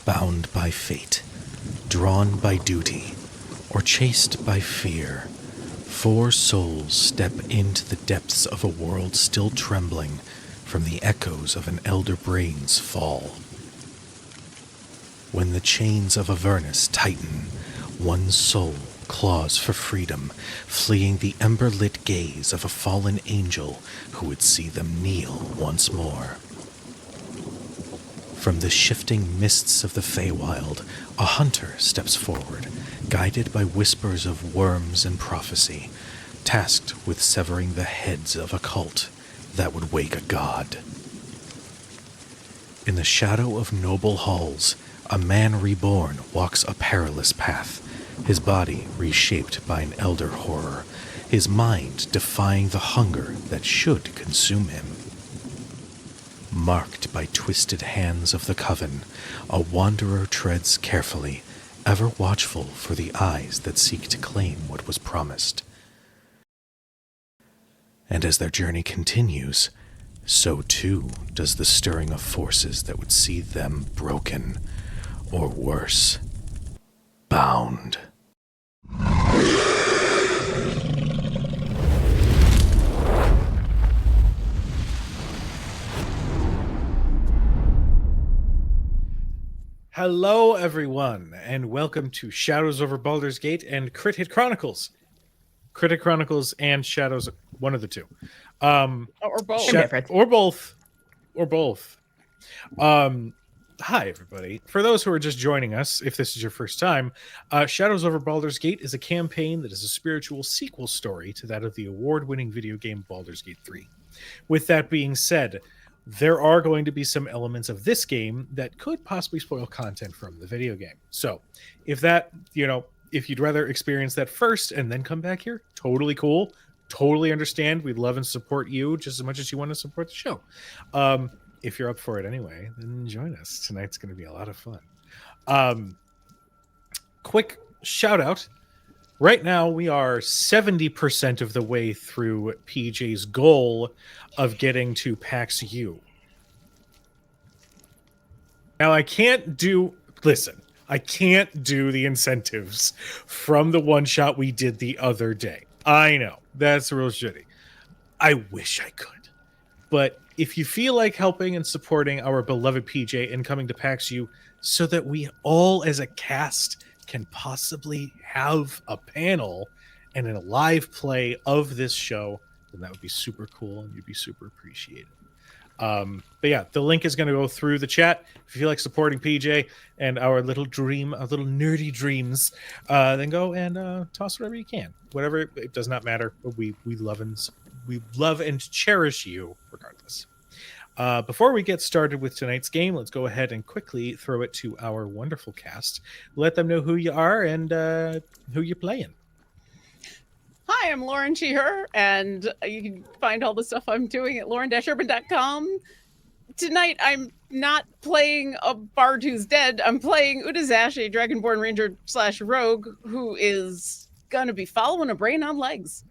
Bound by fate, drawn by duty, or chased by fear, four souls step into the depths of a world still trembling from the echoes of an elder brain's fall. When the chains of Avernus tighten, one soul claws for freedom, fleeing the ember-lit gaze of a fallen angel who would see them kneel once more. From the shifting mists of the Feywild, a hunter steps forward, guided by whispers of worms and prophecy, tasked with severing the heads of a cult that would wake a god. In the shadow of noble halls, a man reborn walks a perilous path, his body reshaped by an elder horror, his mind defying the hunger that should consume him. Marked by twisted hands of the coven, a wanderer treads carefully, ever watchful for the eyes that seek to claim what was promised. And as their journey continues, so too does the stirring of forces that would see them broken, or worse, bound. Hello, everyone, and welcome to Shadows over Baldur's Gate and Crit Hit Chronicles. Crit Hit Chronicles and Shadows, one of the two. Or both. Or both. Or both. Hi, everybody. For those who are just joining us, if this is your first time, Shadows over Baldur's Gate is a campaign that is a spiritual sequel story to that of the award-winning video game Baldur's Gate 3. With that being said, there are going to be some elements of this game that could possibly spoil content from the video game. So if you'd rather experience that first and then come back here, totally cool. Totally understand. We'd love and support you just as much as you want to support the show. If you're up for it anyway, then join us. Tonight's going to be a lot of fun. Quick shout out. Right now, we are 70% of the way through PJ's goal of getting to PAX U. Now, I can't do the incentives from the one-shot we did the other day. I know, that's real shitty. I wish I could. But if you feel like helping and supporting our beloved PJ and coming to PAX U so that we all as a cast can possibly have a panel and a live play of this show, then that would be super cool and you'd be super appreciated. But yeah, the link is going to go through the chat. If you feel like supporting PJ and our little nerdy dreams, then go and toss whatever you can. Whatever, it does not matter. We love and cherish you regardless. Before we get started with tonight's game, let's go ahead and quickly throw it to our wonderful cast. Let them know who you are and who you're playing. Hi, I'm Lauren Sheeher, and you can find all the stuff I'm doing at lauren-urban.com. Tonight, I'm not playing a bard who's dead. I'm playing Udazash, a Dragonborn Ranger / rogue, who is gonna be following a brain on legs.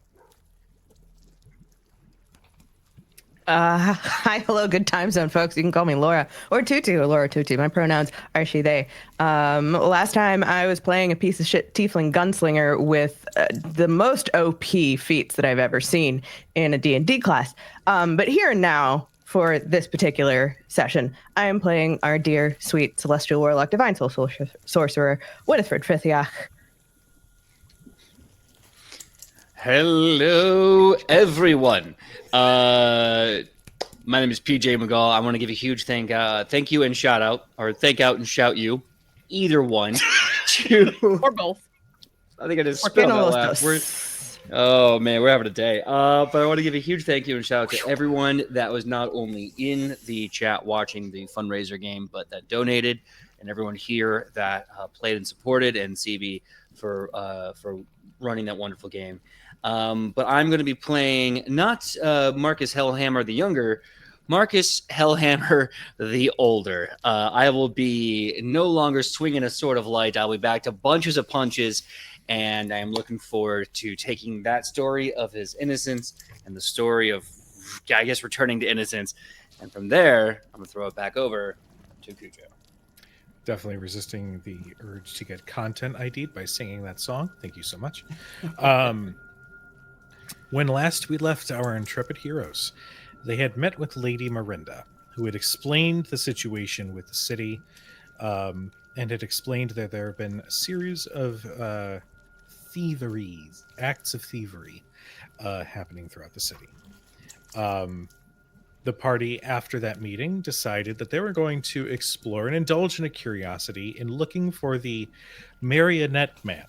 Hi, hello, good time zone, folks. You can call me Laura or Tutu, or Laura Tutu. My pronouns are she, they. Last time I was playing a piece of shit tiefling gunslinger with the most OP feats that I've ever seen in a D&D class. But here and now, for this particular session, I am playing our dear, sweet Celestial Warlock, Divine Soul Sorcerer, Winifred Frithiach. Hello, everyone. My name is PJ McGall. I want to give a huge thank you and shout out, or thank out and shout you, either one. Or both. I think I just spelled that last. Oh man, we're having a day. But I want to give a huge thank you and shout out to everyone that was not only in the chat watching the fundraiser game, but that donated, and everyone here that played and supported, and CB for running that wonderful game. But I'm going to be playing not Marcus Hellhammer the younger, Marcus Hellhammer the older. I will be no longer swinging a sword of light. I'll be back to bunches of punches, and I'm looking forward to taking that story of his innocence and the story of, I guess, returning to innocence. And from there, I'm going to throw it back over to Cujo. Definitely resisting the urge to get content ID'd by singing that song. Thank you so much. When last we left our intrepid heroes, they had met with Lady Miranda, who had explained the situation with the city, and had explained that there have been a series of acts of thievery happening throughout the city. The party, after that meeting, decided that they were going to explore and indulge in a curiosity in looking for the Marionette Man,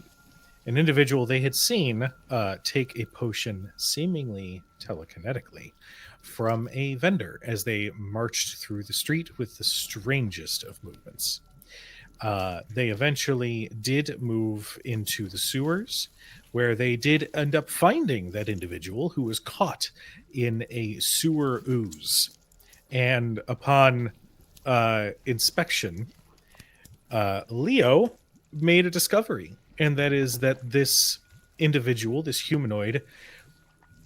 an individual they had seen take a potion seemingly telekinetically from a vendor as they marched through the street with the strangest of movements. They eventually did move into the sewers, where they did end up finding that individual who was caught in a sewer ooze. And upon inspection, Leo made a discovery, and that is that this individual, this humanoid,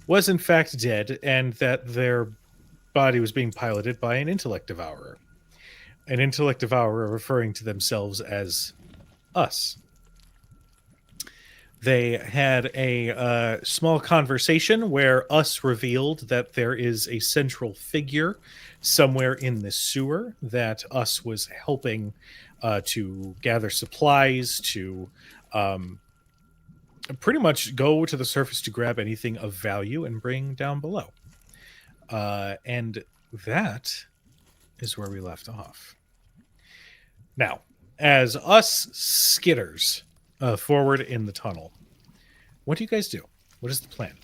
was in fact dead, and that their body was being piloted by an intellect devourer. An intellect devourer referring to themselves as us. They had a small conversation where us revealed that there is a central figure somewhere in the sewer that us was helping to gather supplies, to pretty much go to the surface to grab anything of value and bring down below. And that is where we left off. Now, as us skitters forward in the tunnel, what do you guys do? What is the plan?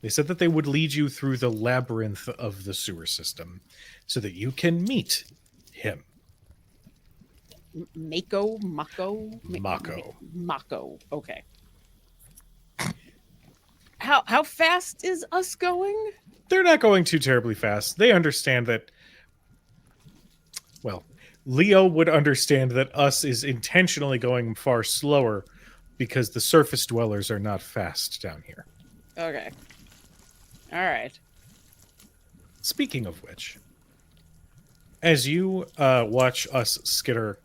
They said that they would lead you through the labyrinth of the sewer system so that you can meet him. Mako? Okay. How fast is us going? They're not going too terribly fast. They understand that, well, Leo would understand that us is intentionally going far slower because the surface dwellers are not fast down here. Okay. All right. Speaking of which, as you watch us skitter,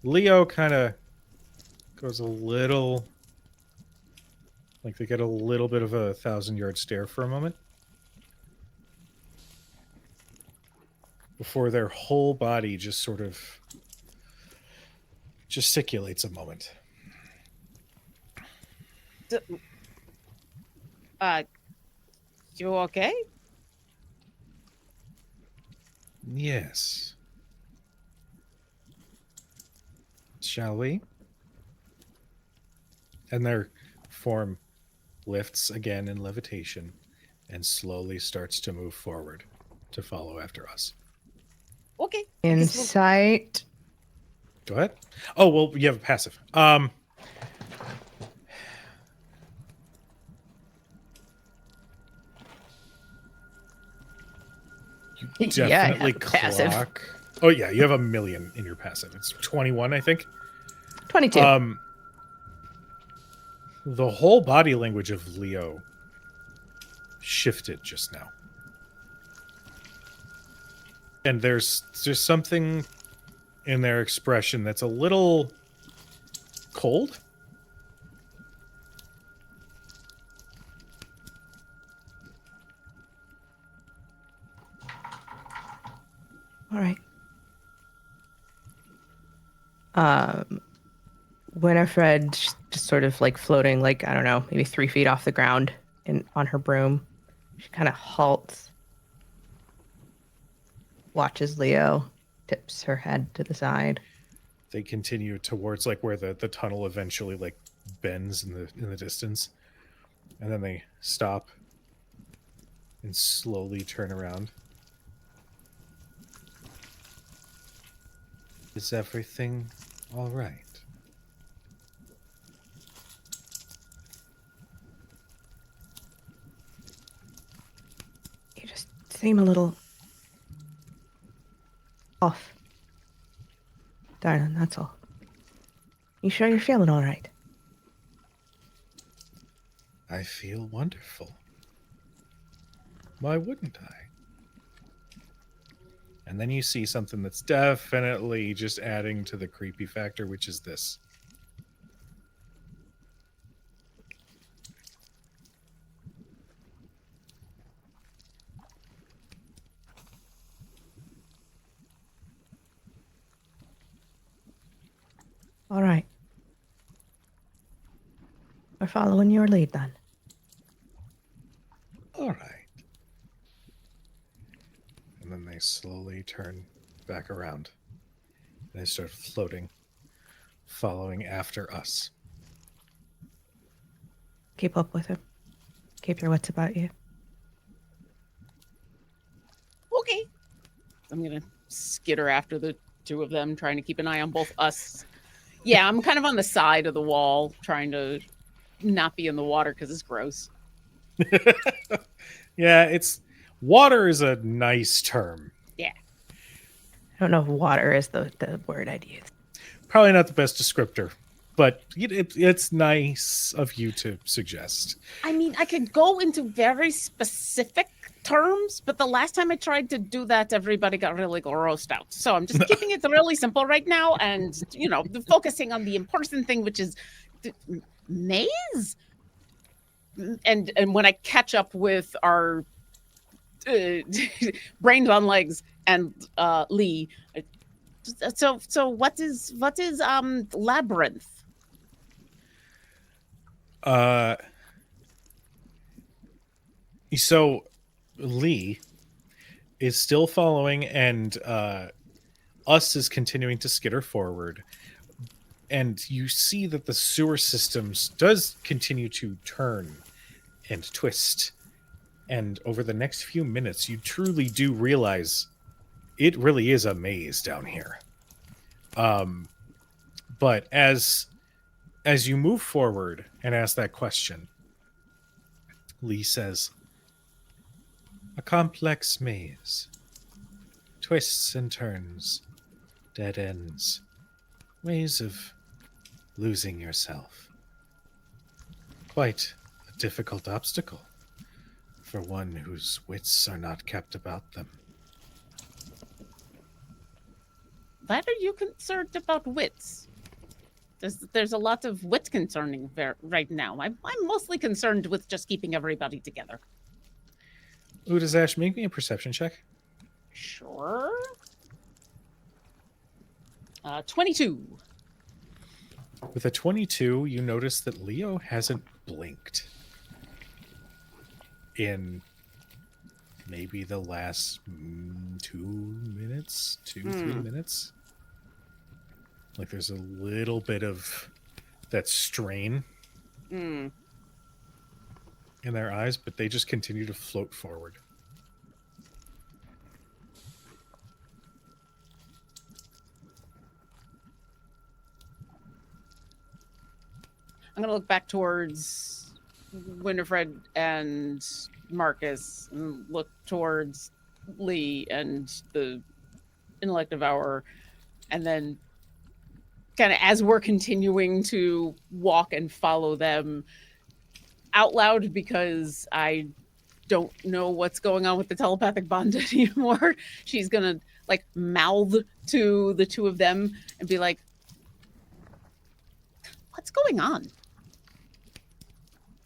Leo kind of goes a little, like they get a little bit of a 1,000-yard stare for a moment before their whole body just sort of gesticulates a moment. You okay? Yes. Shall we? And their form lifts again in levitation and slowly starts to move forward to follow after us. Okay. Insight. Go ahead. Oh, well, you have a passive. You definitely passive. clock. Oh, yeah, you have 1,000,000 in your passive. It's 21, I think. 22. The whole body language of Leo shifted just now. And there's just something in their expression that's a little cold. All right. Winifred just sort of like floating, like, I don't know, maybe 3 feet off the ground on her broom. She kind of halts, watches Leo, tips her head to the side. They continue towards like where the tunnel eventually like bends in the distance. And then they stop and slowly turn around. Is everything all right? You just seem a little off. Darling, that's all. You sure you're feeling all right? I feel wonderful. Why wouldn't I? And then you see something that's definitely just adding to the creepy factor, which is this. All right. We're following your lead then. All right. And then they slowly turn back around. And they start floating, following after us. Keep up with him. Keep your wits about you. Okay. I'm gonna skitter after the two of them, trying to keep an eye on both us. Yeah, I'm kind of on the side of the wall, trying to not be in the water because it's gross. Yeah, it's water is a nice term. Yeah. I don't know if water is the word I'd use. Probably not the best descriptor, but it's nice of you to suggest. I mean, I could go into very specific terms, but the last time I tried to do that, everybody got really grossed out. So I'm just keeping it really simple right now, and focusing on the important thing, which is maze. And when I catch up with our brains on legs and Lee, so what is labyrinth? So Lee is still following, and us is continuing to skitter forward. And you see that the sewer systems does continue to turn and twist. And over the next few minutes, you truly do realize it really is a maze down here. But as you move forward and ask that question, Lee says, "A complex maze. Twists and turns. Dead ends. Ways of losing yourself. Quite a difficult obstacle for one whose wits are not kept about them." Why are you concerned about wits? There's a lot of wit concerning right now. I'm mostly concerned with just keeping everybody together. Udazash, make me a perception check. Sure. 22. With a 22, you notice that Leo hasn't blinked in maybe the last 2 minutes, 3 minutes. Like there's a little bit of that strain in their eyes, but they just continue to float forward. I'm going to look back towards Winifred and Marcus, and look towards Lee and the Intellect Devourer, and then kind of as we're continuing to walk and follow them out loud, because I don't know what's going on with the telepathic bond anymore. She's going to like mouth to the two of them and be like, "What's going on?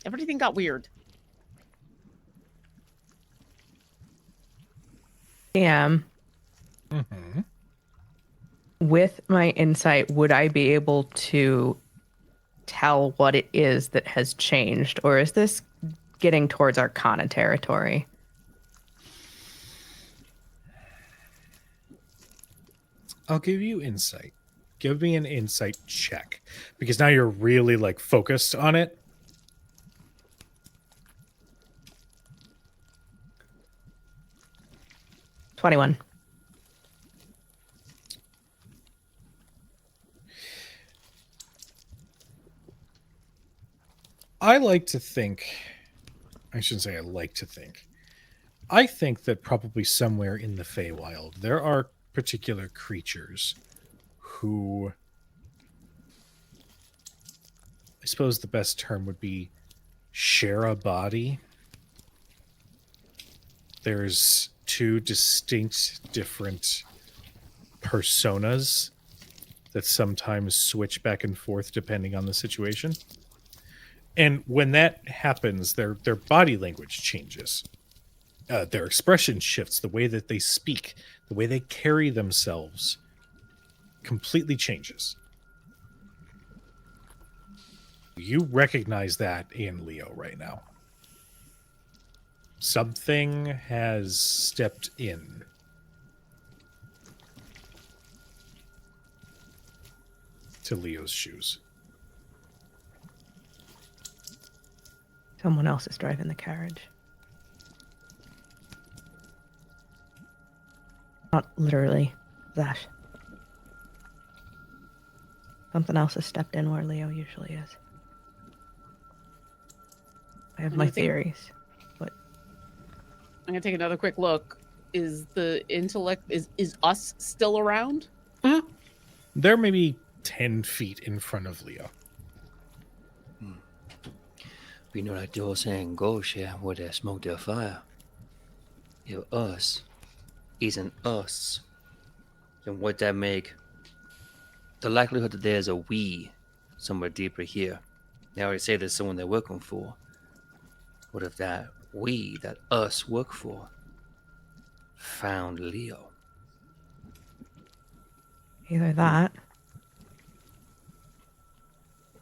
Everything got weird." Damn. With my insight, would I be able to tell what it is that has changed? Or is this getting towards Arcana territory? I'll give you insight. Give me an insight check, because now you're really like focused on it. $21. I like to think, I shouldn't say I like to think, I think that probably somewhere in the Feywild there are particular creatures who, I suppose the best term would be, share a body. There's two distinct different personas that sometimes switch back and forth depending on the situation. And when that happens, their body language changes. Their expression shifts, the way that they speak, the way they carry themselves completely changes. You recognize that in Leo right now. Something has stepped in. To Leo's shoes. Someone else is driving the carriage. Not literally, that. Something else has stepped in where Leo usually is. I have my theories, but I'm gonna take another quick look. Is the intellect is us still around? They're maybe 10 feet in front of Leo. We know that you're saying ghost, yeah, where there's smoke, there's fire. If us isn't us, then what that make? The likelihood that there's a we somewhere deeper here. They already say there's someone they're working for. What if that we, that us work for, found Leo? either that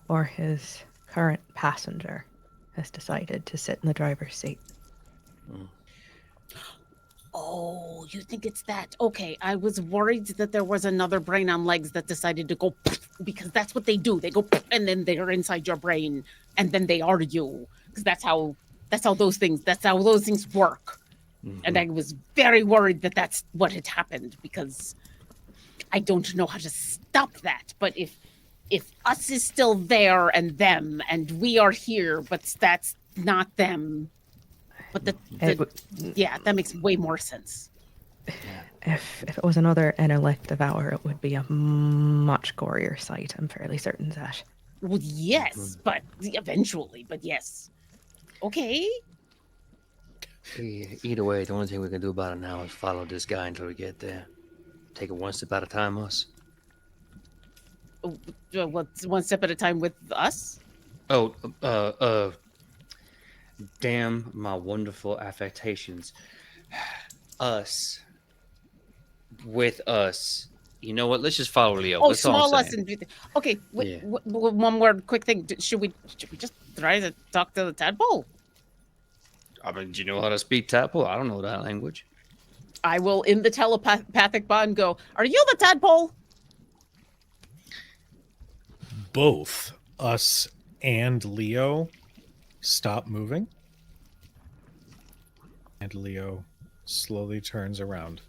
or his current passenger has decided to sit in the driver's seat. Oh, you think it's that? Okay, I was worried that there was another brain on legs that decided to go because that's what they do. They go and then they're inside your brain and then they are you. Because that's how those things work. Mm-hmm. And I was very worried that that's what had happened because I don't know how to stop that. But if us is still there and them and we are here, but that's not them. But that makes way more sense. If it was another intellect devourer, it would be a much gorier sight. I'm fairly certain that. Well, yes, but eventually. But yes, okay. Either way, the only thing we can do about it now is follow this guy until we get there. Take it one step at a time, us. What's one step at a time with us? Damn my wonderful affectations. Us. With us. You know what? Let's just follow Leo. Oh, small us and okay. One more quick thing. Should we just try to talk to the tadpole? I mean, do you know how to speak tadpole? I don't know that language. I will, in the telepathic bond, go, "Are you the tadpole?" Both us and Leo stop moving. And Leo slowly turns around.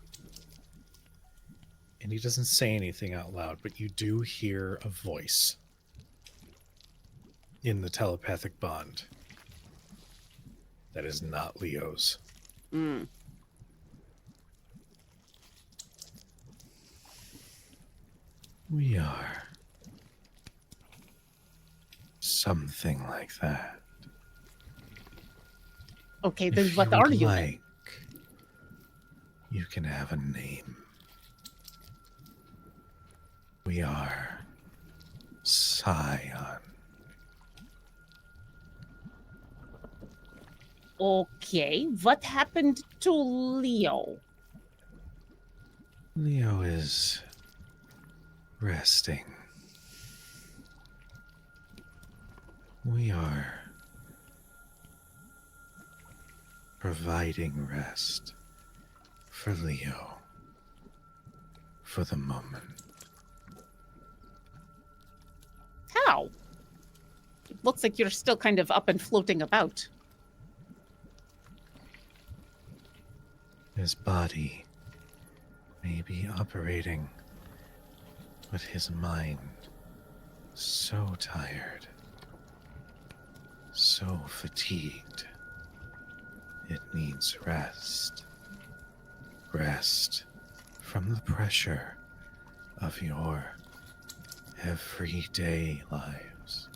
And he doesn't say anything out loud, but you do hear a voice in the telepathic bond that is not Leo's. Mm. We are something like that. Okay, then If what you are would you? like, you can have a name. We are Scion. Okay, what happened to Leo? Leo is resting. We are providing rest for Leo for the moment. How? It looks like you're still kind of up and floating about. His body may be operating, but his mind so tired, so fatigued. It needs rest. Rest from the pressure of your everyday lives.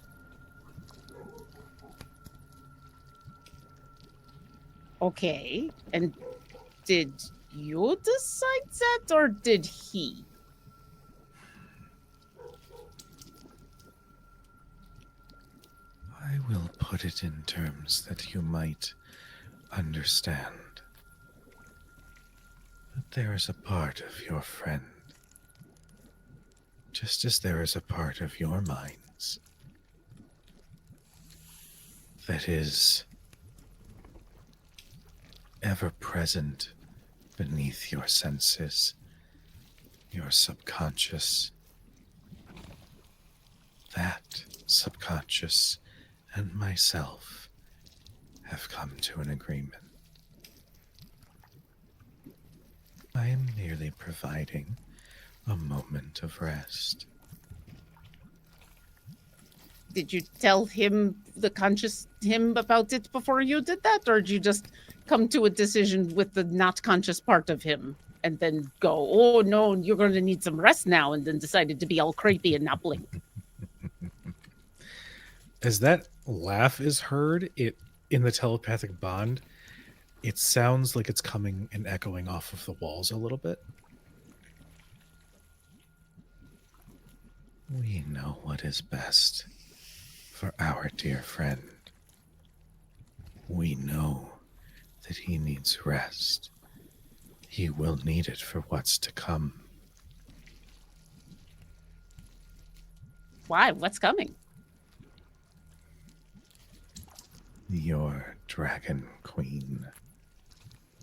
Okay, and Did you decide that, or did he? I will put it in terms that you might understand. But there is a part of your friend, just as there is a part of your minds, that is ever present beneath your senses, your subconscious. That subconscious and myself have come to an agreement. I am merely providing a moment of rest. Did you tell him, the conscious him, about it before you did that? Or did you just come to a decision with the not conscious part of him and then go, oh no, you're going to need some rest now, and then decided to be all creepy and not blink? As that laugh is heard, it in the telepathic bond, it sounds like it's coming and echoing off of the walls a little bit. We know what is best for our dear friend. We know that he needs rest. He will need it for what's to come. Why? What's coming? Your dragon queen,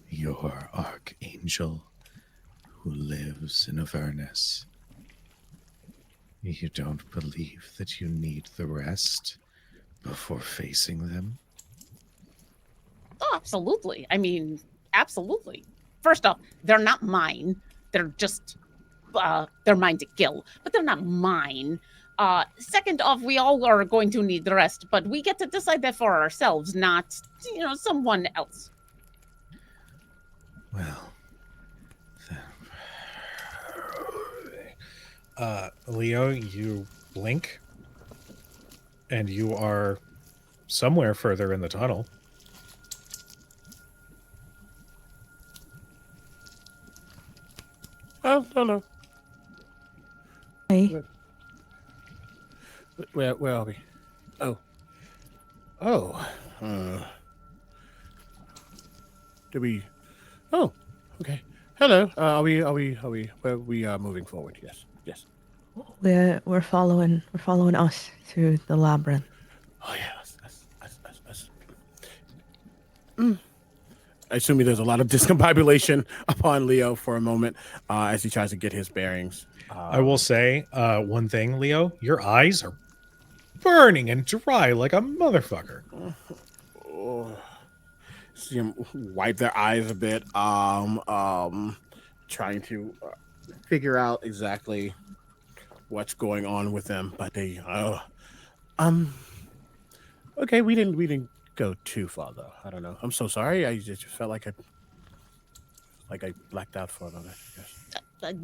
your archangel who lives in Avernus. You don't believe that you need the rest before facing them? Oh, absolutely. I mean, absolutely. First off, they're not mine. They're just, they're mine to kill, but they're not mine. Second off, we all are going to need the rest, but we get to decide that for ourselves, not, someone else. Well, Leo, you blink, and you are somewhere further in the tunnel. Oh, no. Hey. Where are we? Did we? Oh, okay. Hello. Are we? We are moving forward. Yes. We're following us through the labyrinth. Oh yeah. Us. I assume there's a lot of discombobulation upon Leo for a moment as he tries to get his bearings. I will say one thing, Leo. Your eyes are burning and dry like a motherfucker. See him wipe their eyes a bit, trying to figure out exactly what's going on with them. But they, okay, we didn't go too far though. I don't know. I'm so sorry. I just felt like I blacked out for a moment. Yes.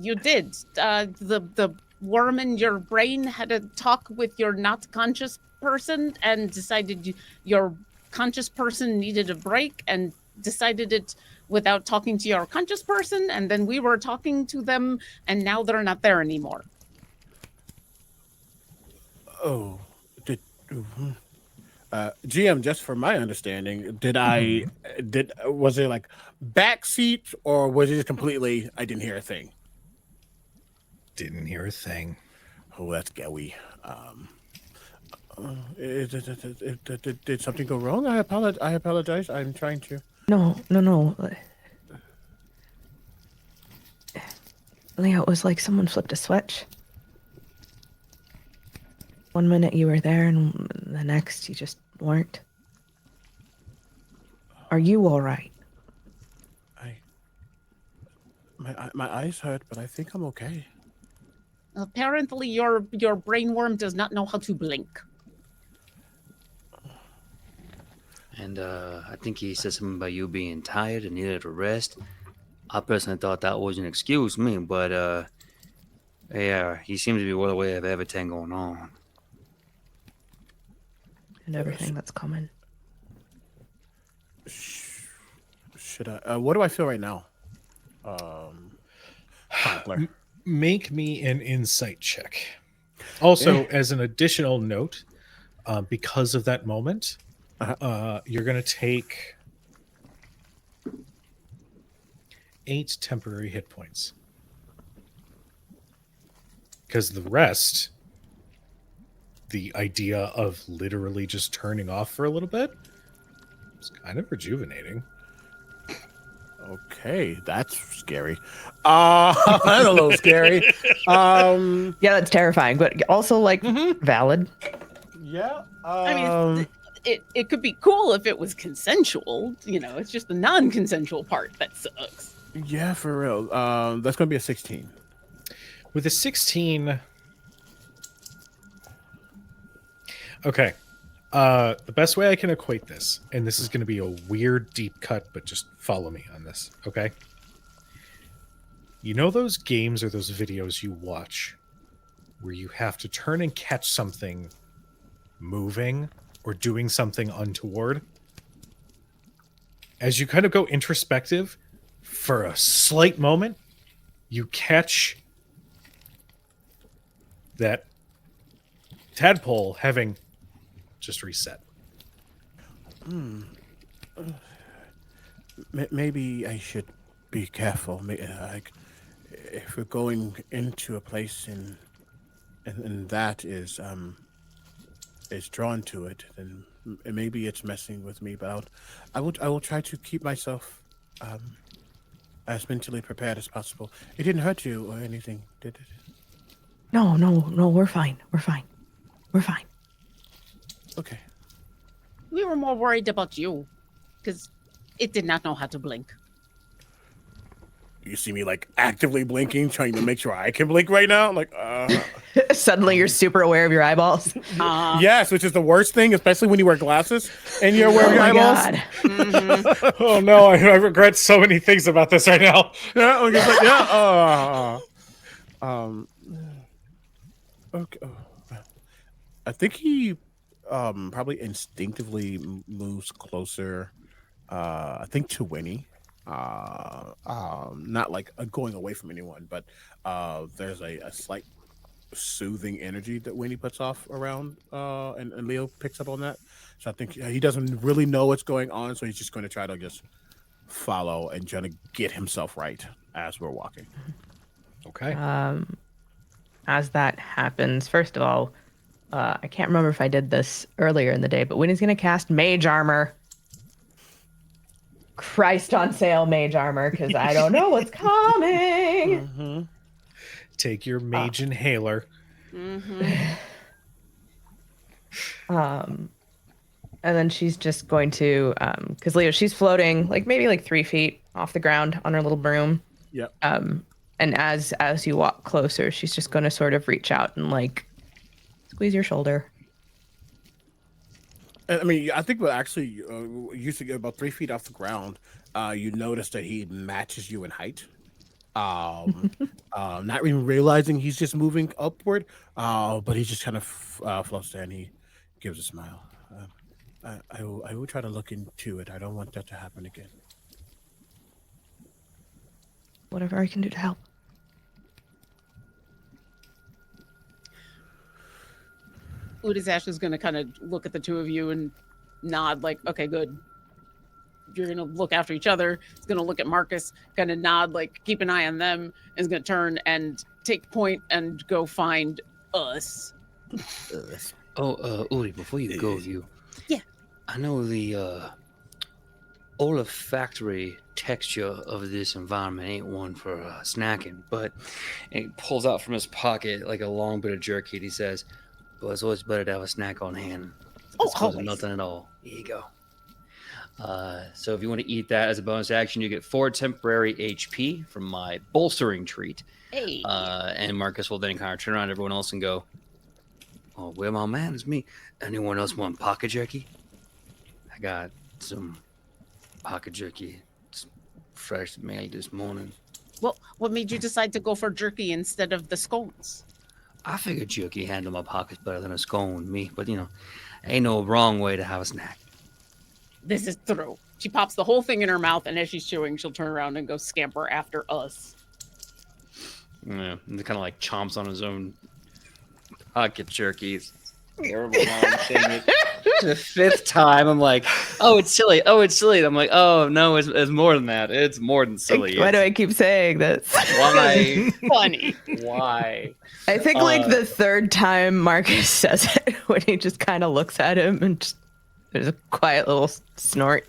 You did. The worm in your brain had a talk with your not conscious person and decided your conscious person needed a break and decided it without talking to your conscious person, and then we were talking to them, and now they're not there anymore. Oh, GM, just for my understanding, was it like backseat, or was it just completely, I didn't hear a thing? didn't hear a thing. Oh, that's Gowie. Did something go wrong? I apologize. I'm trying to. No. Leo, it was like someone flipped a switch. One minute you were there, and the next you just weren't. Are you all right? My eyes hurt, but I think I'm okay. Apparently, your brainworm does not know how to blink. And I think he said something about you being tired and needed a rest. I personally thought that was an excuse me, but yeah, he seems to be well aware of everything going on. And everything that's coming. Should I? What do I feel right now? chronicler. Make me an insight check. Also, as an additional note, because of that moment, you're going to take 8 temporary hit points. Because the rest, the idea of literally just turning off for a little bit, is kind of rejuvenating. Okay, that's scary. That's a little scary. Yeah, that's terrifying, but also like valid. Yeah. I mean, it could be cool if it was consensual. You know, it's just the non-consensual part that sucks. Yeah, for real. That's gonna be a 16. With a 16, okay. The best way I can equate this, and this is going to be a weird deep cut, but just follow me on this, okay? You know those games or those videos you watch where you have to turn and catch something moving or doing something untoward? As you kind of go introspective, for a slight moment, you catch that tadpole having just reset. Maybe I should be careful. If we're going into a place and that is drawn to it, then maybe it's messing with me. But I will try to keep myself as mentally prepared as possible. It didn't hurt you or anything, did it? No, we're fine. We're fine. Okay. We were more worried about you, because it did not know how to blink. You see me like actively blinking, trying to make sure I can blink right now. I'm like, Suddenly you're super aware of your eyeballs. yes, which is the worst thing, especially when you wear glasses and you're wearing your eyeballs. God. Mm-hmm. Oh no, I regret so many things about this right now. Yeah, I'm just like, okay. I think he probably instinctively moves closer. I think to Winnie. Not like going away from anyone, but there's a slight soothing energy that Winnie puts off around, and Leo picks up on that. So I think he doesn't really know what's going on, so he's just going to try to just follow and try to get himself right as we're walking. Okay. As that happens, first of all, I can't remember if I did this earlier in the day, but Winnie's going to cast Mage Armor. Christ on sale Mage Armor, because I don't know what's coming. Take your mage inhaler. And then she's just going to, because Leo, she's floating maybe 3 feet off the ground on her little broom. Yep. And as you walk closer, she's just going to sort of reach out and squeeze your shoulder. I mean, I think actually used to get about 3 feet off the ground. You notice that he matches you in height. Not even realizing he's just moving upward, but he just kind of floats there and he gives a smile. I will try to look into it. I don't want that to happen again. Whatever I can do to help. Udazash is going to kind of look at the two of you and nod okay, good. You're going to look after each other. He's going to look at Marcus, kind of nod, keep an eye on them, and is going to turn and take point and go find us. Uri, before you go, Yeah. I know the olfactory texture of this environment ain't one for snacking, but he pulls out from his pocket a long bit of jerky. And he says, "Well, it's always better to have a snack on hand. As opposed to nothing at all. Here you go." So if you want to eat that as a bonus action, you get 4 temporary HP from my bolstering treat. Hey. And Marcus will then kind of turn around to everyone else and go, "Oh, well, my man, it's me. Anyone else want pocket jerky? I got some pocket jerky. It's fresh made this morning." Well, what made you decide to go for jerky instead of the scones? I figured jerky handled my pockets better than a scone with me, but ain't no wrong way to have a snack. This is true. She pops the whole thing in her mouth, and as she's chewing, she'll turn around and go scamper after us. Yeah, and kind of like chomps on his own pocket jerkies. Terrible mom saying it the 5th time. I'm like, oh, it's silly. Oh, it's silly. I'm like, oh no, it's more than that. It's more than silly. Why do I keep saying this? Why? Funny. Why? I think like the 3rd time Marcus says it, when he just kind of looks at him and just, there's a quiet little snort.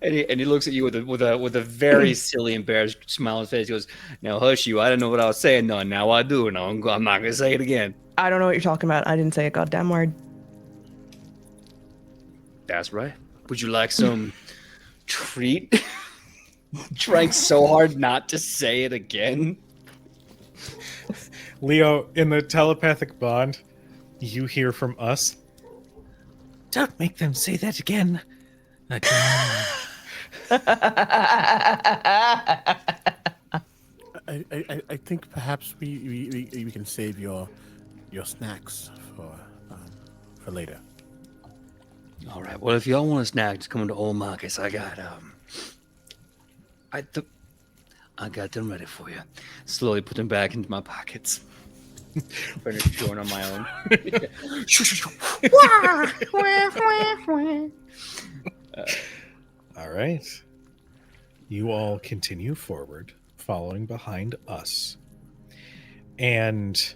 And he looks at you with a very silly, embarrassed smile on his face. He goes, "Now hush you. I didn't know what I was saying. No, now I do. No, I'm not gonna say it again." I don't know what you're talking about. I didn't say a goddamn word. That's right. Would you like some treat? Trying so hard not to say it again. Leo, in the telepathic bond, you hear from us. Don't make them say that again. I think perhaps we can save your snacks for later. All right. Well, if y'all want a snack, just come into Old Marcus. I got them ready for you. Slowly put them back into my pockets. Finish chewing on my own. All right. You all continue forward, following behind us. And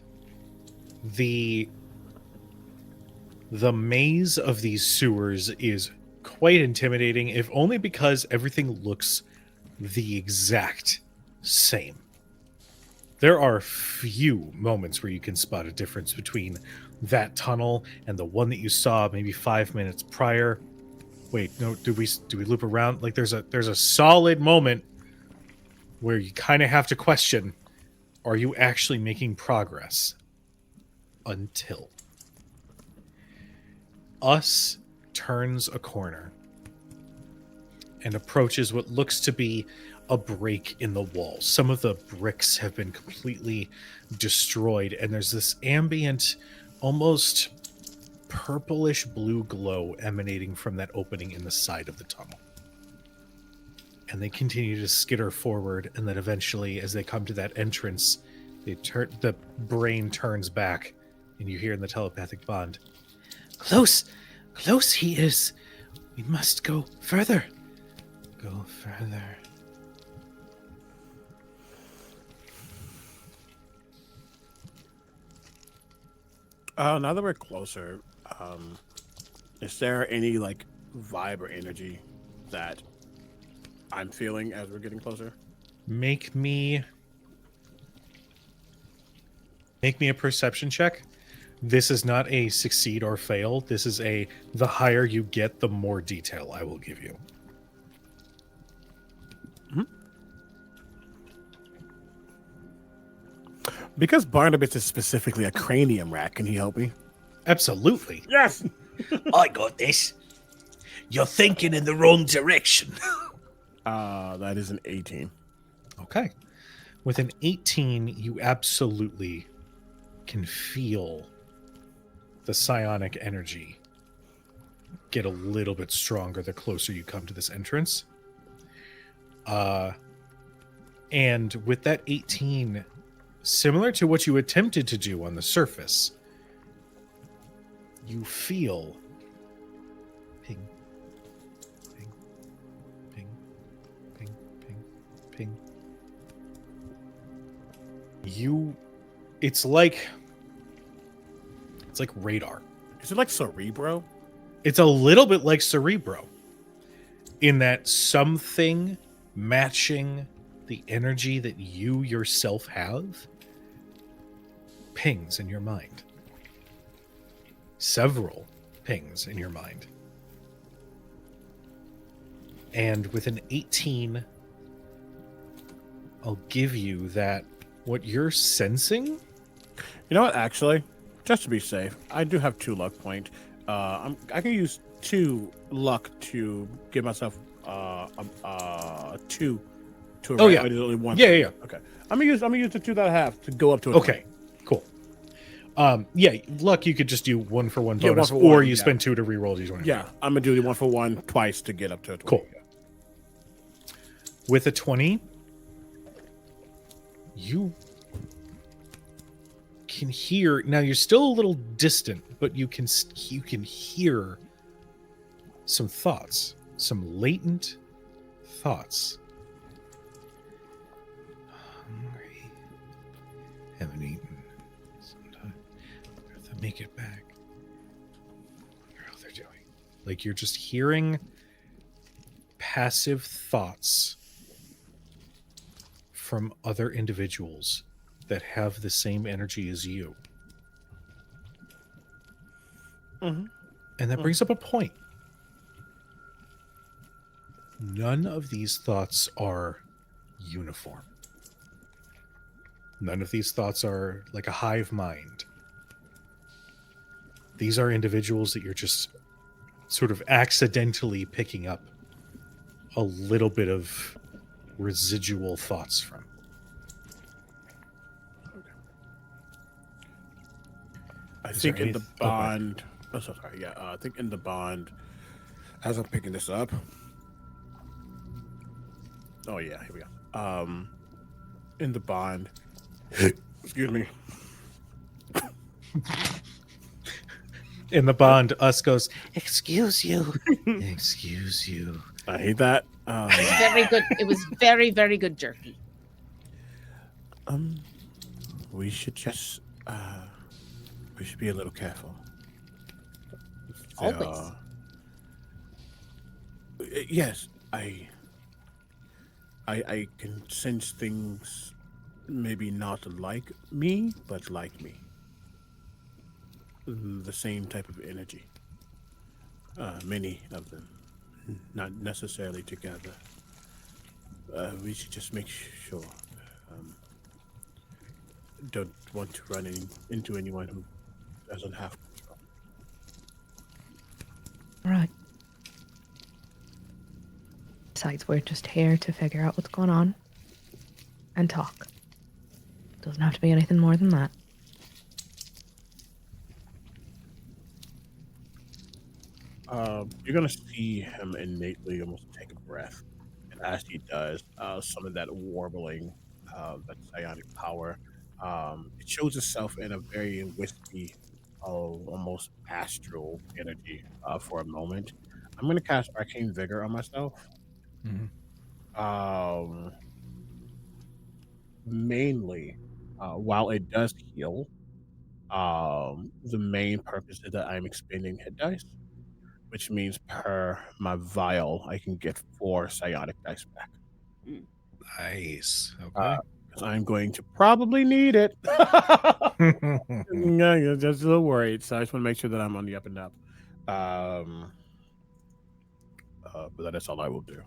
the maze of these sewers is quite intimidating, if only because everything looks the exact same. There are few moments where you can spot a difference between that tunnel and the one that you saw maybe 5 minutes prior. Wait, no, do we loop around? Like there's a solid moment where you kind of have to question, are you actually making progress? Until Us turns a corner and approaches what looks to be a break in the wall. Some of the bricks have been completely destroyed, and there's this ambient, almost purplish blue glow emanating from that opening in the side of the tunnel. And they continue to skitter forward, and then eventually, as they come to that entrance, the brain turns back, and you hear in the telepathic bond, "Close he is. We must go further. Go further." Now that we're closer, is there any like vibe or energy that I'm feeling as we're getting closer? Make me a perception check. This is not a succeed or fail. This is the higher you get, the more detail I will give you. Mm-hmm. Because Barnabas is specifically a cranium rat, can he help me? Absolutely. Yes! I got this. You're thinking in the wrong direction. That is an 18. Okay. With an 18, you absolutely can feel the psionic energy get a little bit stronger the closer you come to this entrance. And with that 18, similar to what you attempted to do on the surface, you feel ping, ping, ping, ping, ping, ping. It's like radar. Is it like Cerebro? It's a little bit like Cerebro in that something matching the energy that you yourself have pings in your mind. Several pings in your mind. And with an 18, I'll give you that what you're sensing. You know what, actually, just to be safe, I do have 2 luck points. I can use 2 luck to give myself 2 to Oh, yeah. I did only 1. Yeah. Okay. I'm gonna use the 2 that I have to go up to a Okay, cool. Yeah, luck you could just do 1 for 1 Yeah, bonus, 1 for 1, or you yeah. spend 2 to reroll d20. Yeah, I'm gonna do the 1 for 1 twice to get up to a 20. Cool. With a 20, you can hear. Now you're still a little distant, but you can hear some thoughts, some latent thoughts. Hungry, haven't eaten sometime. Have to make it back. Wonder how they're doing. Like you're just hearing passive thoughts from other individuals that have the same energy as you. Mm-hmm. And that brings up a point. None of these thoughts are uniform. None of these thoughts are like a hive mind. These are individuals that you're just sort of accidentally picking up a little bit of residual thoughts from. I Is think there in the any- oh, go ahead. bond. Oh, so sorry. Yeah, I think in the bond, as I'm picking this up. Oh yeah, here we go. In the bond. Excuse me. In the bond, us goes, Excuse you. excuse you. I hate that. Very good. It was very, very good jerky. We should just we should be a little careful. Always. Yes, I can sense things maybe not like me, but like me. The same type of energy. Many of them, not necessarily together. We should just make sure. Don't want to run into anyone who doesn't have control. Right. Besides, we're just here to figure out what's going on and talk. Doesn't have to be anything more than that. You're gonna see him innately almost take a breath, and as he does, some of that warbling, that psionic power, it shows itself in a very wispy, almost astral energy for a moment. I'm gonna cast Arcane Vigor on myself. Mainly, while it does heal, the main purpose is that I'm expending hit dice, which means per my vial, I can get 4 psionic dice back. Nice. Okay. Because I'm going to probably need it. Yeah, just a little worried. So I just want to make sure that I'm on the up and up. But that's all I will do.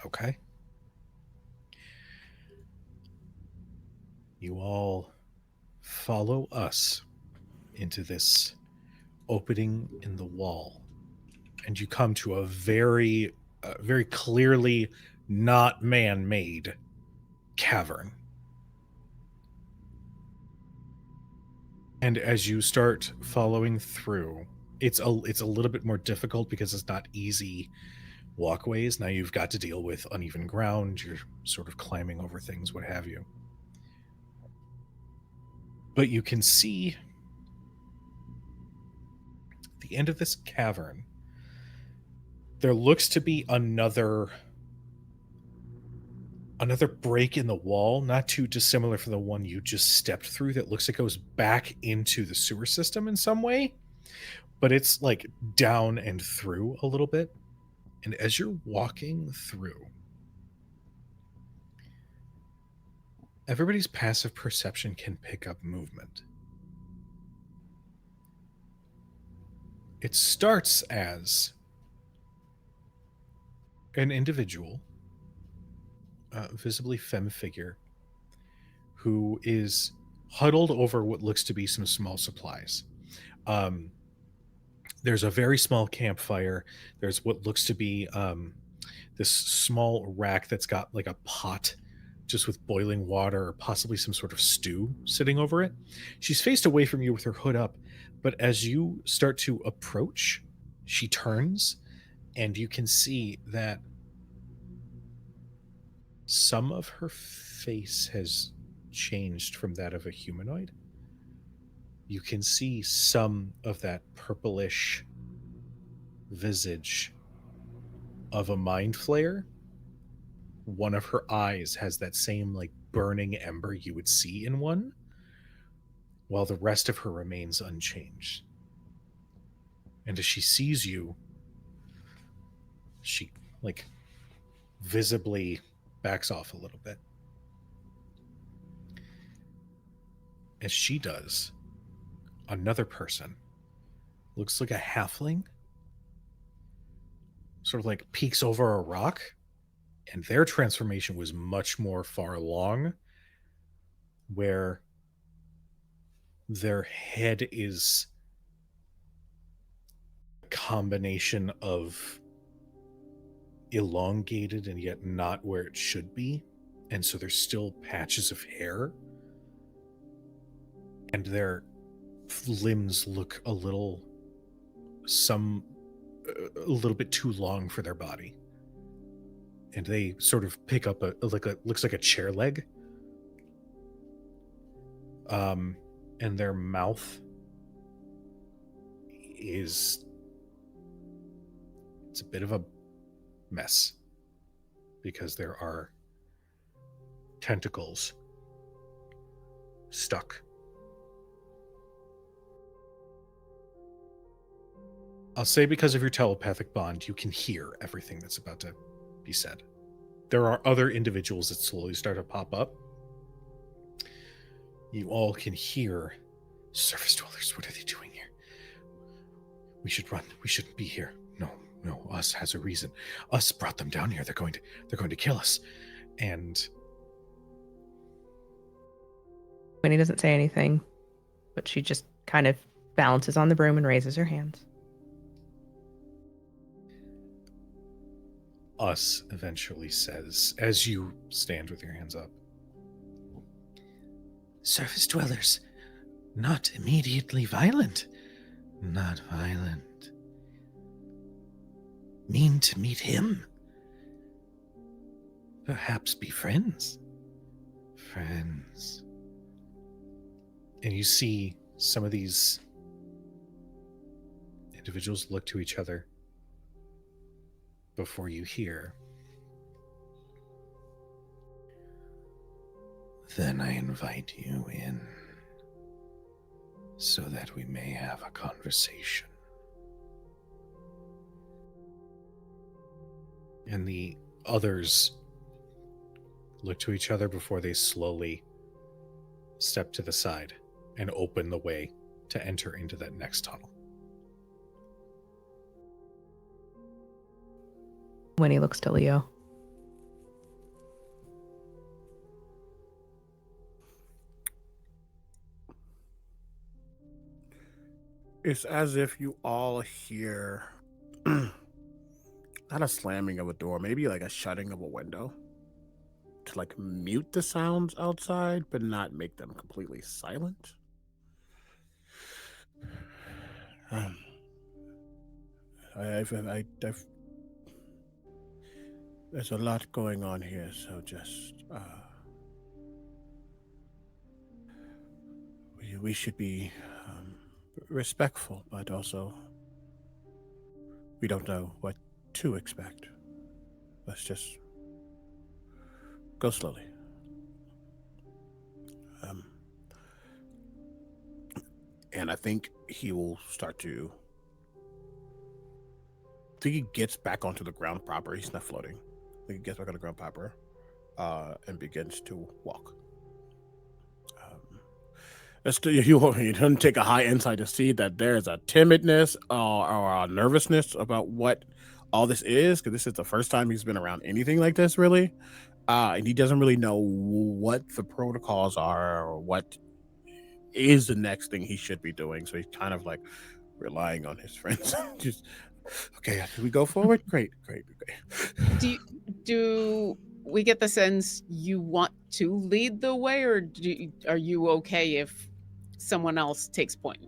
Okay. You all follow us into this opening in the wall, and you come to a very clearly not man-made cavern. And as you start following through, it's a little bit more difficult because it's not easy walkways. Now you've got to deal with uneven ground. You're sort of climbing over things, what have you. But you can see at the end of this cavern, there looks to be another break in the wall, not too dissimilar from the one you just stepped through, that looks like it goes back into the sewer system in some way, but it's like down and through a little bit. And as you're walking through, everybody's passive perception can pick up movement. It starts as an individual, visibly femme figure, who is huddled over what looks to be some small supplies. There's a very small campfire. There's what looks to be this small rack that's got like a pot just with boiling water or possibly some sort of stew sitting over it. She's faced away from you with her hood up, but as you start to approach, she turns, and you can see that some of her face has changed from that of a humanoid. You can see some of that purplish visage of a mind flayer. One of her eyes has that same like burning ember you would see in one, while the rest of her remains unchanged. And as she sees you, she like visibly backs off a little bit. As she does, another person, looks like a halfling, sort of like peeks over a rock, and their transformation was much more far along, where their head is a combination of elongated and yet not where it should be, and so there's still patches of hair, and their limbs look a little bit too long for their body, and they sort of pick up looks like a chair leg, and their mouth it's a bit of a mess because there are tentacles stuck. I'll say because of your telepathic bond, you can hear everything that's about to be said. There are other individuals that slowly start to pop up. You all can hear, surface dwellers, what are they doing here? We should run. We shouldn't be here. No, us has a reason. Us brought them down here. They're going to kill us. And Winnie doesn't say anything, but she just kind of balances on the broom and raises her hands. Us eventually says, as you stand with your hands up, surface dwellers, not immediately violent. Not violent. Mean to meet him. Perhaps be friends. Friends. And you see some of these individuals look to each other before you hear. Then I invite you in so that we may have a conversation. And the others look to each other before they slowly step to the side and open the way to enter into that next tunnel. Winnie looks to Leo. It's as if you all hear not a slamming of a door, maybe like a shutting of a window to like mute the sounds outside, but not make them completely silent. There's a lot going on here, so just we should be respectful, but also we don't know what to expect. Let's just go slowly. And I think he will start to. I think he gets back onto the ground proper. He's not floating. I think he gets back on the ground proper and begins to walk. You don't take a high insight to see that there's a timidness or a nervousness about what all this is, because this is the first time he's been around anything like this, really. And he doesn't really know what the protocols are or what is the next thing he should be doing. So he's kind of like relying on his friends. Just, okay, we go forward? Great. Do we get the sense you want to lead the way, or are you okay if someone else takes point?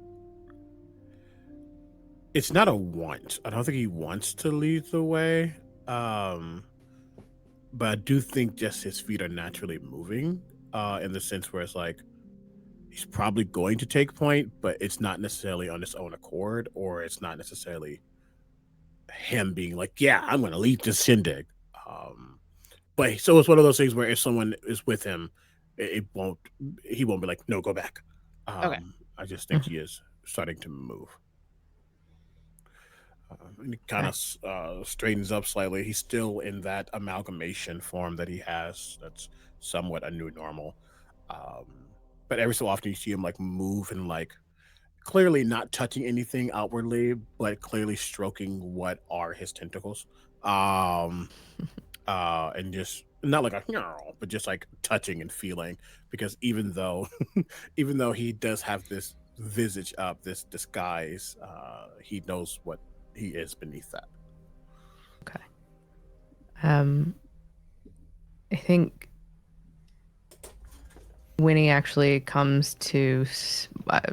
It's not a want. I don't think he wants to lead the way. But I do think just his feet are naturally moving, in the sense where it's like he's probably going to take point, but it's not necessarily on his own accord, or it's not necessarily him being like, "Yeah, I'm going to lead this shindig." But so it's one of those things where if someone is with him, it won't. He won't be like, "No, go back." Okay. I just think he is starting to move. And he kind of straightens up slightly. He's still in that amalgamation form that he has. That's somewhat a new normal. But every so often you see him like move and like clearly not touching anything outwardly, but clearly stroking what are his tentacles. And just not like a but just like touching and feeling, because even though even though he does have this visage up, this disguise, he knows what he is beneath that. Okay. I think Winnie actually comes to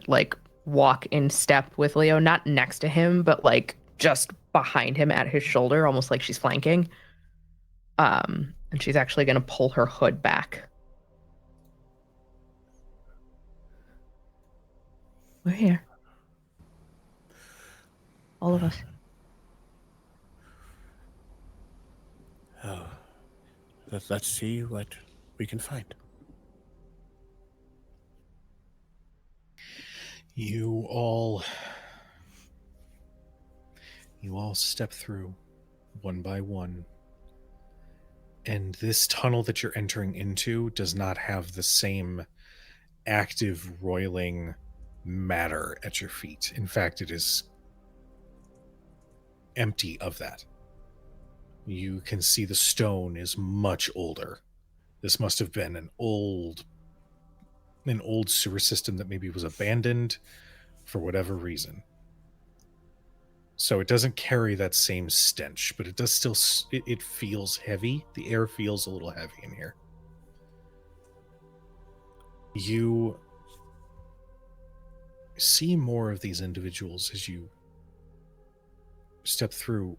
like walk in step with Leo, not next to him, but like just behind him at his shoulder, almost like she's flanking. And she's actually going to pull her hood back. We're here. All of us. Oh, let's see what we can find. You all step through one by one, and this tunnel that you're entering into does not have the same active roiling matter at your feet. In fact, it is empty of that. You can see the stone is much older. This must have been an old sewer system that maybe was abandoned for whatever reason. So it doesn't carry that same stench, but it does still, it feels heavy. The air feels a little heavy in here. You see more of these individuals as you step through,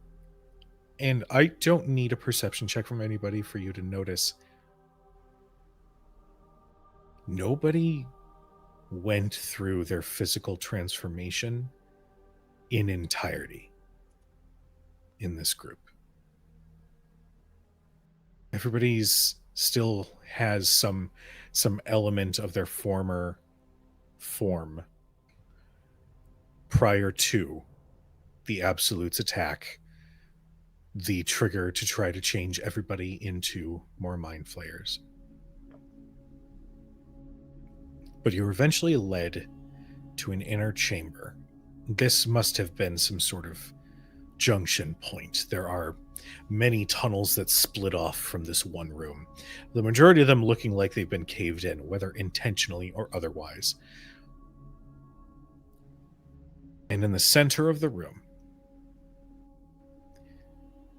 and I don't need a perception check from anybody for you to notice. Nobody went through their physical transformation in entirety in this group. Everybody's still has some element of their former form prior to the Absolute's attack, the trigger to try to change everybody into more mind flayers. But you're eventually led to an inner chamber. This must have been some sort of junction point. There are many tunnels that split off from this one room, the majority of them looking like they've been caved in, whether intentionally or otherwise. And in the center of the room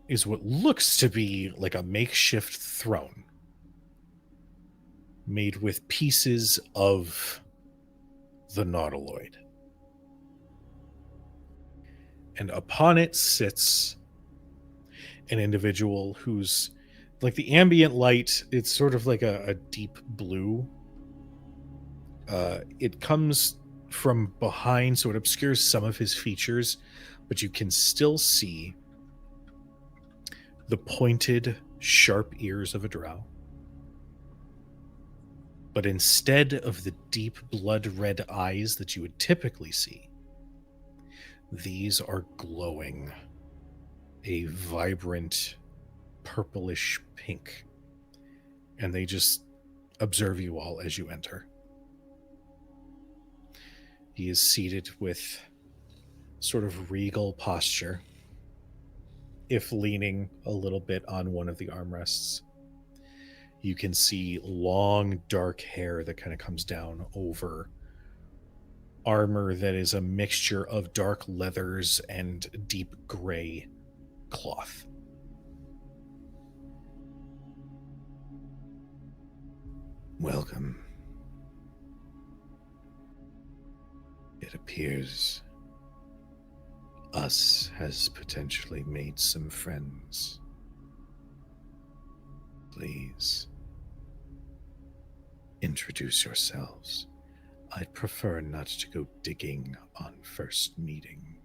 is what looks to be like a makeshift throne made with pieces of the Nautiloid. And upon it sits an individual who's like the ambient light. It's sort of like a deep blue. It comes from behind, so it obscures some of his features, but you can still see the pointed, sharp ears of a drow. But instead of the deep blood-red eyes that you would typically see, these are glowing a vibrant purplish pink, and they just observe you all as you enter. He is seated with sort of regal posture, if leaning a little bit on one of the armrests. You can see long dark hair that kind of comes down over armor that is a mixture of dark leathers and deep gray cloth. Welcome. It appears us has potentially made some friends. Please introduce yourselves. I'd prefer not to go digging on first meeting.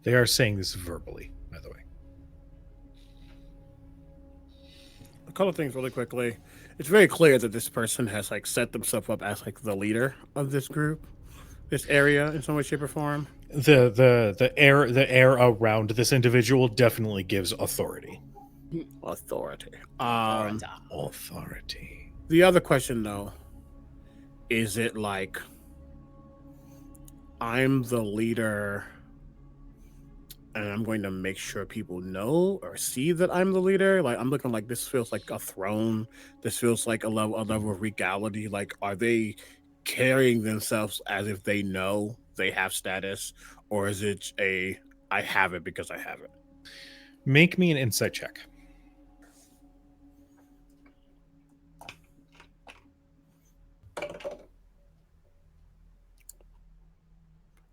They are saying this verbally, by the way. A couple of things really quickly. It's very clear that this person has like set themselves up as like the leader of this group, this area in some way, shape, or form. The air around this individual definitely gives authority. Authority. Authority. The other question though, is it like I'm the leader and I'm going to make sure people know or see that I'm the leader? Like I'm looking like this feels like a throne. This feels like a level of regality. Like are they carrying themselves as if they know they have status, or is it a I have it because I have it? Make me an insight check.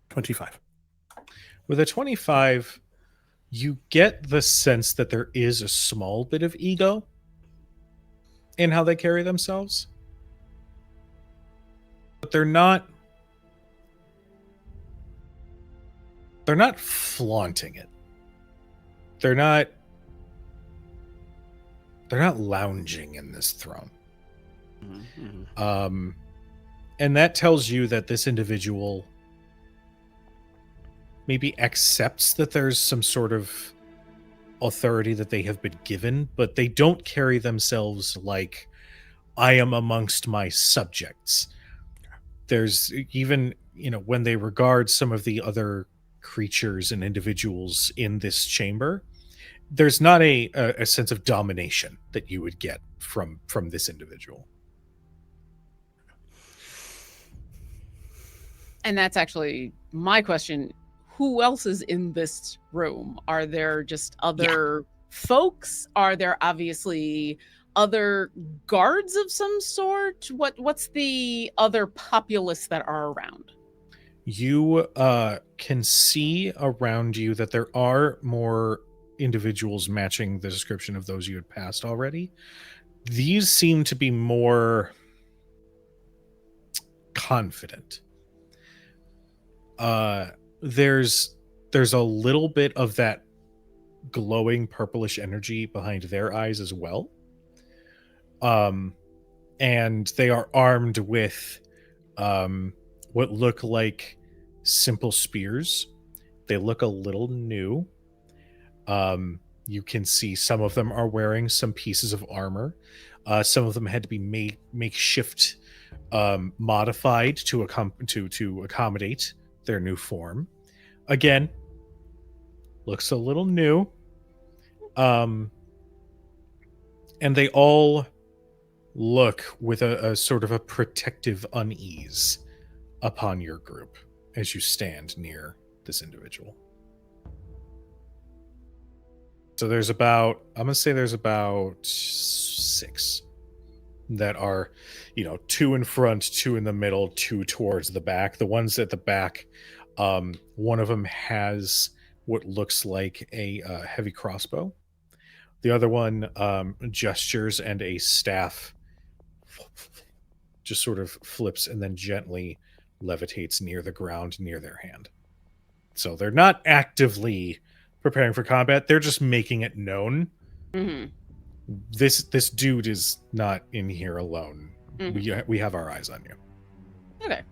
$25. With a 25, you get the sense that there is a small bit of ego in how they carry themselves. But they're not flaunting it. They're not lounging in this throne. Mm-hmm. And that tells you that this individual maybe accepts that there's some sort of authority that they have been given, but they don't carry themselves like I am amongst my subjects. There's even, when they regard some of the other creatures and individuals in this chamber, there's not a sense of domination that you would get from this individual. And that's actually my question. Who else is in this room? Are there just other folks? Are there obviously other guards of some sort? What's the other populace that are around? You can see around you that there are more individuals matching the description of those you had passed already. These seem to be more confident. There's a little bit of that glowing purplish energy behind their eyes as well. And they are armed with what look like simple spears. They look a little new. You can see some of them are wearing some pieces of armor. Some of them had to be makeshift modified to accommodate their new form. Again, looks a little new. And they all look with a sort of a protective unease upon your group as you stand near this individual. So there's about 6 that are, 2 in front, 2 in the middle, 2 towards the back. The ones at the back, one of them has what looks like a heavy crossbow. The other one gestures, and a staff just sort of flips and then gently levitates near the ground near their hand. So they're not actively preparing for combat. They're just making it known. Mm-hmm. This dude is not in here alone. Mm-hmm. We have our eyes on you. Okay.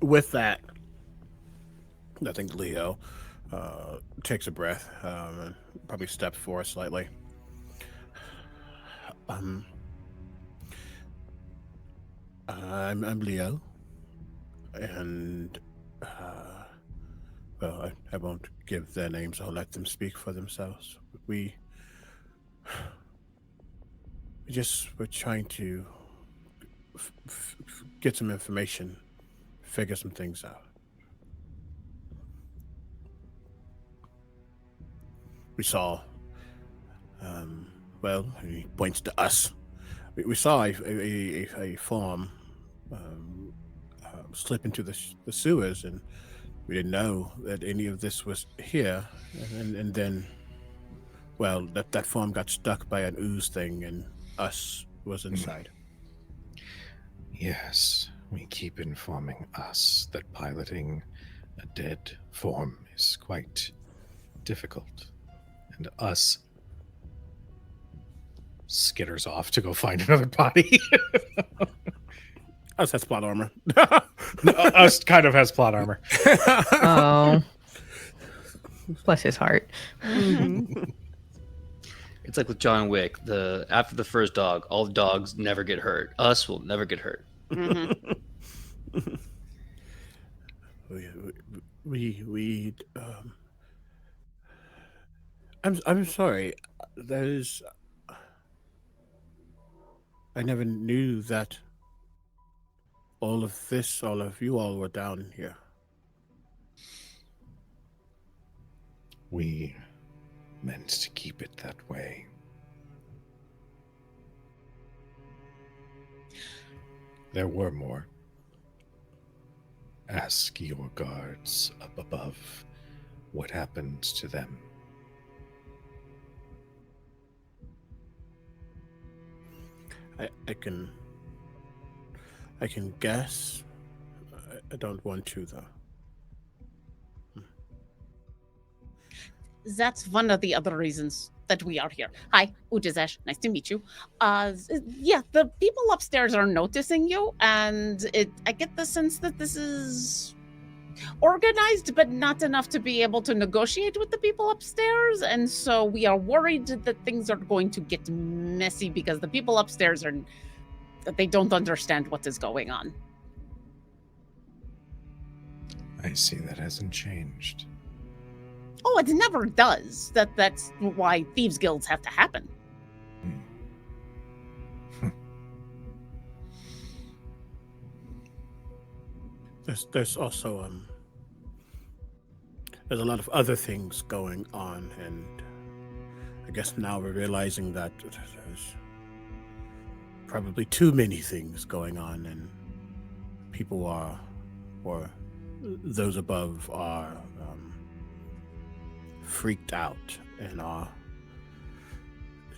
With that, I think Leo takes a breath and probably steps forward slightly. I'm Leo, and well, I won't give their names. I'll let them speak for themselves. We're trying to get some information, figure some things out. We saw Well, he points to us. We saw a form slip into the sewers, and we didn't know that any of this was here. And then, well, that form got stuck by an ooze thing, and us was inside. Yes, we keep informing us that piloting a dead form is quite difficult. And us skitters off to go find another body. Us has plot armor. Us kind of has plot armor. Oh. Bless his heart. It's like with John Wick. After the first dog, all the dogs never get hurt. Us will never get hurt. I'm sorry. That is, I never knew that all of you all were down here. We meant to keep it that way. There were more. Ask your guards up above what happened to them. I can guess. I don't want to, though. That's one of the other reasons that we are here. Hi, Ujazesh. Nice to meet you. Yeah, the people upstairs are noticing you, and I get the sense that this is organized, but not enough to be able to negotiate with the people upstairs. And so we are worried that things are going to get messy because the people upstairs they don't understand what is going on. I see that hasn't changed. Oh, it never does. That's why thieves guilds have to happen. There's also there's a lot of other things going on, and I guess now we're realizing that there's probably too many things going on, and people are, or those above are freaked out and are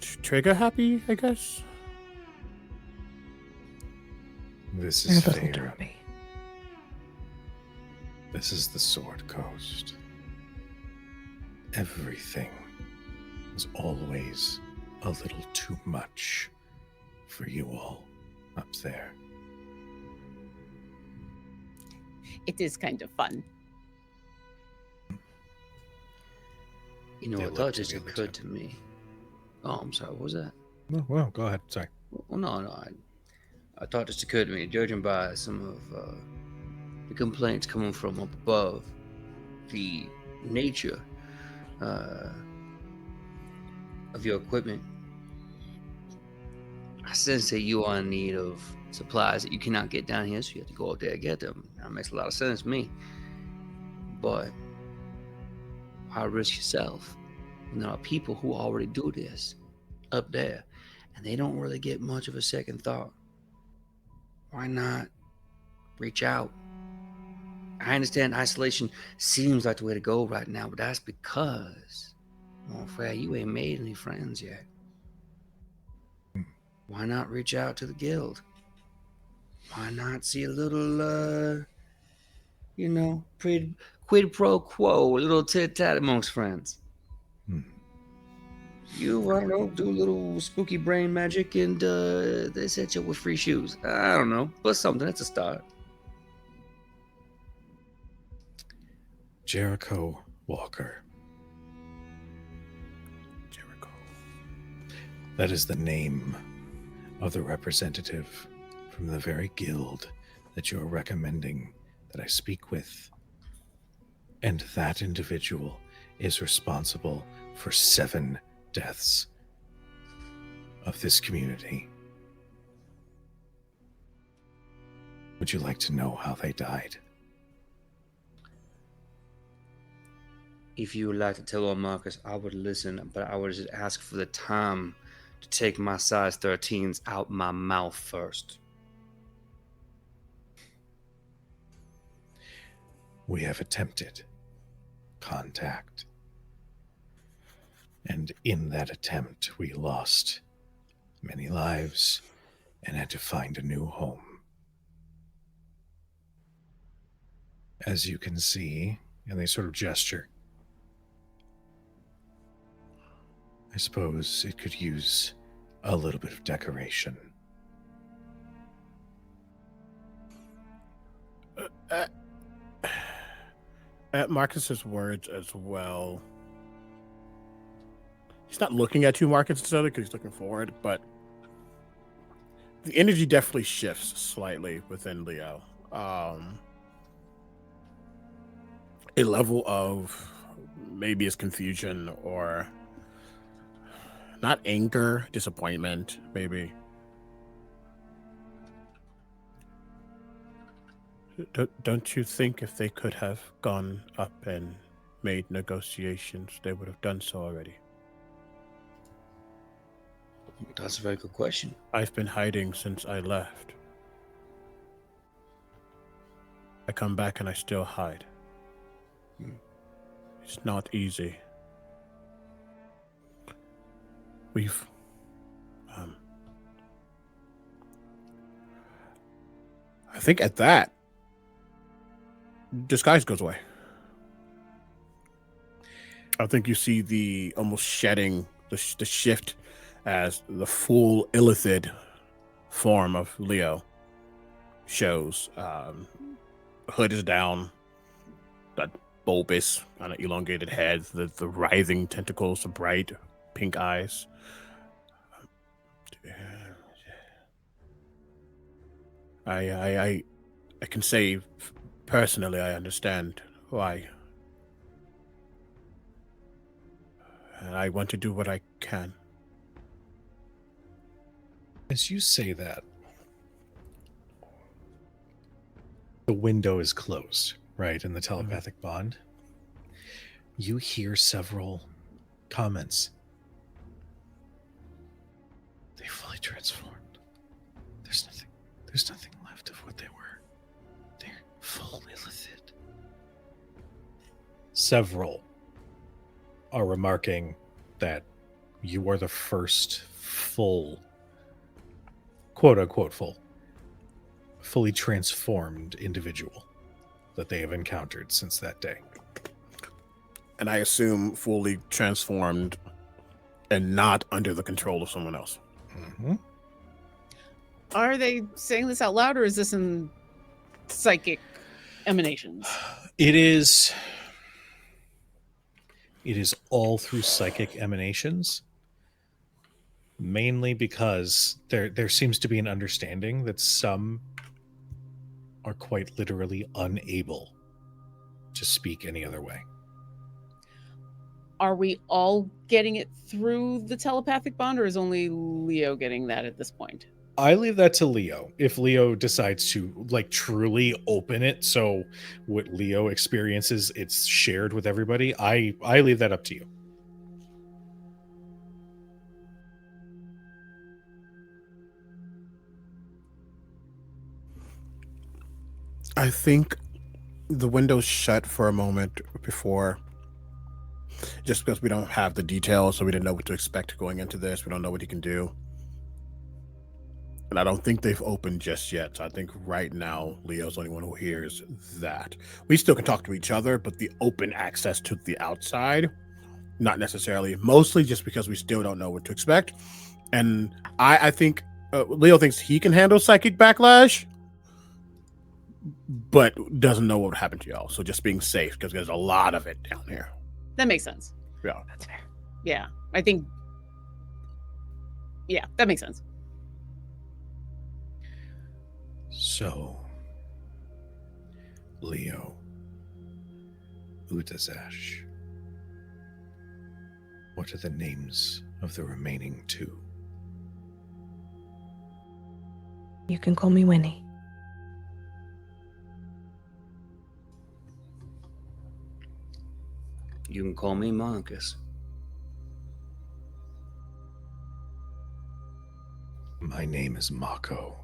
trigger happy, I guess. This is Listen to fair. me. This is the Sword Coast. Everything was always a little too much for you all up there. It is kind of fun. You know, They a look thought to just the other occurred two. to me. Oh, I'm sorry. What was that? Oh, well, go ahead. Sorry. Well, no. I thought just occurred to me, judging by some of the complaints coming from up above, the nature of your equipment, I sense that you are in need of supplies that you cannot get down here, so you have to go out there and get them. That makes a lot of sense to me. But why risk yourself when there are people who already do this up there, and they don't really get much of a second thought? Why not reach out? I understand isolation seems like the way to go right now, but that's because, well, Fred, you ain't made any friends yet. Why not reach out to the guild? Why not see a little, quid pro quo, a little tit-tat amongst friends? You, I don't know, do a little spooky brain magic and they set you up with free shoes. I don't know, but something, that's a start. Jericho Walker. Jericho. That is the name of the representative from the very guild that you are recommending that I speak with. And that individual is responsible for 7 deaths of this community. Would you like to know how they died? If you would like to tell on Marcus, I would listen, but I would just ask for the time to take my size 13s out my mouth first. We have attempted contact. And in that attempt, we lost many lives and had to find a new home. As you can see, and they sort of gesture, I suppose it could use a little bit of decoration. At Marcus's words as well. He's not looking at you, Marcus, necessarily, because he's looking forward, but the energy definitely shifts slightly within Leo. A level of maybe it's confusion or not anger, disappointment, maybe. Don't you think if they could have gone up and made negotiations, they would have done so already? That's a very good question. I've been hiding since I left. I come back and I still hide. It's not easy. We've... I think at that, disguise goes away. I think you see the almost shedding, the shift as the full illithid form of Leo shows. Hood is down, that bulbous, kind of elongated head, the writhing tentacles, the bright pink eyes. I can say personally I understand why. And I want to do what I can. As you say that, the window is closed, right, in the telepathic bond. You hear several comments. They fully transformed. There's nothing left of what they were. They're full illithid. Several are remarking that you are the first full, quote-unquote fully transformed individual that they have encountered since that day. And I assume fully transformed and not under the control of someone else. Mm-hmm. Are they saying this out loud, or is this in psychic emanations? It is all through psychic emanations, mainly because there seems to be an understanding that some are quite literally unable to speak any other way. Are we all getting it through the telepathic bond, or is only Leo getting that at this point? I leave that to Leo. If Leo decides to truly open it, so what Leo experiences, it's shared with everybody, I leave that up to you. I think the window's shut for a moment before, just because we don't have the details, so we didn't know what to expect going into this. We don't know what he can do. And I don't think they've opened just yet. So I think right now, Leo's the only one who hears that. We still can talk to each other, but the open access to the outside, not necessarily. Mostly just because we still don't know what to expect. And I think Leo thinks he can handle psychic backlash, but doesn't know what would happen to y'all. So just being safe, because there's a lot of it down here. That makes sense. Yeah. That's fair. Yeah, I think. Yeah, that makes sense. So, Leo, Utazash, what are the names of the remaining two? You can call me Winnie. You can call me Marcus. My name is Mako.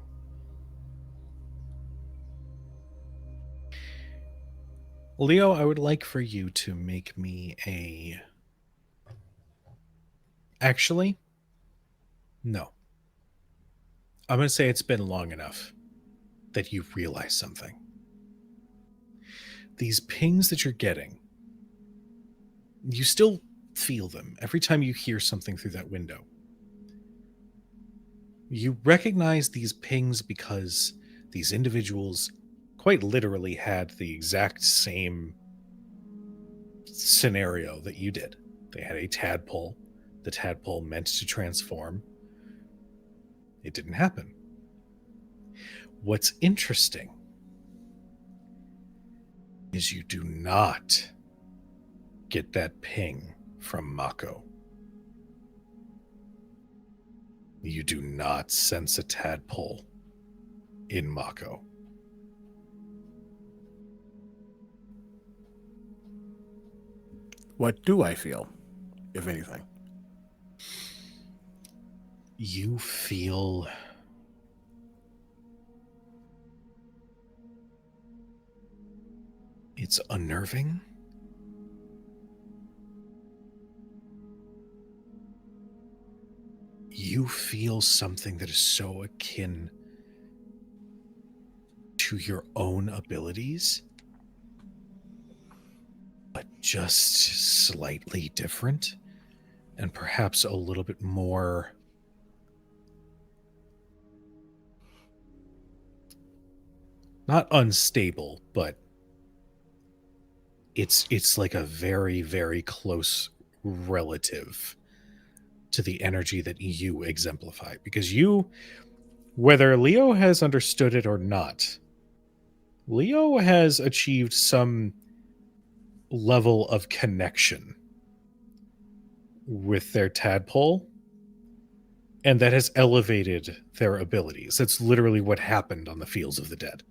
Leo, I would like for you to make me a... Actually, no. I'm going to say it's been long enough that you realize something. These pings that you're getting, you still feel them every time you hear something through that window. You recognize these pings because these individuals quite literally had the exact same scenario that you did. They had a tadpole. The tadpole meant to transform. It didn't happen. What's interesting is you do not get that ping from Mako. You do not sense a tadpole in Mako. What do I feel, if anything? You feel it's unnerving. You feel something that is so akin to your own abilities, but just slightly different, and perhaps a little bit more not unstable, but it's like a very, very close relative to the energy that you exemplify. Because you, whether Leo has understood it or not, Leo has achieved some level of connection with their tadpole, and that has elevated their abilities. That's literally what happened on the Fields of the Dead.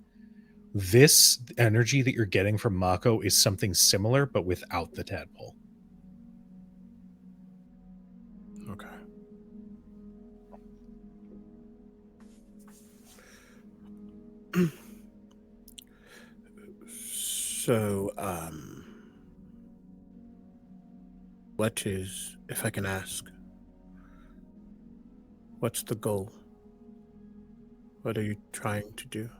This energy that you're getting from Mako is something similar, but without the tadpole. Okay. So, what is, if I can ask, what's the goal? What are you trying to do?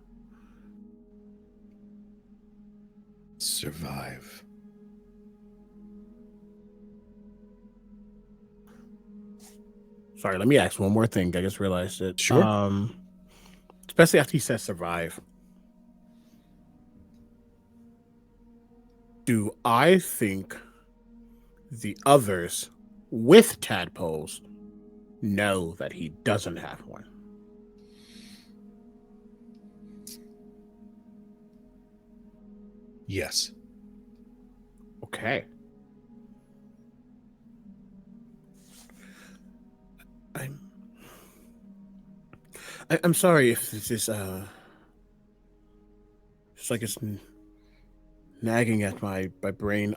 Survive. Sorry, let me ask one more thing. I just realized it. Sure. Especially after he says survive. Do I think the others with tadpoles know that he doesn't have one? Yes. Okay. I'm sorry if this is it's like it's nagging at my brain.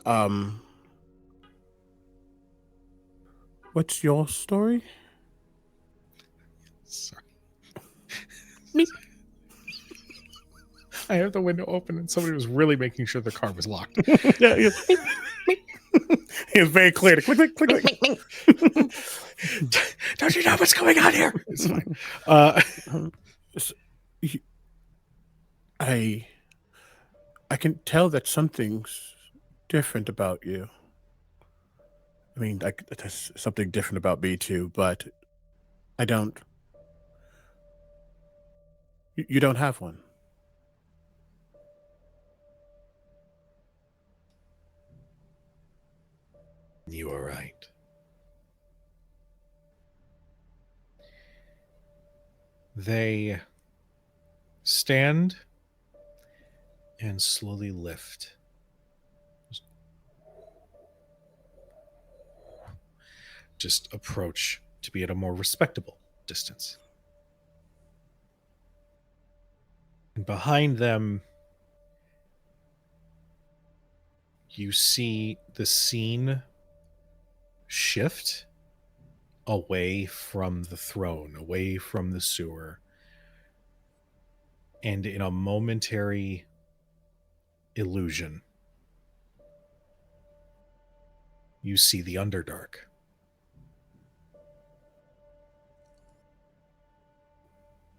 What's your story? Sorry. Me. I have the window open and somebody was really making sure the car was locked. Yeah. It was very clear to click, click, click, click. Don't you know what's going on here? It's fine. I can tell that something's different about you. I mean, there's something different about me too, but I don't. You don't have one. You are right. They stand and slowly lift. Just approach to be at a more respectable distance. And behind them, you see the scene shift away from the throne, away from the sewer. And in a momentary illusion, you see the Underdark.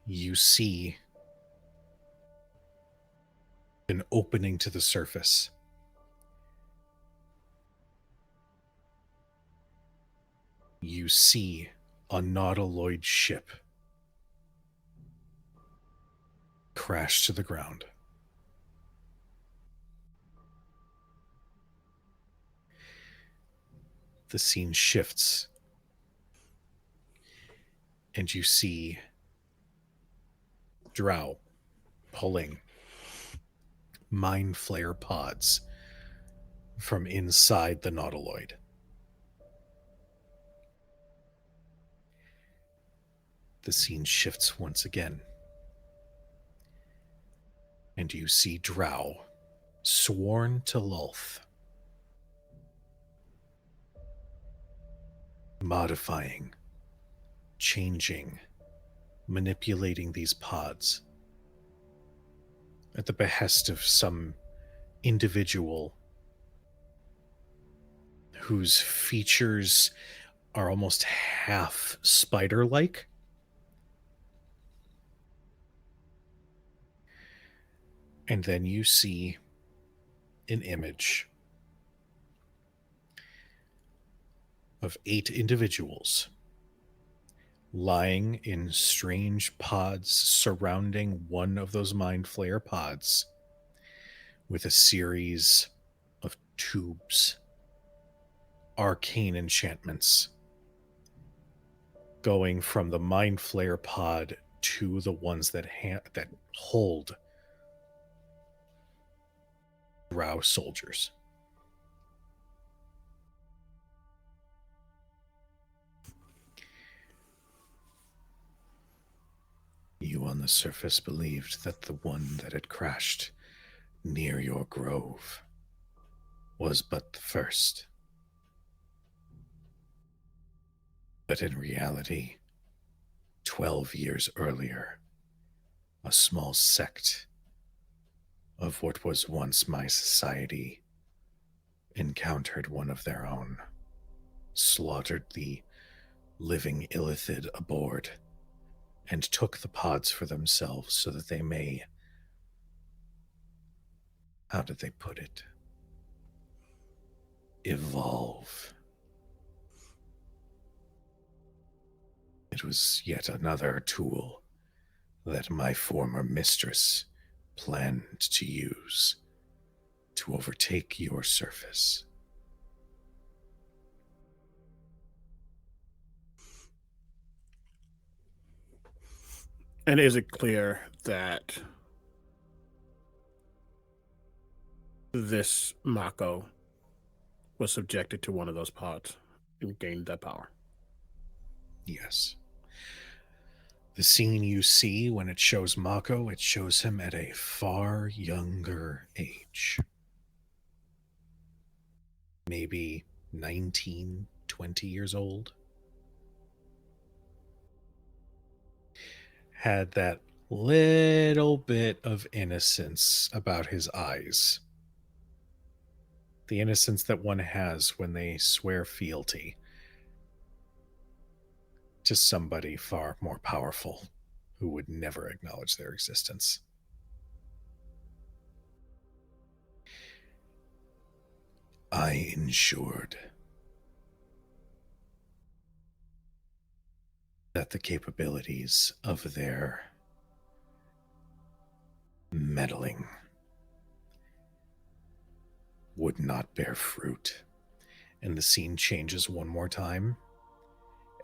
You see an opening to the surface. You see a nautiloid ship crash to the ground. The scene shifts, and you see Drow pulling mind flare pods from inside the nautiloid. The scene shifts once again, and you see Drow sworn to Lulth, modifying, changing, manipulating these pods at the behest of some individual whose features are almost half spider-like. And then you see an image of 8 individuals lying in strange pods surrounding one of those mind flare pods with a series of tubes, arcane enchantments going from the mind flare pod to the ones that that hold Drow soldiers. You on the surface believed that the one that had crashed near your grove was but the first. But in reality, 12 years earlier, a small sect of what was once my society encountered one of their own, slaughtered the living illithid aboard, and took the pods for themselves so that they may, how did they put it, evolve. It was yet another tool that my former mistress planned to use to overtake your surface. And is it clear that this Mako was subjected to one of those pods and gained that power? Yes. The scene you see when it shows Mako, it shows him at a far younger age. Maybe 19, 20 years old. Had that little bit of innocence about his eyes. The innocence that one has when they swear fealty to somebody far more powerful who would never acknowledge their existence. I ensured that the capabilities of their meddling would not bear fruit. And the scene changes one more time,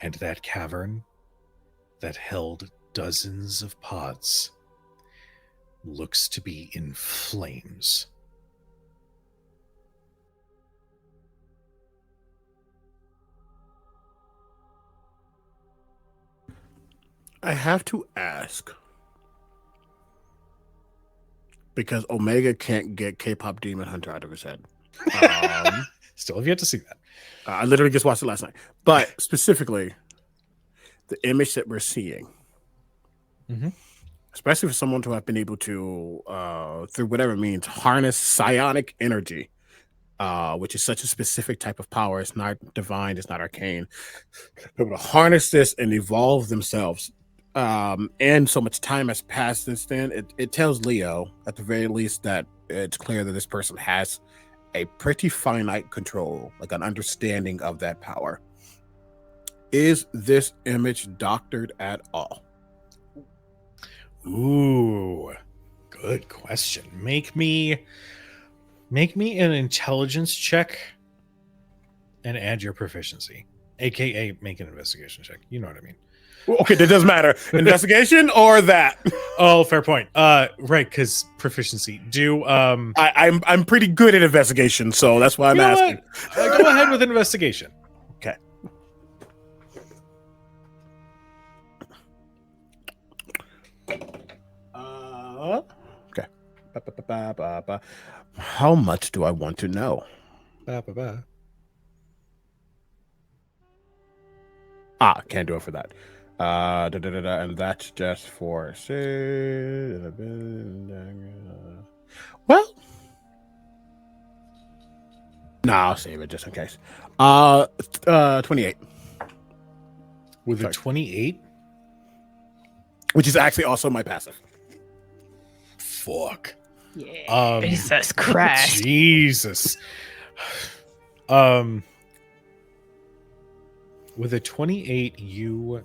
and that cavern that held dozens of pods looks to be in flames. I have to ask, because Omega can't get K-pop Demon Hunter out of his head. Still have yet to see that. I literally just watched it last night. But specifically, the image that we're seeing, especially for someone to have been able to, through whatever means, harness psionic energy, which is such a specific type of power. It's not divine, it's not arcane. Able to harness this and evolve themselves. And so much time has passed since then. It tells Leo, at the very least, that it's clear that this person has a pretty finite control, like an understanding of that power. Is this image doctored at all? Ooh, good question. Make me an intelligence check and add your proficiency, aka make an investigation check. You know what I mean. Okay, that doesn't matter. Investigation or that? Oh, fair point. Right, because proficiency. I'm pretty good at investigation, so that's why I'm asking. Go ahead with investigation. Okay. Okay. How much do I want to know? Can't do it for that. And that's just for well, no, I'll save it just in case. 28 with a 28, which is actually also my passive. Fuck. Yeah. Jesus Christ. Jesus. With a 28,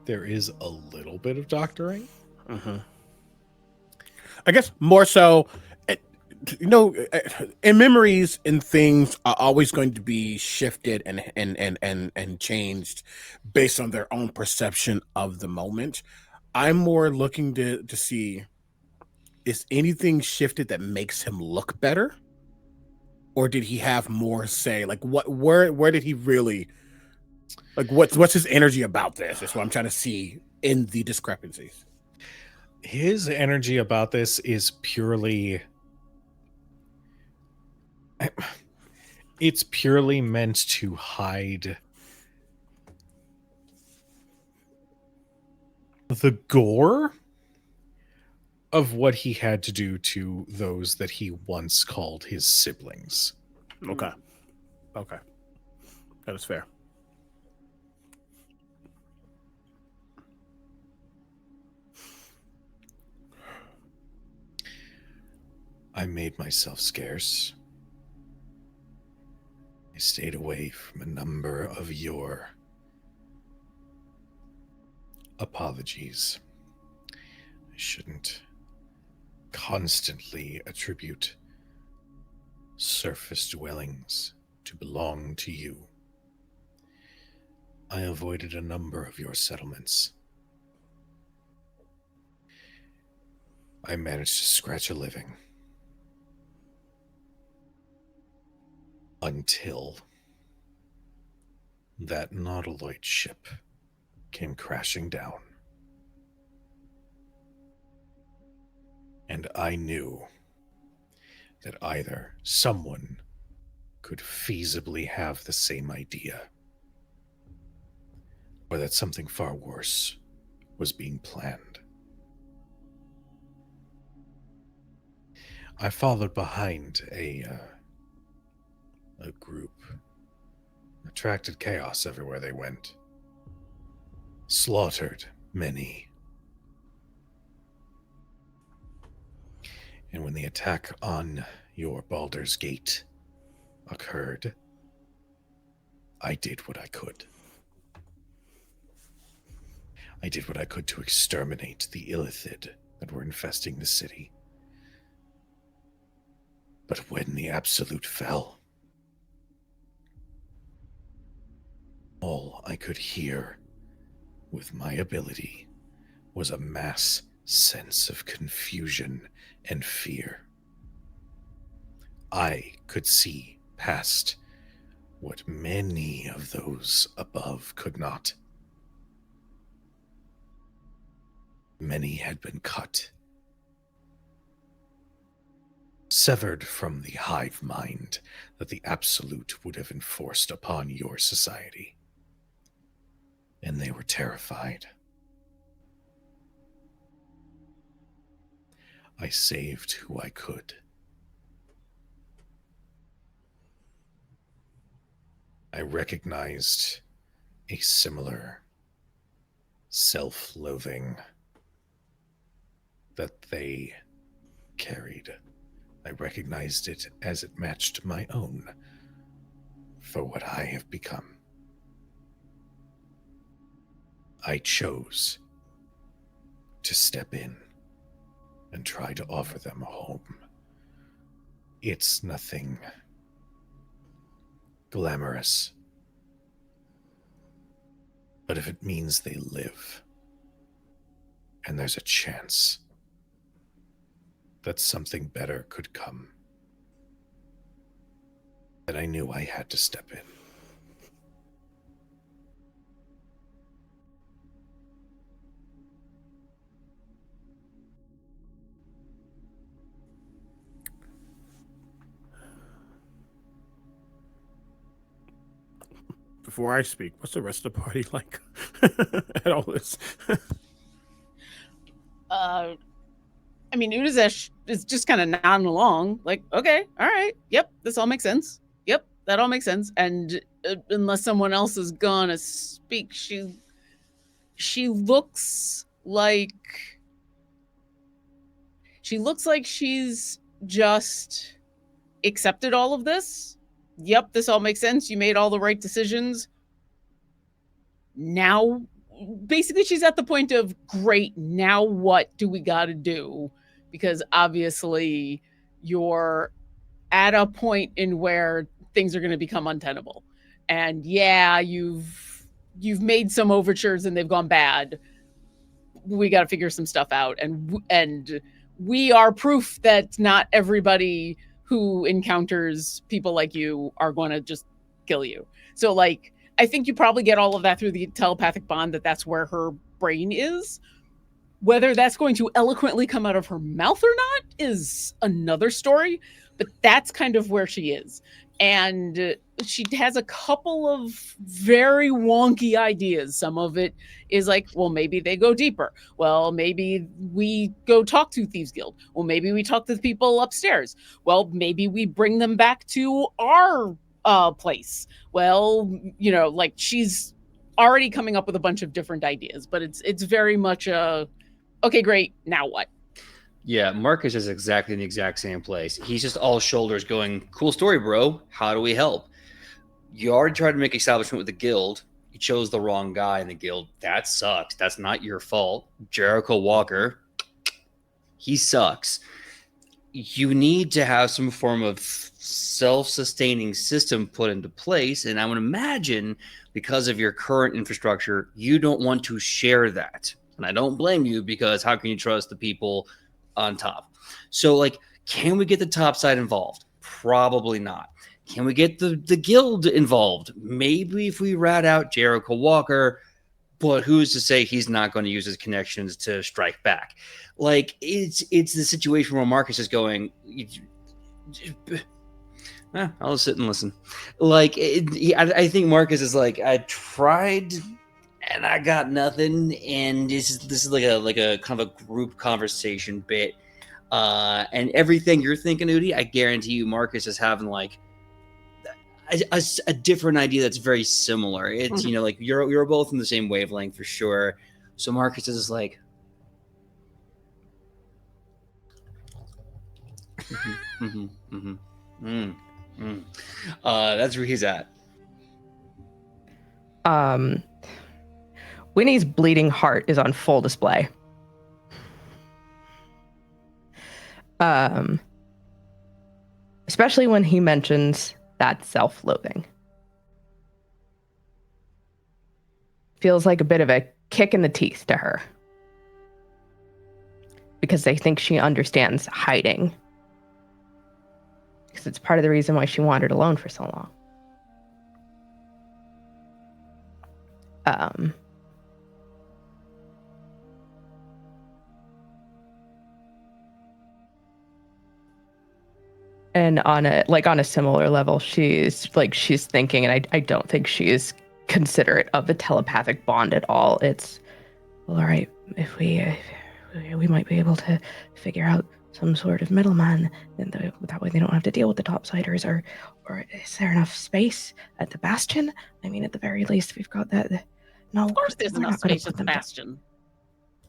there is a little bit of doctoring. I guess more so, in memories and things are always going to be shifted and changed based on their own perception of the moment. I'm more looking to see, is anything shifted that makes him look better? Or did he have more say? Like where did he really, like what's his energy about this? That's what I'm trying to see in the discrepancies. His energy about this is purely, it's purely meant to hide the gore of what he had to do to those that he once called his siblings. Okay. That is fair. I made myself scarce. I stayed away from a number of your apologies. I shouldn't constantly attribute surface dwellings to belong to you. I avoided a number of your settlements. I managed to scratch a living. Until that Nautiloid ship came crashing down. And I knew that either someone could feasibly have the same idea, or that something far worse was being planned. I followed behind a group, attracted chaos everywhere they went, slaughtered many. And when the attack on your Baldur's Gate occurred, I did what I could. I did what I could to exterminate the Illithid that were infesting the city. But when the Absolute fell, all I could hear with my ability was a mass sense of confusion and fear. I could see past what many of those above could not. Many had been cut. severed from the hive mind that the Absolute would have enforced upon your society. And they were terrified. I saved who I could. I recognized a similar self-loathing that they carried. I recognized it as it matched my own for what I have become. I chose to step in and try to offer them a home. It's nothing glamorous, but if it means they live and there's a chance that something better could come, then I knew I had to step in. Before I speak, what's the rest of the party like at all this? I mean, Udazesh is just kind of nodding along, like, okay, all right, yep, this all makes sense. Yep, that all makes sense. And unless someone else is gonna speak, she looks like she's just accepted all of this. Yep, this all makes sense. You made all the right decisions. Now, basically, she's at the point of, great, now what do we got to do? Because obviously you're at a point in where things are going to become untenable. And yeah, you've made some overtures and they've gone bad. We got to figure some stuff out. And we are proof that not everybody who encounters people like you are going to just kill you. So, like, I think you probably get all of that through the telepathic bond, that's where her brain is. Whether that's going to eloquently come out of her mouth or not is another story, but that's kind of where she is. And she has a couple of very wonky ideas. Some of it is like, well, maybe they go deeper. Well, maybe we go talk to Thieves Guild. Well, maybe we talk to the people upstairs. Well, maybe we bring them back to our place. Well, you know, like, she's already coming up with a bunch of different ideas, but it's very much okay, great, now what? Yeah, Marcus is exactly in the exact same place. He's just all shoulders going, cool story, bro. How do we help? You already tried to make establishment with the guild. You chose the wrong guy in the guild. That sucks. That's not your fault. Jericho Walker, he sucks. You need to have some form of self-sustaining system put into place. And I would imagine because of your current infrastructure, you don't want to share that. And I don't blame you, because how can you trust the people on top? So, like, can we get the top side involved? Probably not. Can we get the guild involved? Maybe if we rat out Jericho Walker, but who's to say he's not going to use his connections to strike back? Like, it's the situation where Marcus is going, I'll sit and listen. Like, I think Marcus is like, I tried and I got nothing. And this is like a kind of a group conversation bit. And everything you're thinking, Udi, I guarantee you Marcus is having like a different idea that's very similar. It's, you know, like you're both in the same wavelength for sure. So Marcus is like, that's where he's at. Winnie's bleeding heart is on full display. Especially when he mentions that self-loathing. Feels like a bit of a kick in the teeth to her. Because they think she understands hiding. Because it's part of the reason why she wandered alone for so long. And on a similar level, she's thinking, and I don't think she is considerate of the telepathic bond at all. It's, well, all right, if we might be able to figure out some sort of middleman, and that way they don't have to deal with the topsiders. Or is there enough space at the bastion? I mean, at the very least, we've got that. No, Of course, there's enough space at the bastion.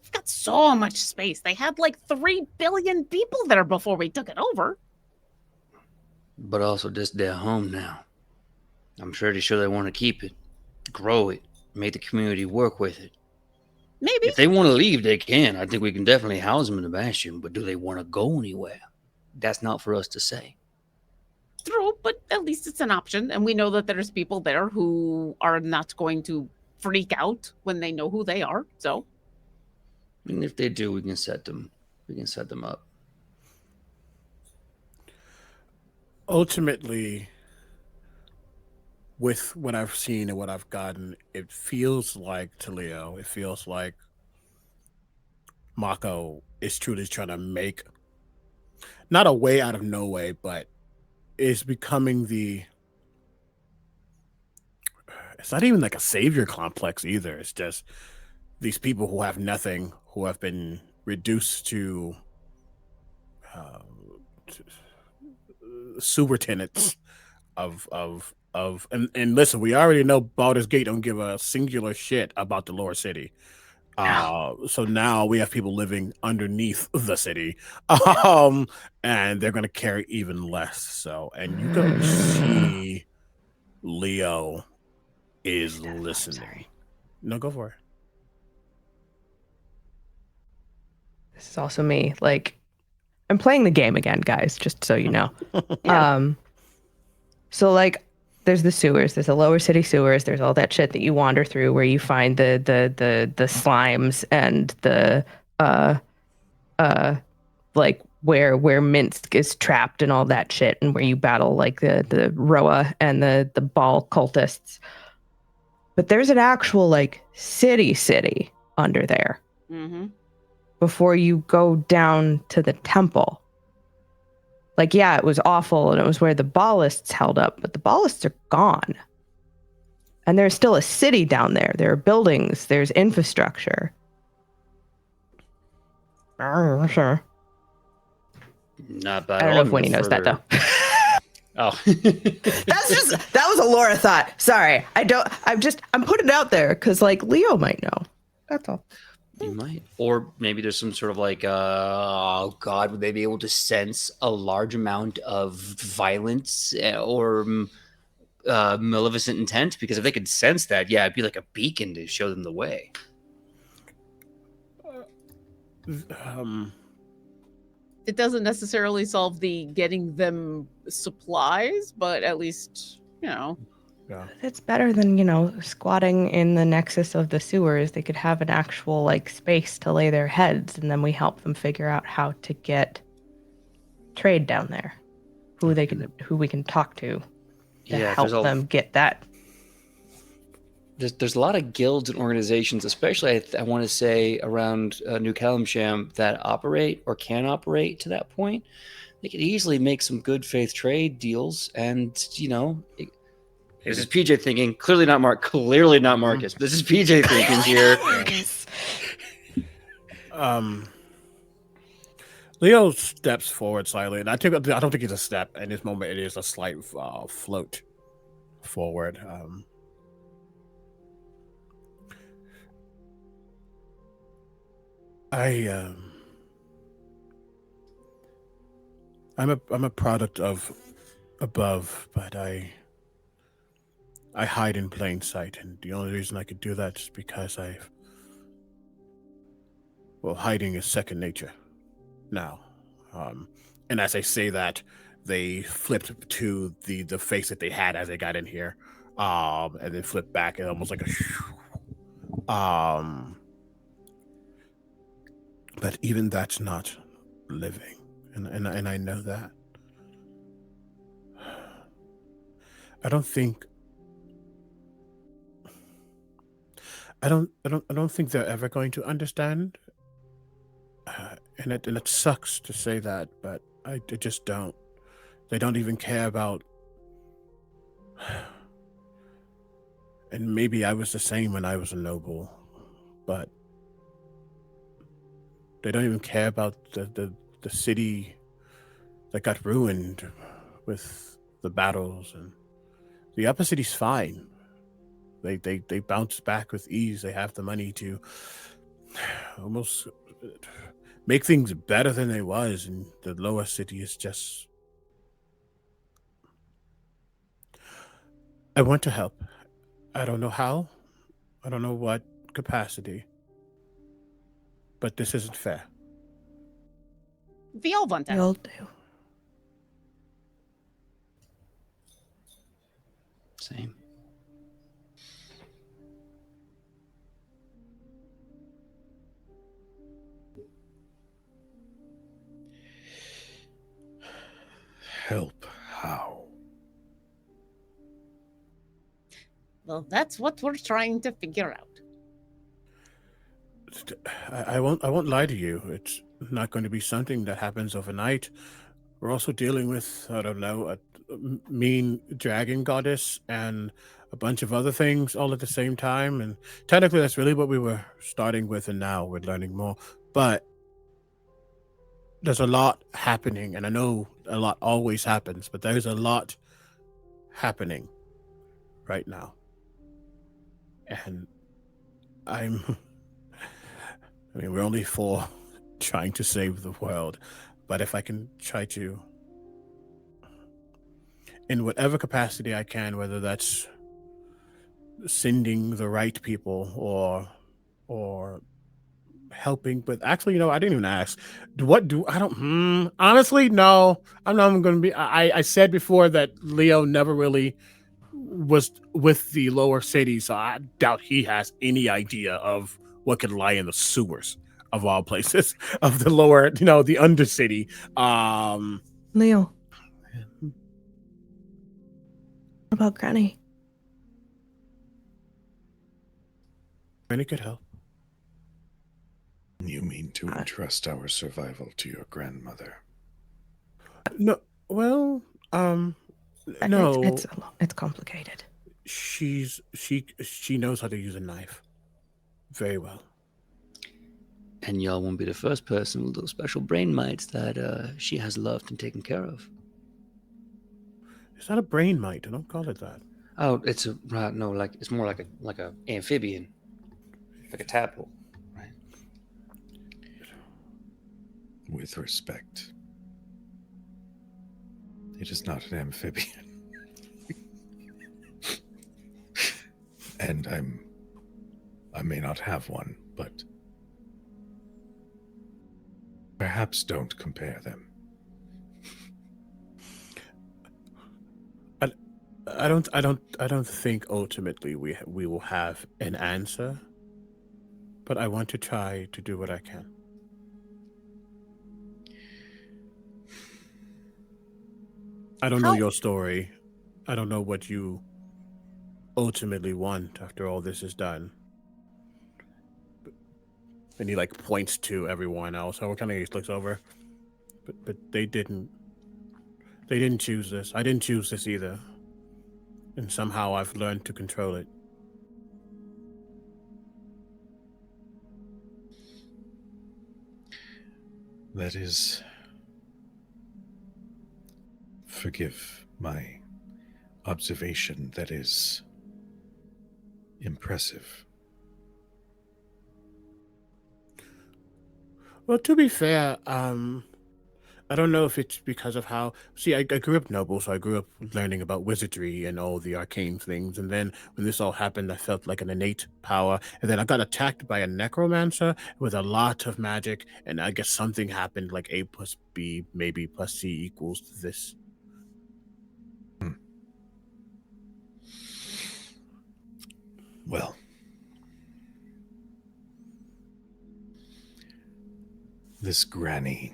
We've got so much space. They had like 3 billion people there before we took it over. But also, this their home now. I'm pretty sure they want to keep it, grow it, make the community work with it. Maybe. If they want to leave, they can. I think we can definitely house them in the bastion. But do they want to go anywhere? That's not for us to say. True, but at least it's an option. And we know that there's people there who are not going to freak out when they know who they are. So, And if they do, we can set them up. Ultimately, with what I've seen and what I've gotten, it feels like, to Leo, it feels like Mako is truly trying to make not a way out of no way, but is becoming it's not even like a savior complex either. It's just these people who have nothing, who have been reduced to supertenants of and listen, we already know Baldur's Gate don't give a singular shit about the lower city. So now we have people living underneath the city, and they're going to care even less. So, and you can see Leo is listening. No, go for it. This is also me. Like, I'm playing the game again, guys, just so you know. So like, there's the sewers, there's the lower city sewers, there's all that shit that you wander through where you find the slimes and the like where Minsk is trapped and all that shit, and where you battle like the Roa and the ball cultists. But there's an actual like city under there. Mm-hmm. Before you go down to the temple. Like, yeah, it was awful, and it was where the ballists held up, but the ballists are gone. And there's still a city down there. There are buildings, there's infrastructure. Sure. Not bad. I don't know if Winnie knows that, though. Oh. That was a Laura thought. Sorry. I'm putting it out there because, like, Leo might know. That's all. You might. Or maybe there's some sort of like, oh God, would they be able to sense a large amount of violence or maleficent intent? Because if they could sense that, yeah, it'd be like a beacon to show them the way. It doesn't necessarily solve the getting them supplies, but at least, you know. Yeah. It's better than, squatting in the nexus of the sewers. They could have an actual, like, space to lay their heads, and then we help them figure out how to get trade down there. Who we can talk to help them get that. There's a lot of guilds and organizations, especially I want to say around New Calimsham, that operate or can operate to that point. They could easily make some good faith trade deals, and this is PJ thinking. Clearly not Marcus. This is PJ thinking here. Leo steps forward slightly, and I don't think it's a step in this moment. It is a slight float forward. I'm a product of above, but I hide in plain sight, and the only reason I could do that is because hiding is second nature now. And as I say that, they flipped to the face that they had as they got in here, and then flipped back, and almost like but even that's not living, and I know that. I don't think they're ever going to understand, and it sucks to say that, but I just don't. They don't even care about. And maybe I was the same when I was a noble, but they don't even care about the city that got ruined with the battles, and the upper city's fine. They bounce back with ease. They have the money to almost make things better than they was, and the lower city is just. I want to help. I don't know how. I don't know what capacity. But this isn't fair. We all want to We help. all do. Same. Help how? Well, that's what we're trying to figure out. I won't lie to you. It's not going to be something that happens overnight. We're also dealing with, I don't know, a mean dragon goddess and a bunch of other things all at the same time. And technically that's really what we were starting with, and now we're learning more. But there's a lot happening, and I know a lot always happens, but there's a lot happening right now. And I mean, we're only four trying to save the world, but if I can try to, in whatever capacity I can, whether that's sending the right people or helping with, actually, I didn't even ask. Honestly, no, I'm not even going to be. I said before that Leo never really was with the lower city, so I doubt he has any idea of what could lie in the sewers of all places of the lower, the undercity. Leo. What about Granny? Granny could help. You mean to entrust our survival to your grandmother? No, well, no. It's complicated. She knows how to use a knife very well. And y'all won't be the first person with those special brain mites that she has loved and taken care of. It's not a brain mite. Don't call it that. Oh, it's it's more like a amphibian, like a tadpole, right? With respect, it is not an amphibian. And I may not have one, but perhaps don't compare them. I don't think ultimately we will have an answer, but I want to try to do what I can. I don't know your story. I don't know what you ultimately want after all this is done. And he points to everyone else. So kind of looks over. But they didn't choose this. I didn't choose this either. And somehow I've learned to control it. That is... Forgive my observation, that is impressive. Well, to be fair, I don't know if it's because of how... See, I grew up noble, so I grew up learning about wizardry and all the arcane things. And then when this all happened, I felt like an innate power. And then I got attacked by a necromancer with a lot of magic. And I guess something happened, like A plus B, maybe plus C equals this. Well, this granny,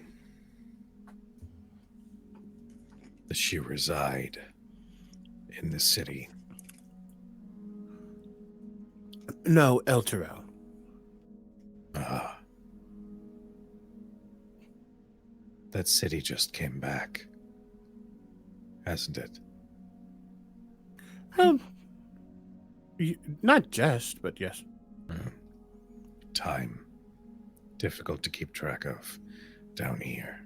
does she reside in the city? No, Elturel. Ah. That city just came back. hasn't it? Not just, but yes. Time. Difficult to keep track of down here.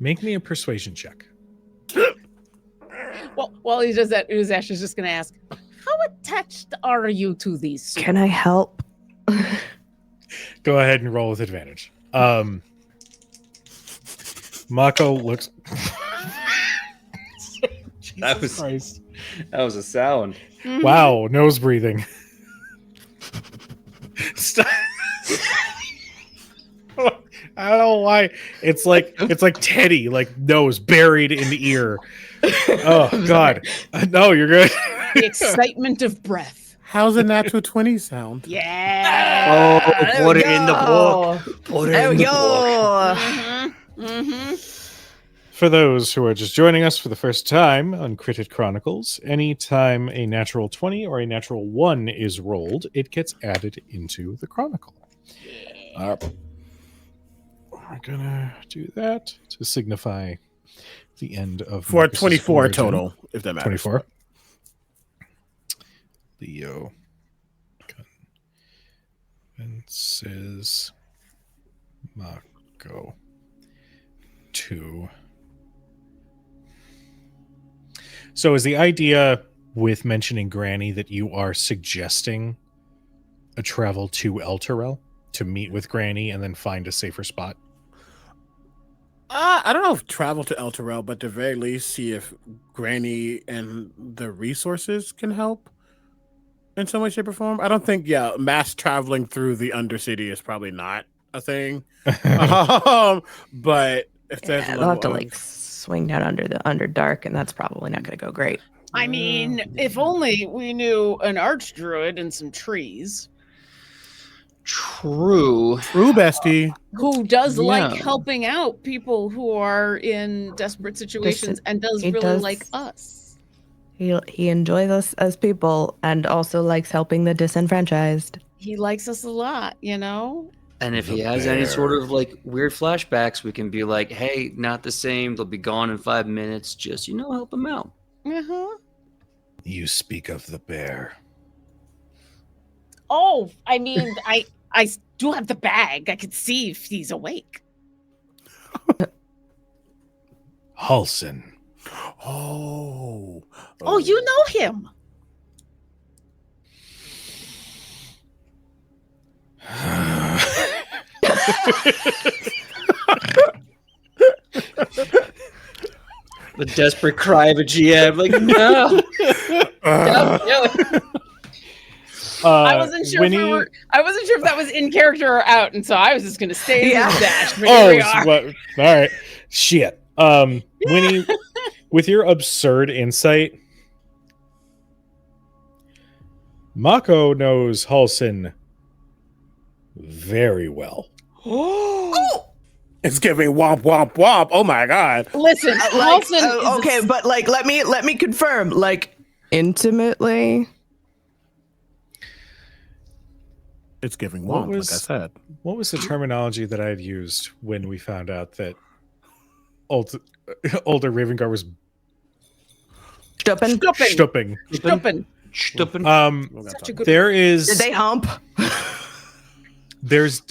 Make me a persuasion check. Well, while he does that, Uzash is just going to ask, how attached are you to these suits? Can I help? Go ahead and roll with advantage. Mako looks... That was a sound. Mhm. Wow, nose breathing. Stop. I don't know why. It's like Teddy, like nose buried in the ear. Oh God. No, you're good. The excitement of breath. How's a natural 20 sound? Yeah. Oh, put it in the book. Put it There in we the book. go. Mm-hmm. Mm-hmm. For those who are just joining us for the first time on Critted Chronicles, anytime a natural 20 or a natural 1 is rolled, it gets added into the chronicle. We're gonna do that to signify the end of For Marcus's 24 origin. total, if that matters. 24. Leo convinces Mako to. So is the idea with mentioning Granny that you are suggesting a travel to Elturel to meet with Granny and then find a safer spot? I don't know if travel to Elturel, but at the very least see if Granny and the resources can help in some way, shape, or form. I don't think, mass traveling through the Undercity is probably not a thing. But if there's a They'll have to level like swing down under the Underdark, and that's probably not going to go great. I mean, if only we knew an archdruid and some trees True. True, bestie. who does like Yeah. helping out people who are in desperate situations and does really like us. He enjoys us as people and also likes helping the disenfranchised. He likes us a lot, you know? And if he The has any sort bear. of like weird flashbacks, we can be like, hey, not the same. They'll be gone in 5 minutes. Just, help him out. Uh-huh. You speak of the bear. Oh, I mean, I do have the bag. I could see if he's awake. Halsin. Oh. Oh, you know him. The desperate cry of a GM, like, no. I wasn't sure I wasn't sure if that was in character or out, and so I was just gonna stay in the dash. But here we are. All right. Shit. Winnie, with your absurd insight, Mako knows Halsin very well. It's giving womp womp womp. Oh my god. Listen, Halsin is okay, but like let me confirm, like intimately. It's giving What womp, like I was- said. What was the terminology that I had used when we found out that older Ravenguard was Stuppin'? stupping? Stuppin'. Stuppin'. Such a good There is Did they hump? there's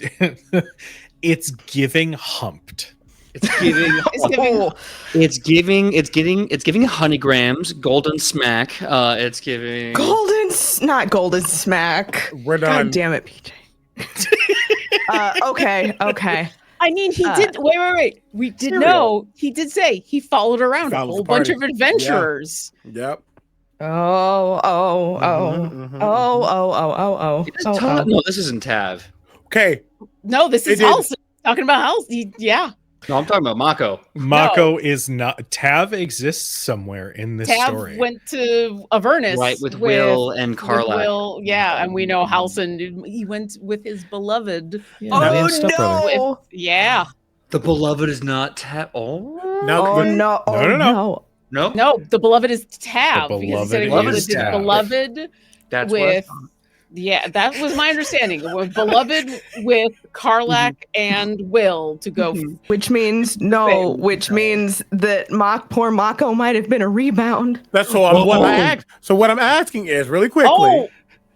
it's giving humped. It's giving. It's giving It's giving honeygrams, golden smack. It's giving Not golden smack. We're done. God damn it, PJ. Okay. I mean, he did. Wait. We did know. He did say he followed around a Follows whole the bunch party. of adventurers. Yep. Oh. No, this isn't Tav. Okay. No, this is It did. Halsin. Talking about Halsin. Yeah. No, I'm talking about Mako. Mako is not. Tav exists somewhere in this Tav story. went to Avernus. Right, with Will and with Karlach. Will, yeah, and we know Halsin. He went with his beloved. Yeah, Manny and stepbrother. no! Yeah. The beloved is not Tav. Oh. Now, Oh no! Oh No. No? No, the beloved is Tav. The because he said he beloved went is with his Tav. beloved That's with Yeah, that was my understanding. It was beloved with Karlak and Will to go. Which means no, which means that poor Mako might have been a rebound. That's what I asked. So what I'm asking is really quickly. Oh,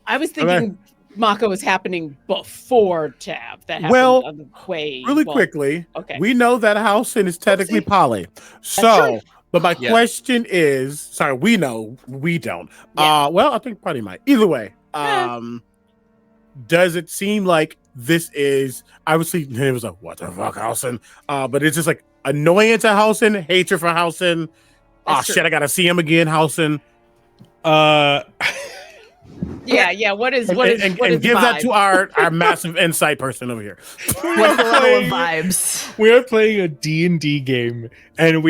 I was thinking Mako was happening before Tab. That happened quickly. Okay. We know that Halsin is technically poly. So, but my question is, sorry, we know, we don't. Yeah. Well, I think probably might. Either way, does it seem like this is obviously it was like, what the fuck, Halsin? But it's just like annoyance at Halsin, hatred for Halsin. Shit, I gotta see him again, Halsin. Yeah. What is give vibe? that to our massive insight person over here. What's the level of vibes? We are playing a D&D game, and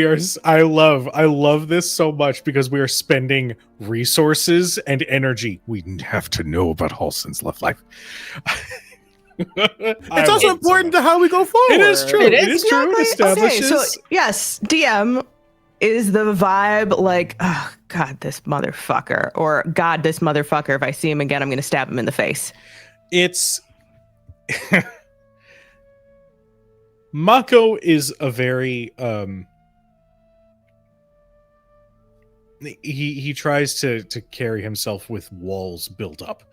I love this so much because we are spending resources and energy. We have to know about Halsin's love life. It's also important to how we go forward. It is true. It is true. It establishes. Okay, so yes, DM is the vibe like, oh God, this motherfucker, or God, this motherfucker. If I see him again, I'm going to stab him in the face. It's Mako is a very he tries to carry himself with walls built up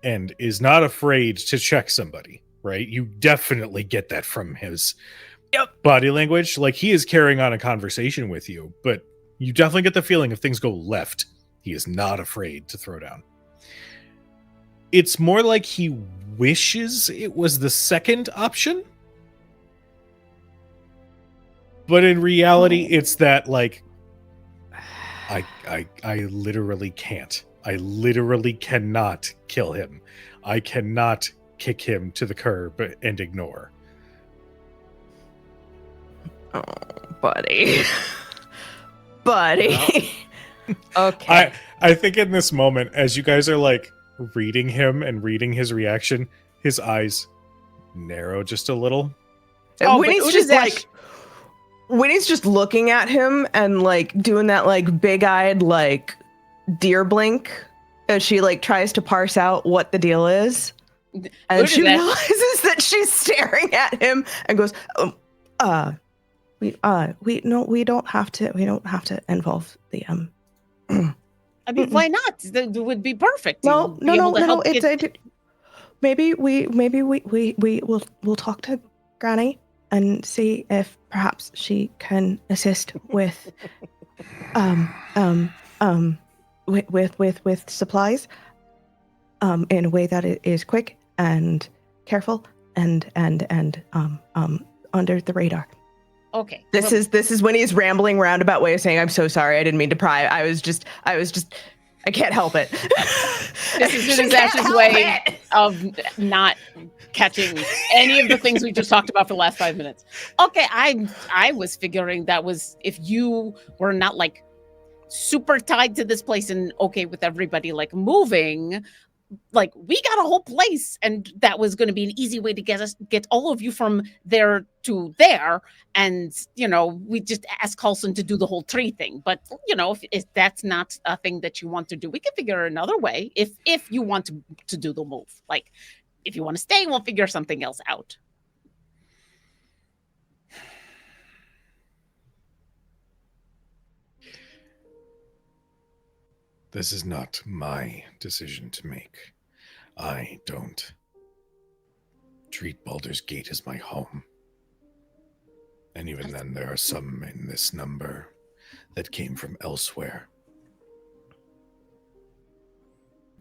and is not afraid to check somebody, right? You definitely get that from his body language. Like, he is carrying on a conversation with you, but you definitely get the feeling if things go left, he is not afraid to throw down. It's more like he wishes it was the second option. But in reality, it's that, like, I literally can't. I literally cannot kill him. I cannot kick him to the curb and ignore. Oh, buddy. Buddy. Okay. I think in this moment, as you guys are like reading him and reading his reaction, his eyes narrow just a little. When he's just looking at him and like doing that like big-eyed like deer blink as she like tries to parse out what the deal is, and she realizes that she's staring at him and goes, we don't have to involve the I mean, why not? That would be perfect. No. Maybe we'll talk to Granny and see if perhaps she can assist with with supplies in a way that it is quick and careful and under the radar. Okay. This is when he's rambling roundabout way of saying, "I'm so sorry, I didn't mean to pry. I was just I can't help it." This is Ash's way of not catching any of the things we just talked about for the last 5 minutes. Okay, I was figuring that was if you were not like super tied to this place and okay with everybody like moving, like we got a whole place and that was going to be an easy way to get all of you from there to there, and we just ask Halsin to do the whole tree thing. But if that's not a thing that you want to do, we can figure another way if you want to do the move. Like, if you want to stay, we'll figure something else out. This is not my decision to make. I don't treat Baldur's Gate as my home. And even then, there are some in this number that came from elsewhere.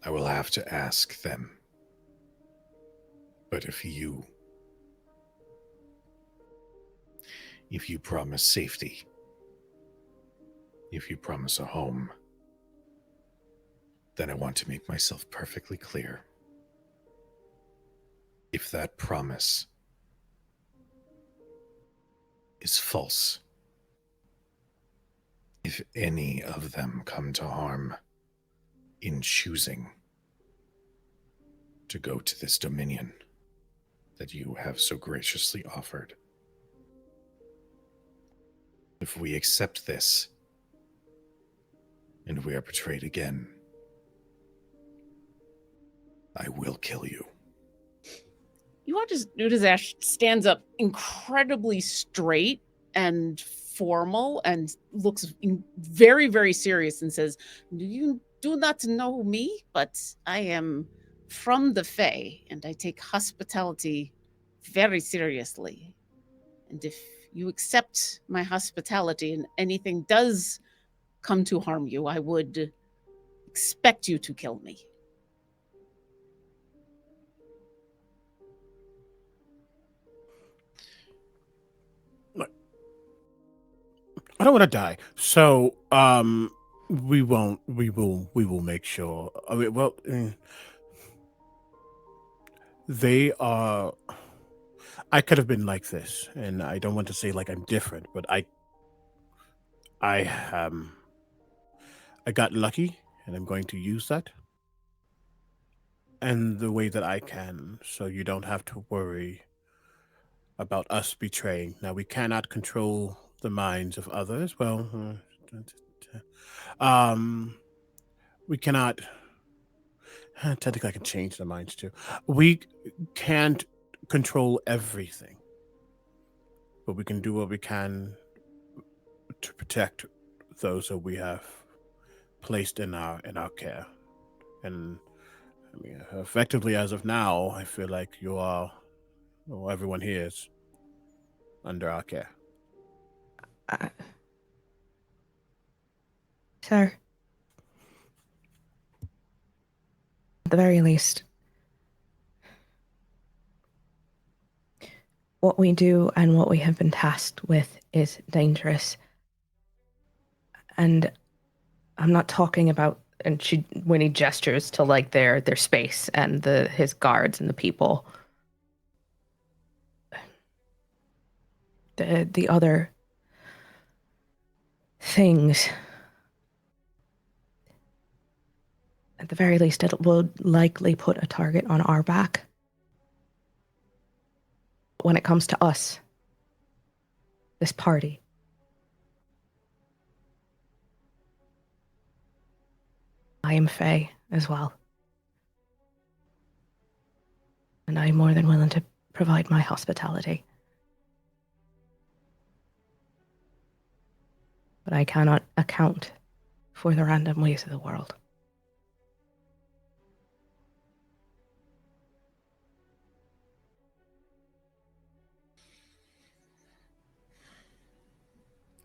I will have to ask them. But if you promise safety, if you promise a home, then I want to make myself perfectly clear. If that promise is false, if any of them come to harm in choosing to go to this dominion that you have so graciously offered, if we accept this and we are betrayed again, I will kill you. You watch as Udazash stands up incredibly straight and formal and looks very, very serious and says, "You do not know me, but I am from the Fae, and I take hospitality very seriously. And if you accept my hospitality and anything does come to harm you, I would expect you to kill me." I don't want to die, so we won't. We will make sure. I mean, well, they are. I could have been like this, and I don't want to say like I'm different, but I I got lucky, and I'm going to use that, and the way that I can, so you don't have to worry about us betraying. Now we cannot control the minds of others. Well, um, we cannot. Technically, I can change their minds too. We can't control everything, but we can do what we can to protect those that we have placed in our care. And I mean, effectively, as of now, I feel like you are, well, everyone here is under our care. Sir, at the very least, what we do and what we have been tasked with is dangerous. And I'm not talking about, and when he gestures to like their space and his guards and the people. The other things, at the very least, it will likely put a target on our back. When it comes to us, this party, I am Fae as well. And I'm more than willing to provide my hospitality. But I cannot account for the random ways of the world.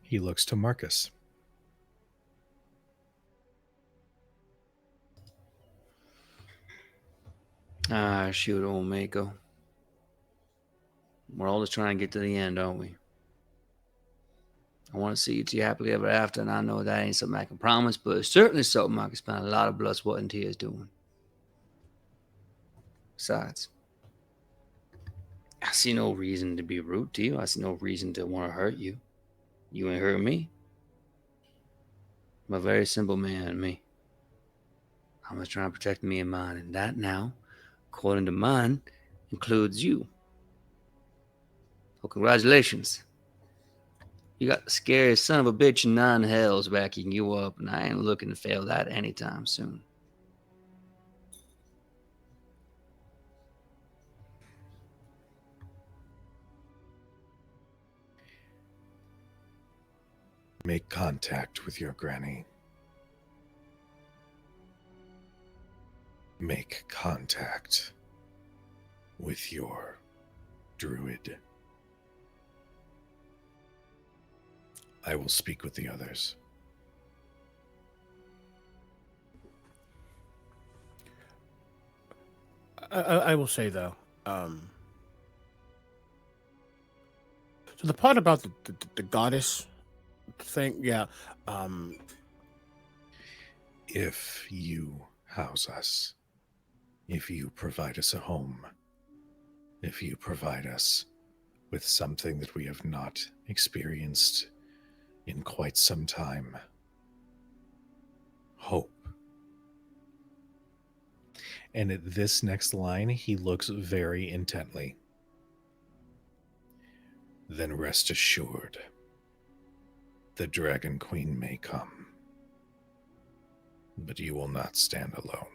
He looks to Marcus. Shoot, old Mako. We're all just trying to get to the end, aren't we? I want to see you two happily ever after, and I know that ain't something I can promise, but it's certainly something I can spend a lot of blood, sweat, and tears doing. Besides, I see no reason to be rude to you. I see no reason to want to hurt you. You ain't hurt me. I'm a very simple man, me. I'm just trying to protect me and mine, and that now, according to mine, includes you. Well, congratulations. You got the scariest son of a bitch in 9 hells backing you up, and I ain't looking to fail that anytime soon. Make contact with your granny. Make contact with your druid. I will speak with the others. I will say though, so the part about the goddess thing, yeah. If you house us, if you provide us a home, if you provide us with something that we have not experienced in quite some time, hope. And at this next line, he looks very intently. Then rest assured, the Dragon Queen may come, but you will not stand alone.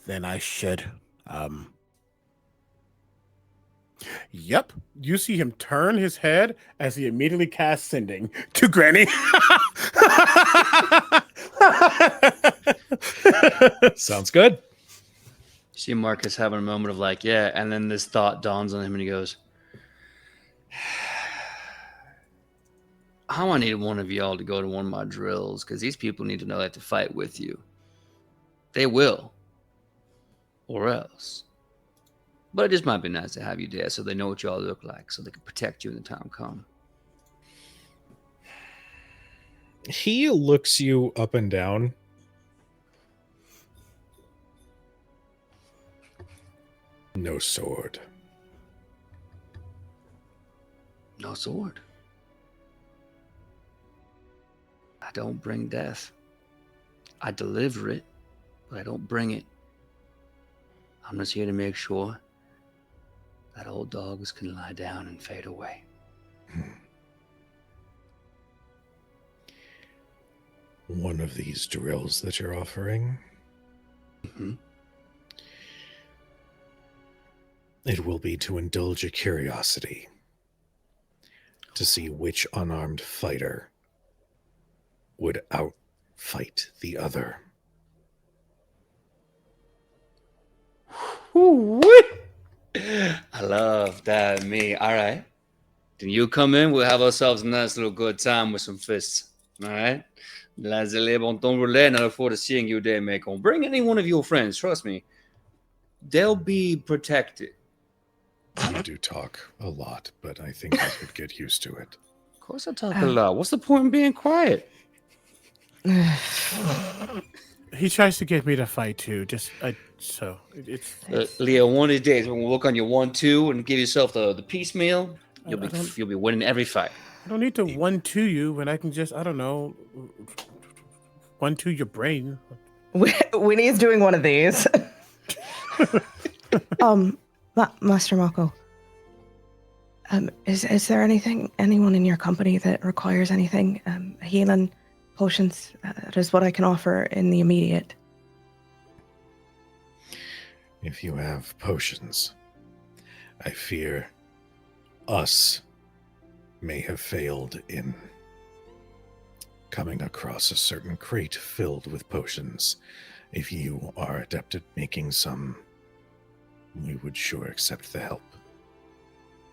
then I should. Yep. You see him turn his head as he immediately casts Sending to Granny. Sounds good. See Marcus having a moment of like, yeah, and then this thought dawns on him and he goes, I need one of y'all to go to one of my drills because these people need to know they have to fight with you. They will. Or else. But it just might be nice to have you there so they know what y'all look like so they can protect you when the time comes. He looks you up and down. No sword. No sword. I don't bring death. I deliver it, but I don't bring it. I'm just here to make sure that old dogs can lie down and fade away. One of these drills that you're offering, it will be to indulge a curiosity to see which unarmed fighter would outfight the other. I love that, me. All right. Then you come in, we'll have ourselves a nice little good time with some fists. All right? Là, je bon ton roulette, and I look forward to seeing you there, Macon. Bring any one of your friends, trust me. They'll be protected. You do talk a lot, but I think I could get used to it. Of course I talk a lot. What's the point in being quiet? He tries to get me to fight too. So it's Leo, one of these days when we'll work on your 1-2 and give yourself the piecemeal, you'll be winning every fight. I don't need to 1-2 you when I can just 1-2 your brain. Winnie's doing one of these. Master Mako. Is there anyone in your company that requires anything? Healing potions? That is what I can offer in the immediate. If you have potions, I fear us may have failed in coming across a certain crate filled with potions. If you are adept at making some, we would sure accept the help.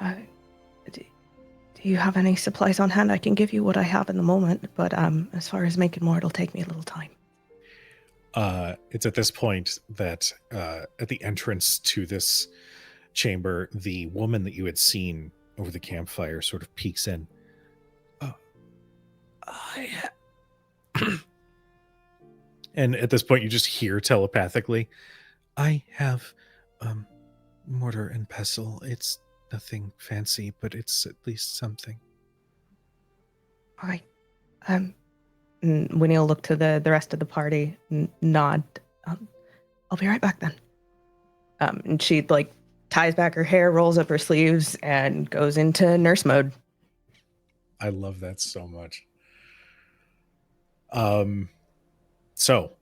Do you have any supplies on hand? I can give you what I have in the moment, but as far as making more, it'll take me a little time. It's at this point that at the entrance to this chamber, the woman that you had seen over the campfire sort of peeks in. And at this point, you just hear telepathically, I have mortar and pestle. It's nothing fancy, but it's at least something. All right. Winnie will look to the rest of the party, nod. I'll be right back then. And she ties back her hair, rolls up her sleeves, and goes into nurse mode. I love that so much. So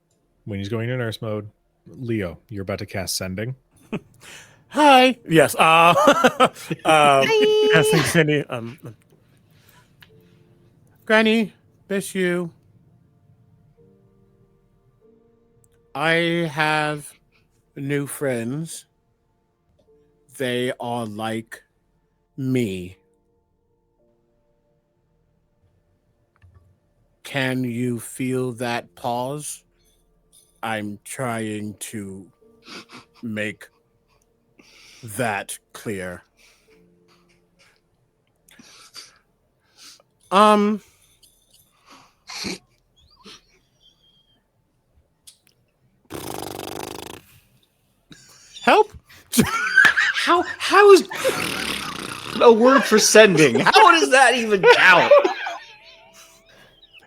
when he's going to nurse mode, Leo, you're about to cast Sending. Hi. Yes. Casting Sending. Granny, miss you. I have new friends. They are like me. Can you feel that pause? I'm trying to make that clear. Help? How is a word for sending? How does that even count?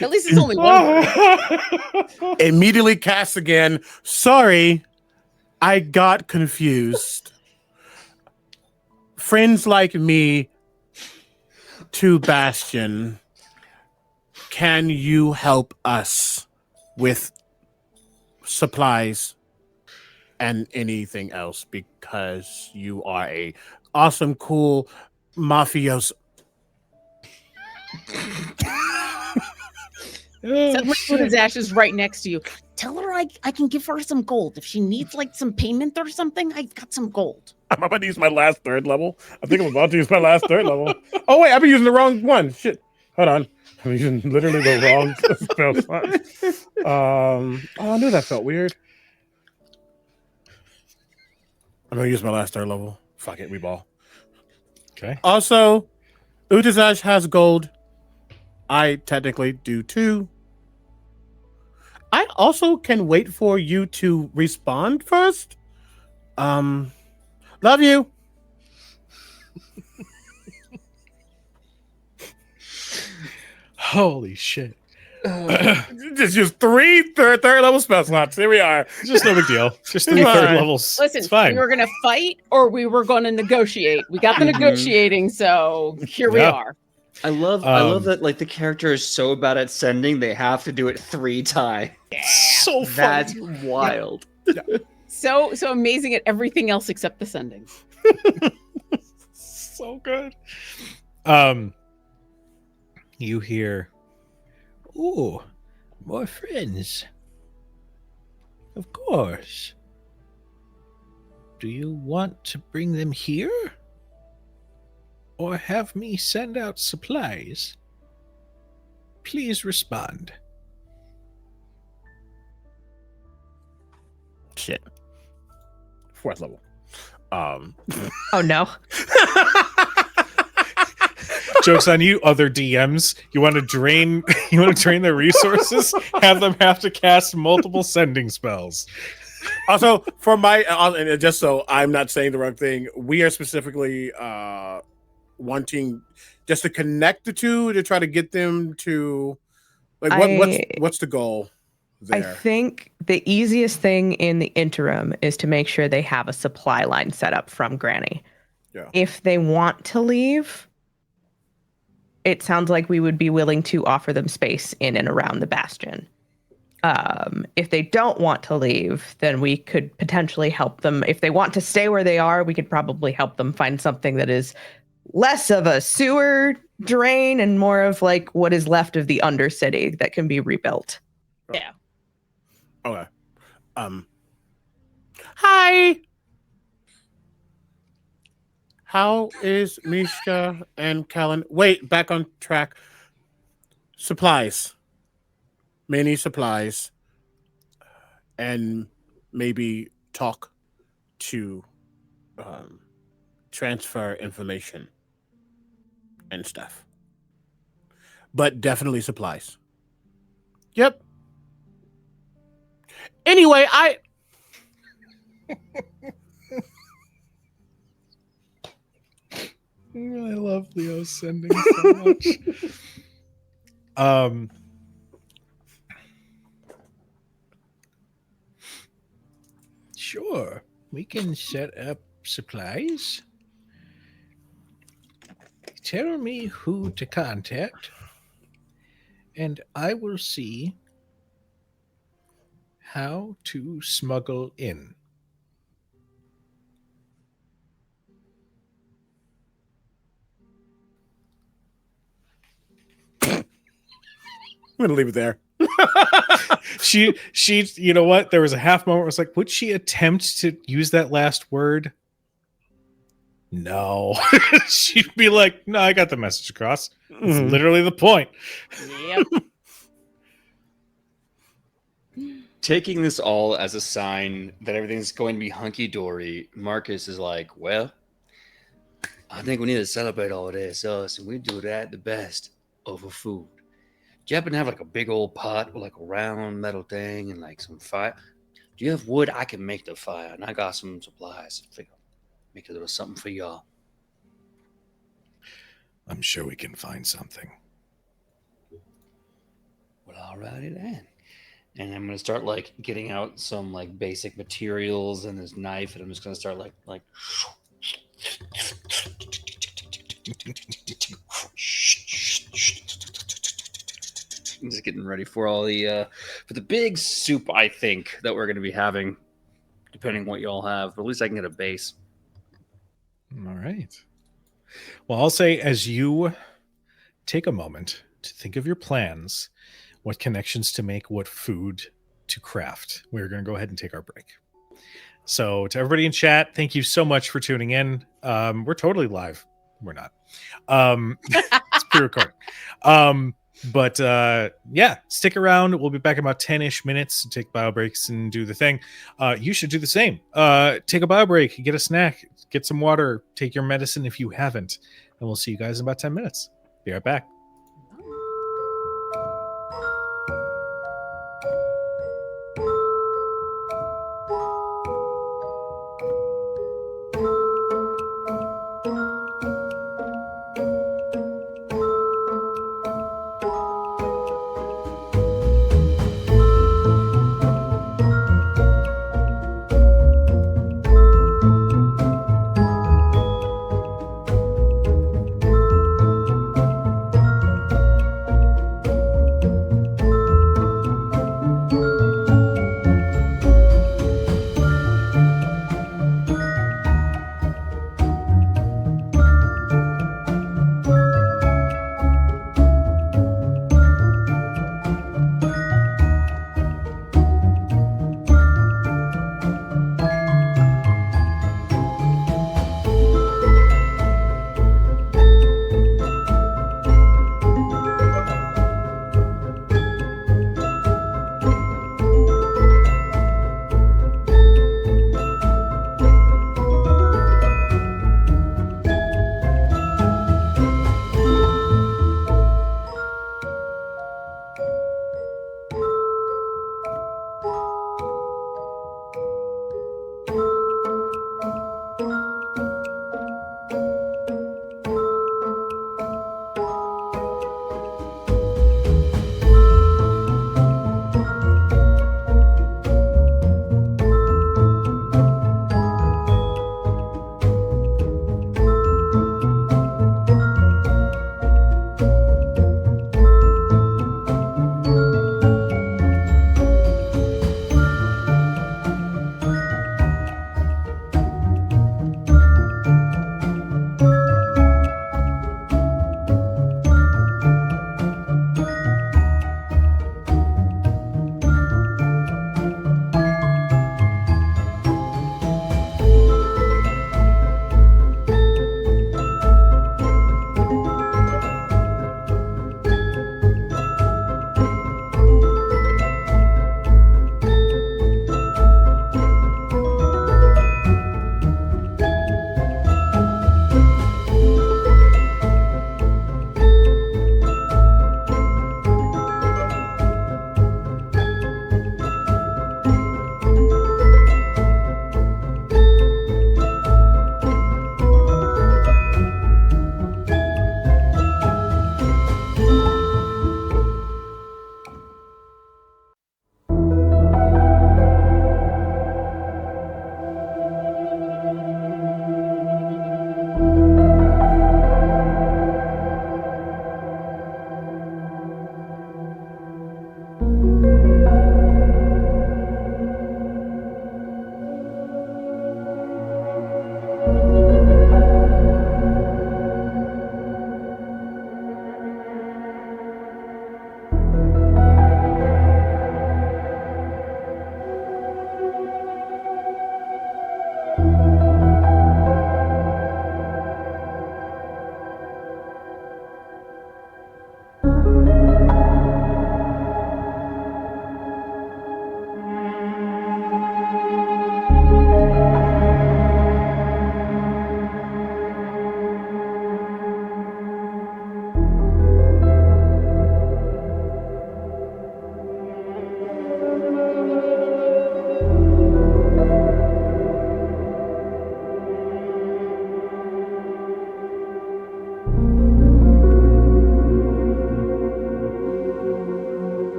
At least it's only one. Immediately cast again. Sorry, I got confused. Friends like me to Bastion. Can you help us with supplies? and anything else because you are a awesome, cool mafioso. Suddenly, Buddha's Ash is right next to you. Tell her I can give her some gold. If she needs like some payment or something, I've got some gold. I'm about to use my last third level. I think I'm about to use my last third level. Oh, wait, I've been using the wrong one. Shit. Hold on. I'm using literally the wrong spell slot. Oh, I knew that felt weird. I'm going to use my last third level. Fuck it, we ball. Okay. Also, Utazaj has gold. I technically do too. I also can wait for you to respond first. Love you. Holy shit. Just use three third level spell slots. Here we are. Just no big deal. Just 3 third levels. Listen, it's fine. we were gonna fight or we were gonna negotiate. We got the negotiating, so here we are. I love that like the character is so bad at sending they have to do it 3 times. Yeah. So funny. That's wild. Yeah. So amazing at everything else except the sending. So good. You hear, "Ooh, more friends. Of course. Do you want to bring them here? Or have me send out supplies? Please respond." Shit. 4th level. Oh no. Joke's on you, other DMs. You want to drain their resources? Have them have to cast multiple sending spells. Also, for my and just so I'm not saying the wrong thing, we are specifically wanting just to connect the two to try to get them to what's the goal there? I think the easiest thing in the interim is to make sure they have a supply line set up from Granny. Yeah. If they want to leave, it sounds like we would be willing to offer them space in and around the bastion. If they don't want to leave, then we could potentially help them. If they want to stay where they are, we could probably help them find something that is less of a sewer drain and more of like what is left of the Undercity that can be rebuilt. Yeah. Okay. Hi. How is Mishka and Callan? Wait, back on track. Supplies. Many supplies. And maybe talk to transfer information and stuff. But definitely supplies. Yep. Anyway, I love Leo sending so much. Sure, we can set up supplies. Tell me who to contact, and I will see how to smuggle in. I'm gonna leave it there. she you know what, there was a half moment where it's like, would she attempt to use that last word? No. She'd be like, no, I got the message across. It's literally the point. Yep. Taking this all as a sign that everything's going to be hunky-dory, Marcus is like, well, I think we need to celebrate all this, us, and we do that the best over food. Do you happen to have like a big old pot with like a round metal thing and like some fire? Do you have wood? I can make the fire, and I got some supplies. Figure make a little something for y'all. I'm sure we can find something. Well, alrighty then. And I'm gonna start like getting out some like basic materials and this knife, and I'm just gonna start like I'm just getting ready for all the for the big soup I think that we're gonna be having depending on what you all have. But at least I can get a base. All right. Well, I'll say as you take a moment to think of your plans, what connections to make, what food to craft, we're going to go ahead and take our break. So to everybody in chat, thank you so much for tuning in. We're totally live. We're not. It's pre-recorded. But yeah, stick around. We'll be back in about 10-ish minutes to take bio breaks and do the thing. You should do the same. Take a bio break, get a snack, get some water, take your medicine if you haven't. And we'll see you guys in about 10 minutes. Be right back.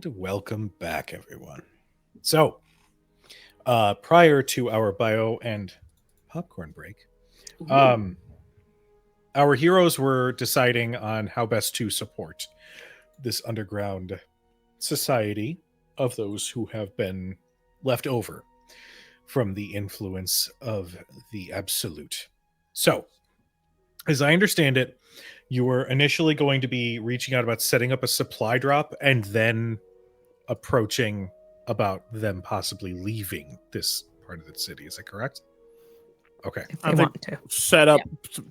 And welcome back, everyone. So, prior to our bio and popcorn break, our heroes were deciding on how best to support this underground society of those who have been left over from the influence of the Absolute. So, as I understand it, you were initially going to be reaching out about setting up a supply drop and then approaching about them possibly leaving this part of the city. Is that correct? Okay. If they want to. Set up,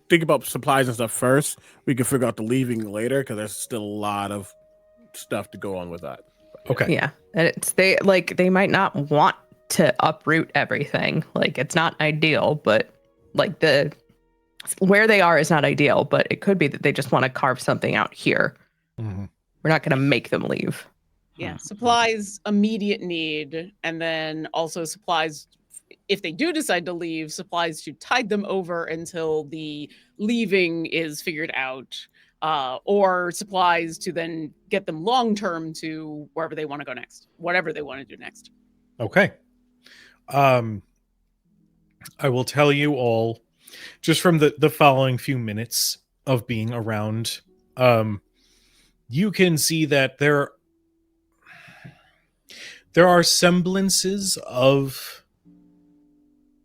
think about supplies and stuff first. We can figure out the leaving later because there's still a lot of stuff to go on with that. Okay. Yeah. And they might not want to uproot everything. Like, it's not ideal, but like where they are is not ideal, but it could be that they just want to carve something out here. Mm-hmm. We're not going to make them leave. Yeah, supplies, immediate need, and then also supplies, if they do decide to leave, supplies to tide them over until the leaving is figured out, or supplies to then get them long-term to wherever they want to go next, whatever they want to do next. Okay. I will tell you all, just from the following few minutes of being around, you can see that there are semblances of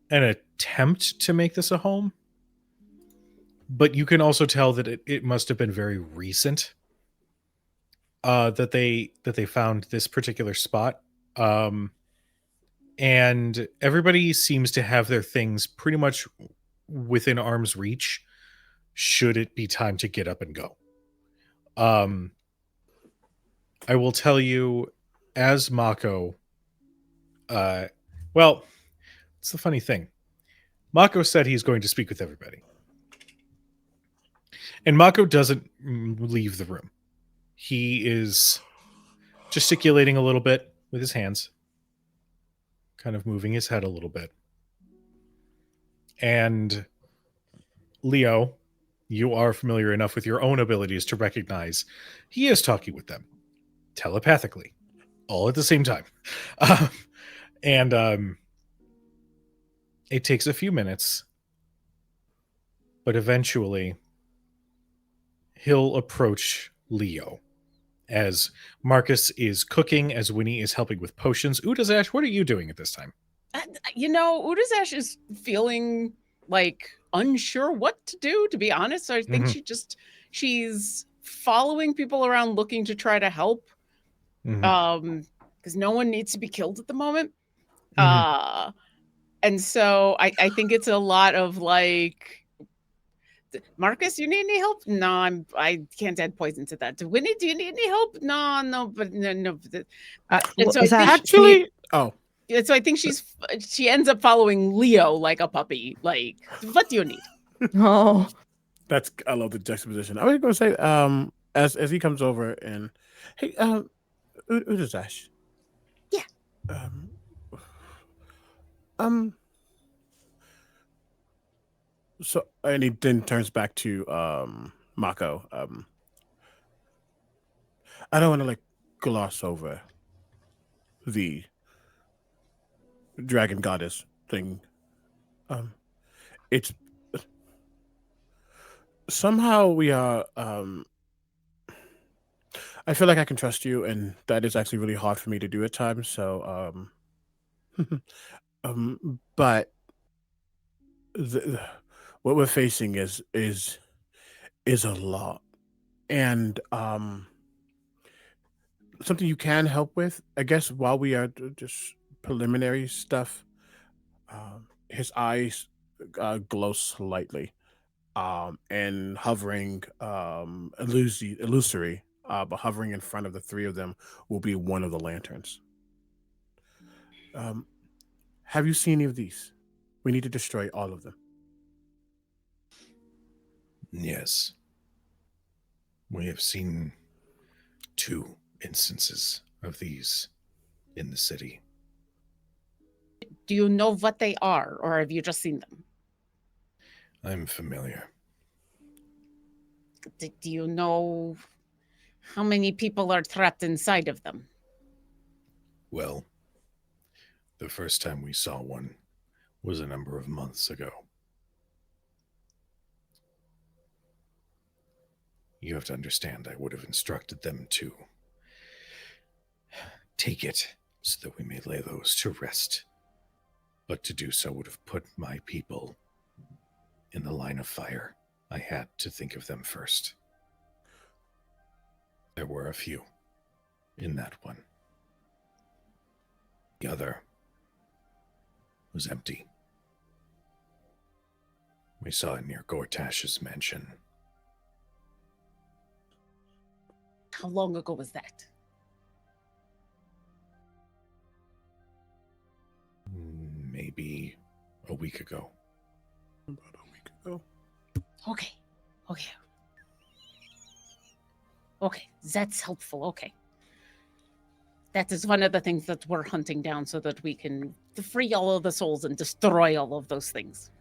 an attempt to make this a home, but you can also tell that it must have been very recent that they found this particular spot. And everybody seems to have their things pretty much within arm's reach should it be time to get up and go. I will tell you, as Mako, well, it's the funny thing. Mako said he's going to speak with everybody. And Mako doesn't leave the room. He is gesticulating a little bit with his hands, kind of moving his head a little bit. And Leo, you are familiar enough with your own abilities to recognize he is talking with them telepathically, all at the same time. And it takes a few minutes, but eventually he'll approach Leo as Marcus is cooking, as Winnie is helping with potions. Udazash, what are you doing at this time? Udazash is feeling like unsure what to do, to be honest. I think she's following people around looking to try to help. Because no one needs to be killed at the moment. And so I think it's a lot of like, Marcus, you need any help? No, I can't add poison to that. Winnie, do you need any help? No. And so so I think she ends up following Leo like a puppy. Like, what do you need? Oh, I love the juxtaposition. I was going to say, as he comes over and, hey, Udazash. Yeah. So, and he then turns back to Mako. I don't want to gloss over the dragon goddess thing. It's somehow we are. I feel like I can trust you, and that is actually really hard for me to do at times. So, but what we're facing is a lot, and something you can help with, I guess, while we are just preliminary stuff. His eyes glow slightly, and hovering, illusory. But hovering in front of the three of them will be one of the lanterns. Have you seen any of these? We need to destroy all of them. Yes. We have seen 2 instances of these in the city. Do you know what they are, or have you just seen them? I'm familiar. Do you know how many people are trapped inside of them? Well, the first time we saw one was a number of months ago. You have to understand, I would have instructed them to take it so that we may lay those to rest. But to do so would have put my people in the line of fire. I had to think of them first. There were a few in that one. The other was empty. We saw it near Gortash's mansion. How long ago was that? Maybe a week ago. About a week ago. Okay. Okay, that's helpful. Okay. That is one of the things that we're hunting down so that we can free all of the souls and destroy all of those things.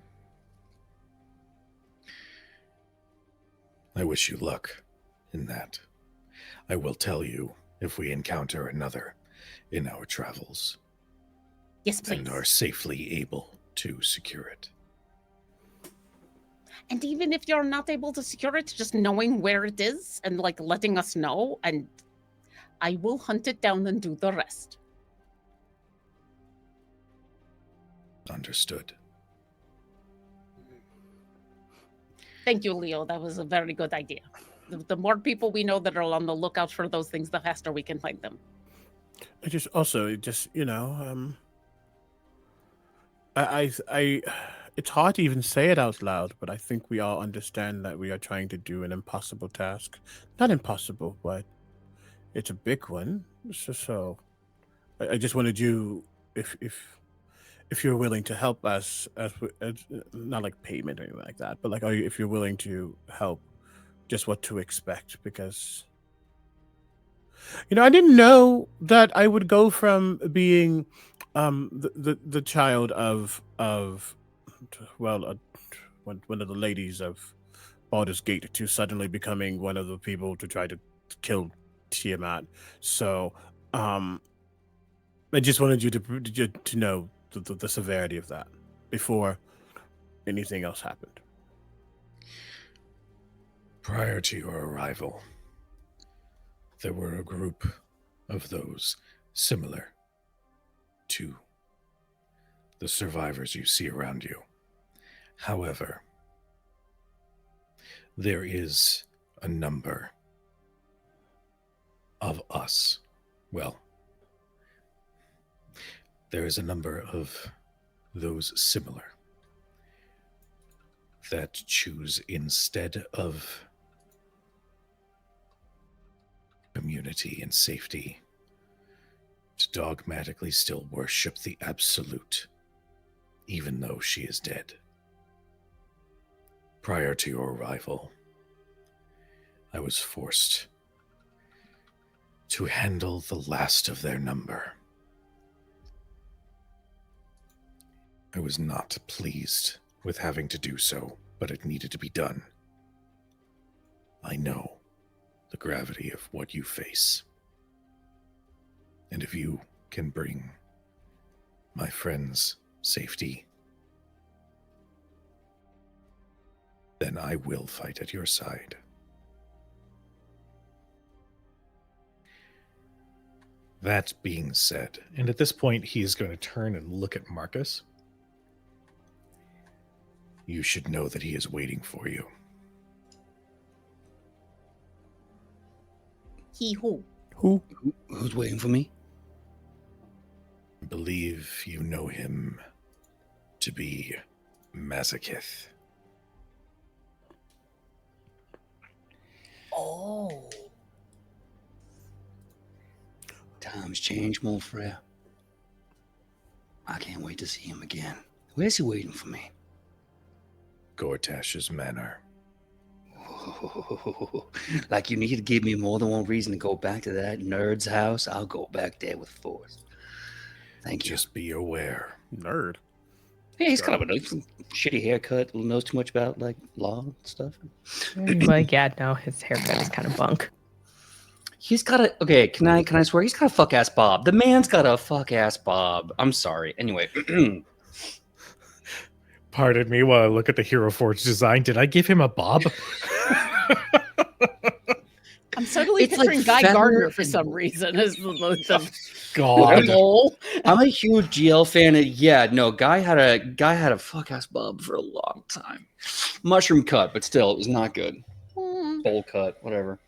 I wish you luck in that. I will tell you if we encounter another in our travels. Yes, please. And are safely able to secure it. And even if you're not able to secure it, just knowing where it is and like letting us know, and I will hunt it down and do the rest. Understood. Thank you, Leo. That was a very good idea. The more people we know that are on the lookout for those things, the faster we can find them. I it's hard to even say it out loud, but I think we all understand that we are trying to do an impossible task. Not impossible, but it's a big one. So I just wanted you, if you're willing to help us, as not like payment or anything like that, but like, if you're willing to help, just what to expect, because I didn't know that I would go from being the child of one of the ladies of Baldur's Gate to suddenly becoming one of the people to try to kill Tiamat. So I just wanted you to know the severity of that before anything else happened. Prior to your arrival, there were a group of those similar to the survivors you see around you. However, there is a number of us. Well, there is a number of those similar that choose, instead of community and safety, to dogmatically still worship the Absolute, even though she is dead. Prior to your arrival, I was forced to handle the last of their number. I was not pleased with having to do so, but it needed to be done. I know the gravity of what you face. And if you can bring my friends safety, then I will fight at your side. That being said, and at this point he is going to turn and look at Marcus, you should know that he is waiting for you. He who? Who's waiting for me? I believe you know him to be Mazakith. Oh. Times change, mon frere. I can't wait to see him again. Where's he waiting for me? Gortash's manor. Oh, like you need to give me more than one reason to go back to that nerd's house. I'll go back there with force. Thank you. Just be aware. Nerd. Yeah, he's kind of a shitty haircut. Knows too much about like law and stuff. Like, yeah, no, his haircut is kind of bunk. He's got a okay. Can I swear he's got a fuck ass bob? The man's got a fuck ass bob. I'm sorry. Anyway, Pardon me while I look at the Hero Forge design. Did I give him a bob? I'm suddenly It's like picturing Guy feather Gardner for and- some reason as the God. mole. I'm a huge GL fan. And yeah, no, guy had a fuck ass bob for a long time. Mushroom cut, but still, it was not good. Bowl cut, whatever.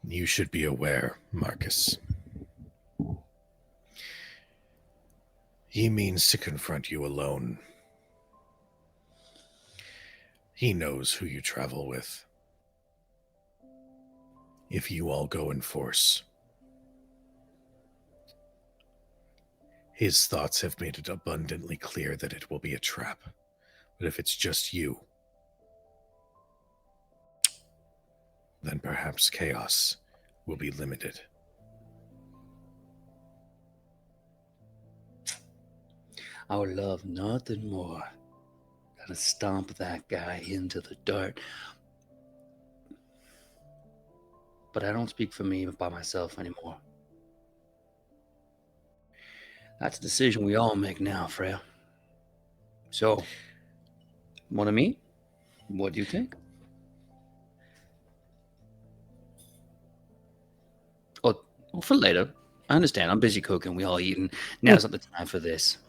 You should be aware, Marcus. He means to confront you alone. He knows who you travel with. If you all go in force, his thoughts have made it abundantly clear that it will be a trap. But if it's just you, then perhaps chaos will be limited. I would love nothing more than to stomp that guy into the dirt. But I don't speak for me by myself anymore. That's a decision we all make now, Freya. So, mon ami, what do you think? Oh, well, for later. I understand. I'm busy cooking. We all eating. Now's not the time for this.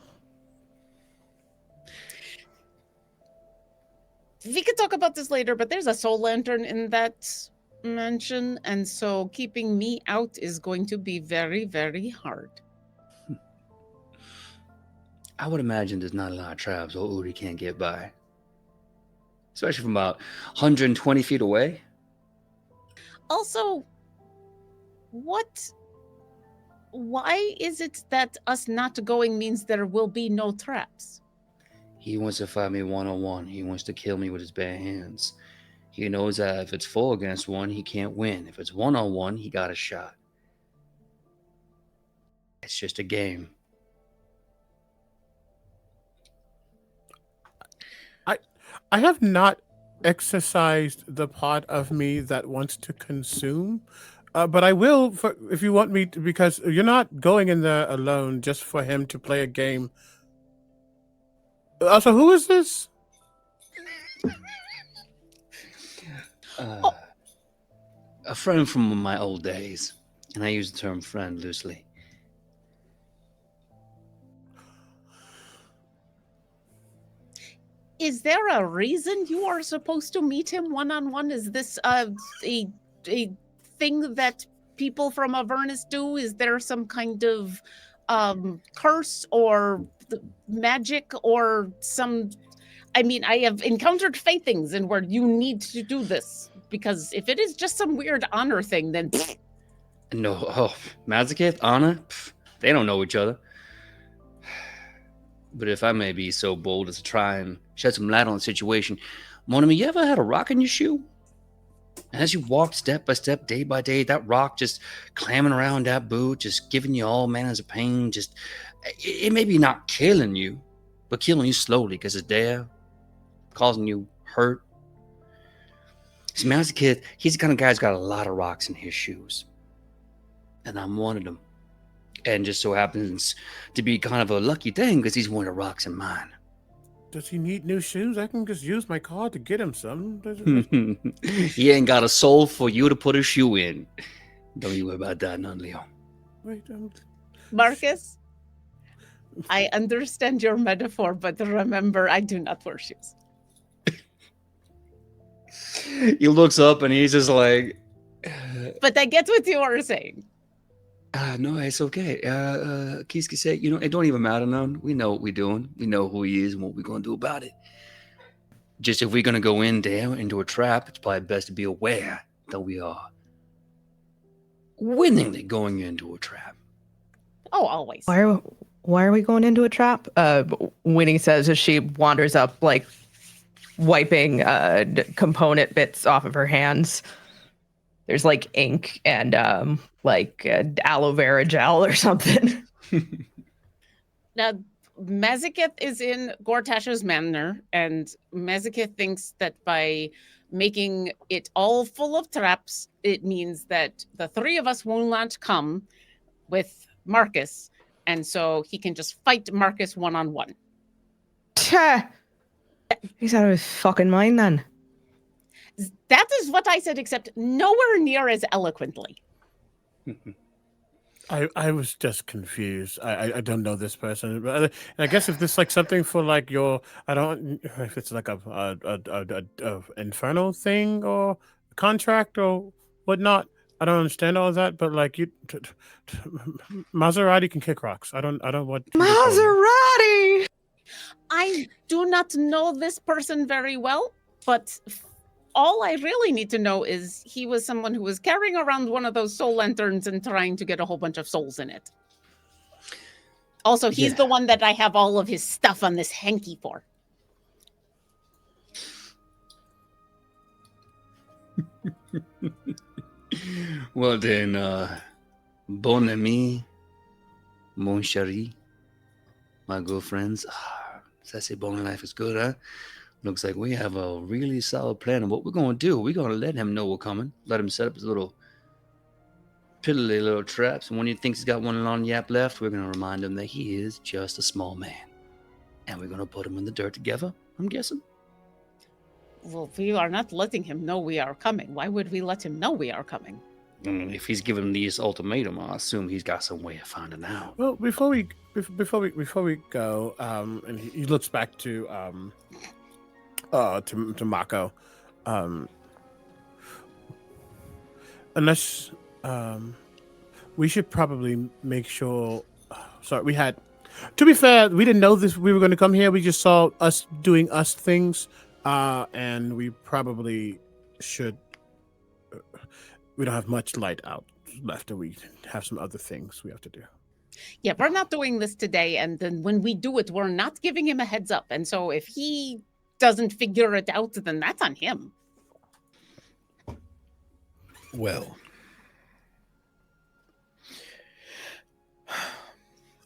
We could talk about this later, but there's a soul lantern in that mansion, and so keeping me out is going to be very, very hard. I would imagine there's not a lot of traps or Uri can't get by. Especially from about 120 feet away. Also, why is it that us not going means there will be no traps? He wants to fight me one-on-one. He wants to kill me with his bare hands. He knows that if it's 4 against 1, he can't win. If it's 1-on-1, he got a shot. It's just a game. I have not exercised the part of me that wants to consume, but I will if you want me to, because you're not going in there alone just for him to play a game. So who is this? A friend from my old days, and I use the term friend loosely. Is there a reason you are supposed to meet him one-on-one? Is this a thing that people from Avernus do? Is there some kind of curse or magic or some... I mean, I have encountered faithings and where you need to do this, because if it is just some weird honor thing, then... No, Mazakith, Anna, they don't know each other. But if I may be so bold as to try and shed some light on the situation, mon ami, you ever had a rock in your shoe? And as you walked step by step, day by day, that rock just clamming around that boot, just giving you all manners of pain, just, it may be not killing you, but killing you slowly because it's there, causing you hurt. See, Mazakith, he's the kind of guy who's got a lot of rocks in his shoes. And I'm one of them. And just so happens to be kind of a lucky thing because he's one of the rocks in mine. Does he need new shoes? I can just use my card to get him some. He ain't got a soul for you to put a shoe in. Don't you worry about that, none, Leo. Wait, Marcus, I understand your metaphor, but remember, I do not wear shoes. He looks up and he's just like... But I get what you are saying. No, it's okay. Kiski said, it don't even matter none. We know what we're doing. We know who he is and what we're going to do about it. Just if we're going to go in there into a trap, it's probably best to be aware that we are willingly going into a trap. Oh, always. Why are we going into a trap? Winnie says as she wanders up, like wiping component bits off of her hands. There's like ink and aloe vera gel or something. Now, Maziketh is in Gortash's manor, and Maziketh thinks that by making it all full of traps, it means that the three of us will not come with Marcus, and so he can just fight Marcus one-on-one. He's out of his fucking mind then. That is what I said, except nowhere near as eloquently. I was just confused. I don't know this person, but I guess if this like something for like your, I don't if it's like a infernal thing or contract or whatnot. I don't understand all of that, but like Maserati can kick rocks. I don't want Maserati. I do not know this person very well, but all I really need to know is he was someone who was carrying around one of those soul lanterns and trying to get a whole bunch of souls in it. Also, he's the one that I have all of his stuff on this hanky for. Well then, bon ami, mon chéri, my girlfriends. Sassy bone life is good, huh? Looks like we have a really solid plan of what we're going to do. We're going to let him know we're coming. Let him set up his little piddly little traps. And when he thinks he's got one long yap left, we're going to remind him that he is just a small man. And we're going to put him in the dirt together, I'm guessing. Well, we are not letting him know we are coming. Why would we let him know we are coming? I mean, if he's giving these ultimatum, I assume he's got some way of finding out. Well, before we go, and he looks back to Mako, unless we should probably make sure. Sorry, we had. To be fair, we didn't know this. We were going to come here. We just saw us doing us things, and we probably should. We don't have much light out left, and we have some other things we have to do. Yeah, we're not doing this today, and then when we do it, we're not giving him a heads up. And so if he doesn't figure it out, then that's on him. Well,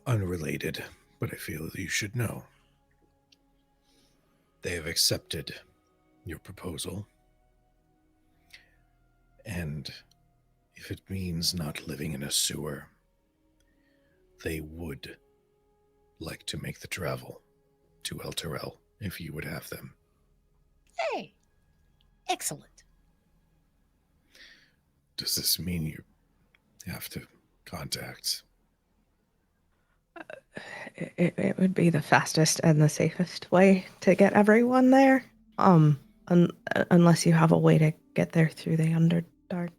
unrelated, but I feel that you should know. They have accepted your proposal. And if it means not living in a sewer, they would like to make the travel to El Terrell if you would have them. Hey, excellent. Does this mean you have to contact? It would be the fastest and the safest way to get everyone there. Unless you have a way to get there through the Underdark.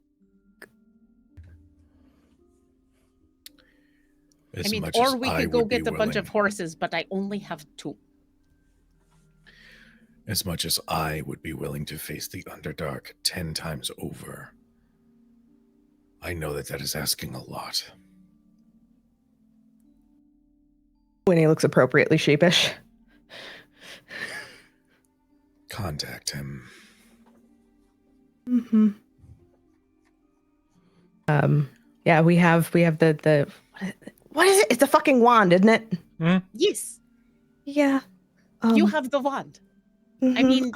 Or we could go get a bunch of horses, but I only have 2. As much as I would be willing to face the Underdark 10 times over, I know that that is asking a lot. When he looks appropriately sheepish. Contact him. Mm-hmm. Yeah, we have the what is it? It's a fucking wand, isn't it? Hmm? Yes. Yeah. You have the wand. I mean,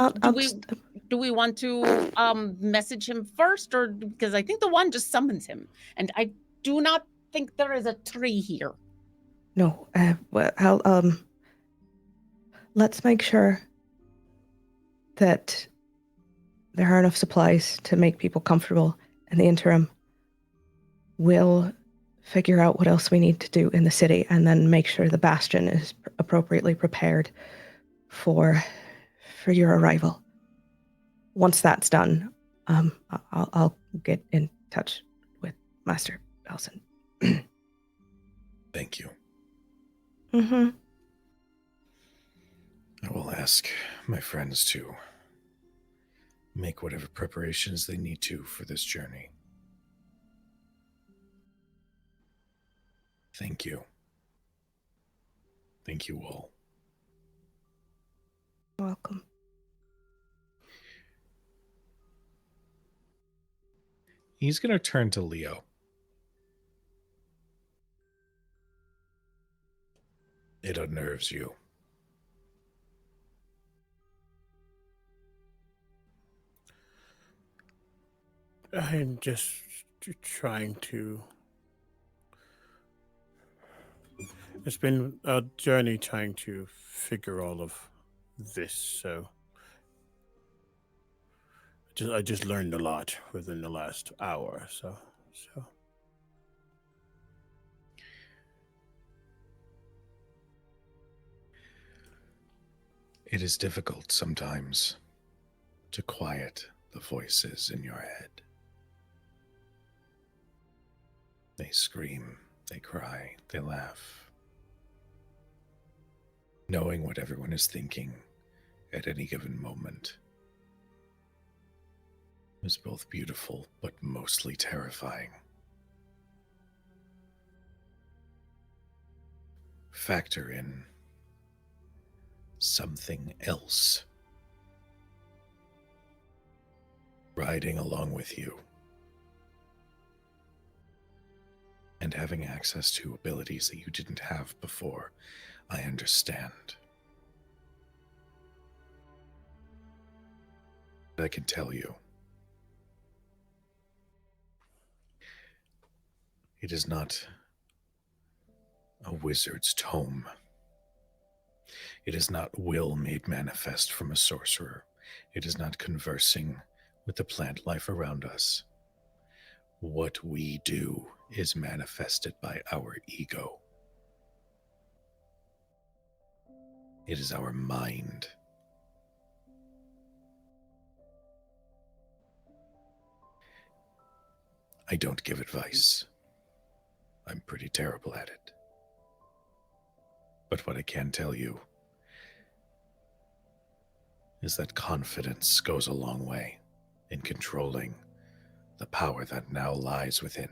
do we want to message him first, or because I think the wand just summons him, and I do not think there is a tree here. No. Well, let's make sure that there are enough supplies to make people comfortable in the interim. We'll figure out what else we need to do in the city, and then make sure the bastion is appropriately prepared for your arrival. Once that's done, I'll get in touch with Master Elson. Thank you. Mm-hmm. I will ask my friends to make whatever preparations they need to for this journey. Thank you. Thank you all. Welcome. He's going to turn to Leo. It unnerves you. I'm just trying to. It's been a journey trying to figure all of this, so I just learned a lot within the last hour or so. It is difficult sometimes to quiet the voices in your head. They scream, they cry, they laugh. Knowing what everyone is thinking at any given moment is both beautiful but mostly terrifying. Factor in something else riding along with you and having access to abilities that you didn't have before. I understand. But I can tell you, it is not a wizard's tome. It is not will made manifest from a sorcerer. It is not conversing with the plant life around us. What we do is manifested by our ego. It is our mind. I don't give advice. I'm pretty terrible at it. But what I can tell you is that confidence goes a long way in controlling the power that now lies within.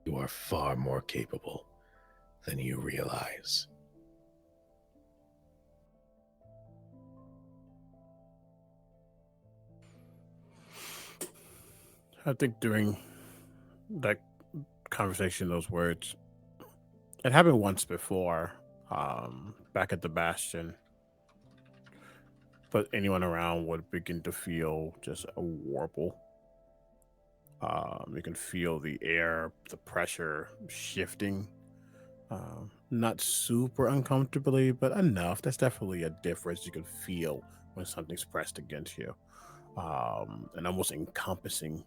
You are far more capable than you realize. I think during that conversation, those words, it happened once before, back at the Bastion. But anyone around would begin to feel just a warble. You can feel the air, the pressure shifting. Not super uncomfortably, but enough. There's definitely a difference you can feel when something's pressed against you, and almost encompassing.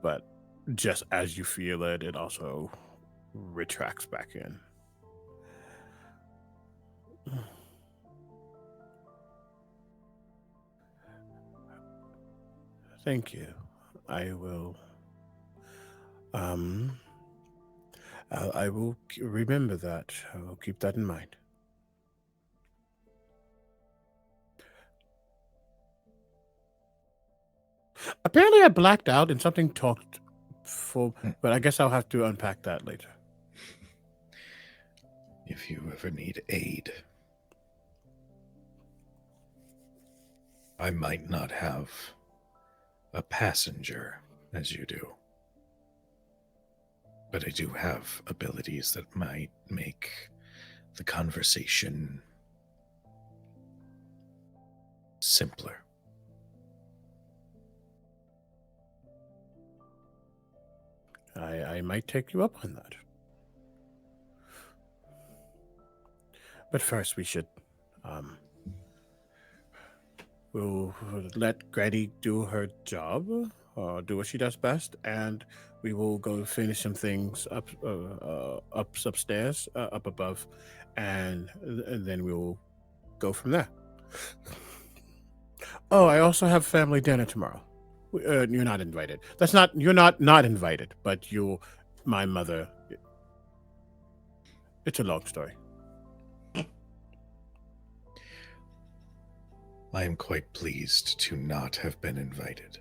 But just as you feel it, it also retracts back in. Thank you. I will. I will remember that. I will keep that in mind. Apparently, I blacked out and something talked for, but I guess I'll have to unpack that later. If you ever need aid, I might not have a passenger as you do, but I do have abilities that might make the conversation simpler. I might take you up on that. But first, we should we'll let Grady do her job, do what she does best, and we will go finish some things upstairs, up above, and then we'll go from there. Oh, I also have family dinner tomorrow. You're not invited. You're not invited, but my mother. It's a long story. I am quite pleased to not have been invited.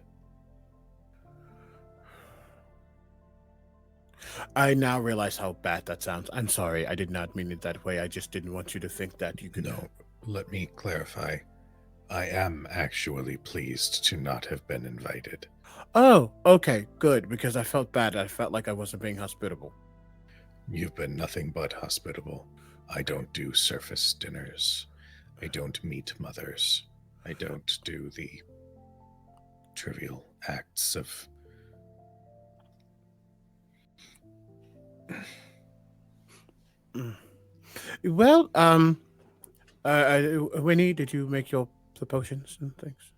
I now realize how bad that sounds. I'm sorry. I did not mean it that way. I just didn't want you to think that you could. No, let me clarify. I am actually pleased to not have been invited. Oh, okay, good, because I felt bad. I felt like I wasn't being hospitable. You've been nothing but hospitable. I don't do surface dinners. I don't meet mothers. I don't do the trivial acts of... Well, Winnie, did you make the potions and things?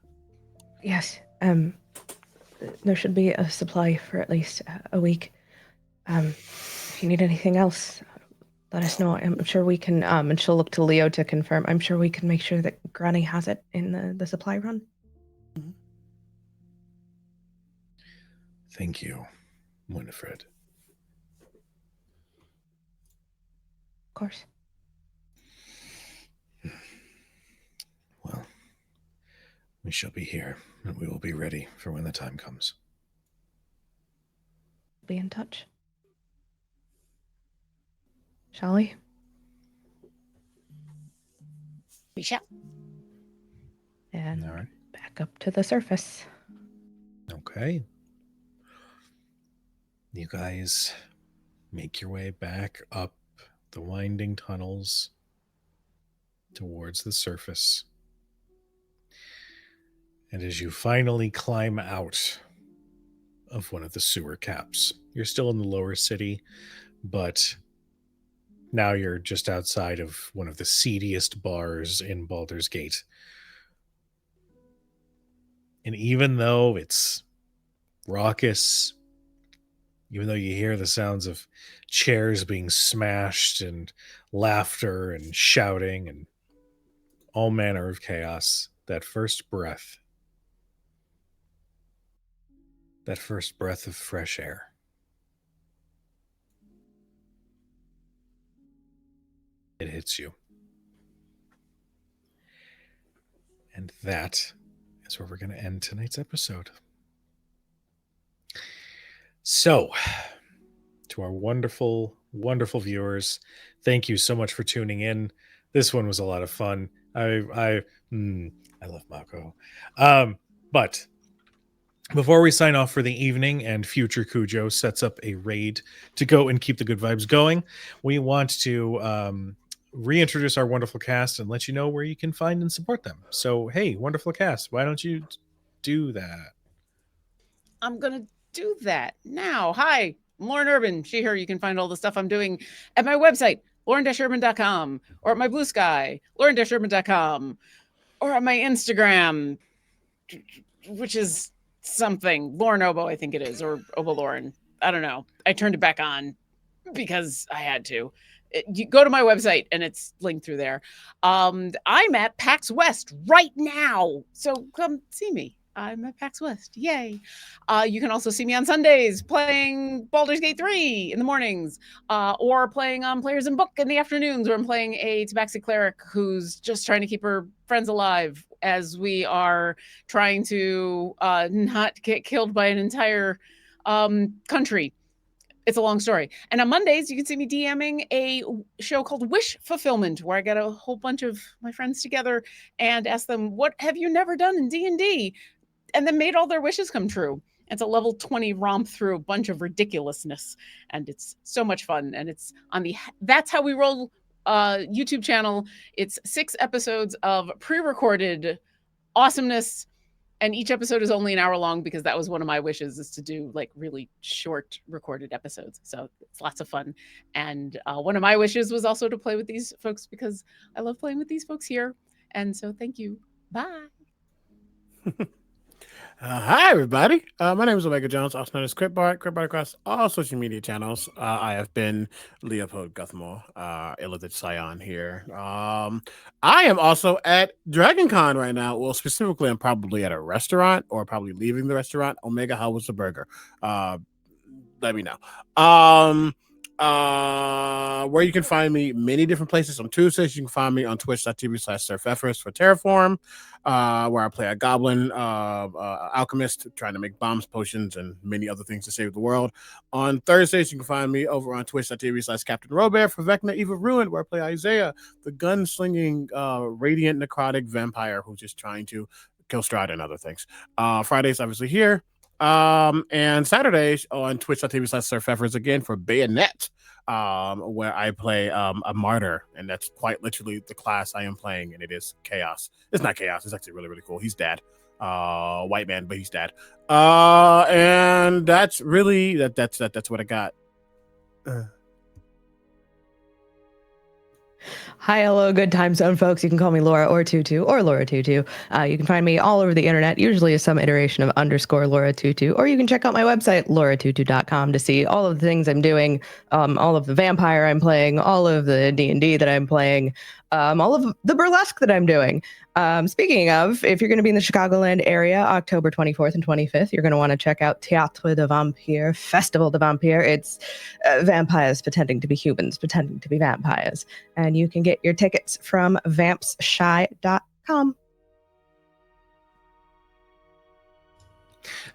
Yes. There should be a supply for at least a week. If you need anything else, let us know. I'm sure we can. And she'll look to Leo to confirm. I'm sure we can make sure that Granny has it in the supply run. Mm-hmm. Thank you, Winifred. Of course. Well, we shall be here, and we will be ready for when the time comes. Be in touch. Shall we? We shall. And All right. back up to the surface. Okay. You guys make your way back up the winding tunnels towards the surface. And as you finally climb out of one of the sewer caps, you're still in the lower city, but now you're just outside of one of the seediest bars in Baldur's Gate. And even though it's raucous, even though you hear the sounds of chairs being smashed and laughter and shouting and all manner of chaos, that first breath of fresh air, it hits you. And that is where we're going to end tonight's episode. So, to our wonderful, wonderful viewers, thank you so much for tuning in. This one was a lot of fun. I love Mako. But before we sign off for the evening and future Cujo sets up a raid to go and keep the good vibes going, we want to reintroduce our wonderful cast and let you know where you can find and support them. So, hey, wonderful cast, why don't you do that? I'm going to do that now. Hi, I'm Lauren Urban. She, her. You can find all the stuff I'm doing at my website, lauren-urban.com, or at my Blue Sky, lauren-urban.com, or on my Instagram, which is something, Lauren Obo, I think it is, or Obo Lauren. I don't know. I turned it back on because I had to. You go to my website and it's linked through there. I'm at PAX West right now, so come see me. I'm at PAX West. Yay. You can also see me on Sundays playing Baldur's Gate 3 in the mornings, or playing Players in Book in the afternoons, where I'm playing a Tabaxi cleric who's just trying to keep her friends alive as we are trying to not get killed by an entire country. It's a long story. And on Mondays, you can see me DMing a show called Wish Fulfillment, where I get a whole bunch of my friends together and ask them, what have you never done in D&D? And then made all their wishes come true. It's a level 20 romp through a bunch of ridiculousness. And it's so much fun. And it's on the That's How We Roll YouTube channel. It's 6 episodes of pre-recorded awesomeness. And each episode is only an hour long because that was one of my wishes, is to do like really short recorded episodes. So it's lots of fun. And one of my wishes was also to play with these folks because I love playing with these folks here. And so thank you. Bye. Hi, everybody. My name is Omega Jones, also known as Critbart across all social media channels. I have been Leopold Guthmore, Illithid Scion here. I am also at DragonCon right now. Well, specifically, I'm probably at a restaurant or probably leaving the restaurant. Omega, how was the burger? Let me know. Where you can find me many different places. On Tuesdays, you can find me on twitch.tv/surfeffers for Terraform, where I play a goblin alchemist trying to make bombs, potions, and many other things to save the world. On Thursdays, you can find me over on twitch.tv/Captain Robert for Vecna Eve of Ruin, where I play Isaiah, the gunslinging radiant necrotic vampire who's just trying to kill Strahd and other things. Fridays, obviously, here. And Saturdays on twitch.tv/surfeffers again for Bayonet, where I play a martyr, and that's quite literally the class I am playing, and it is chaos. It's not chaos, it's actually really, really cool. He's dad. White man, but he's dad. And that's really that's what I got. Hi, hello, good time zone, folks. You can call me Laura or Tutu or Laura Tutu. You can find me all over the internet, usually as some iteration of _ Laura Tutu, or you can check out my website, lauratutu.com, to see all of the things I'm doing, all of the vampire I'm playing, all of the D&D that I'm playing, all of the burlesque that I'm doing. Speaking of, if you're going to be in the Chicagoland area, October 24th and 25th, you're going to want to check out Théâtre de Vampire, Festival de Vampire. It's vampires pretending to be humans, pretending to be vampires. And you can get your tickets from vampshy.com.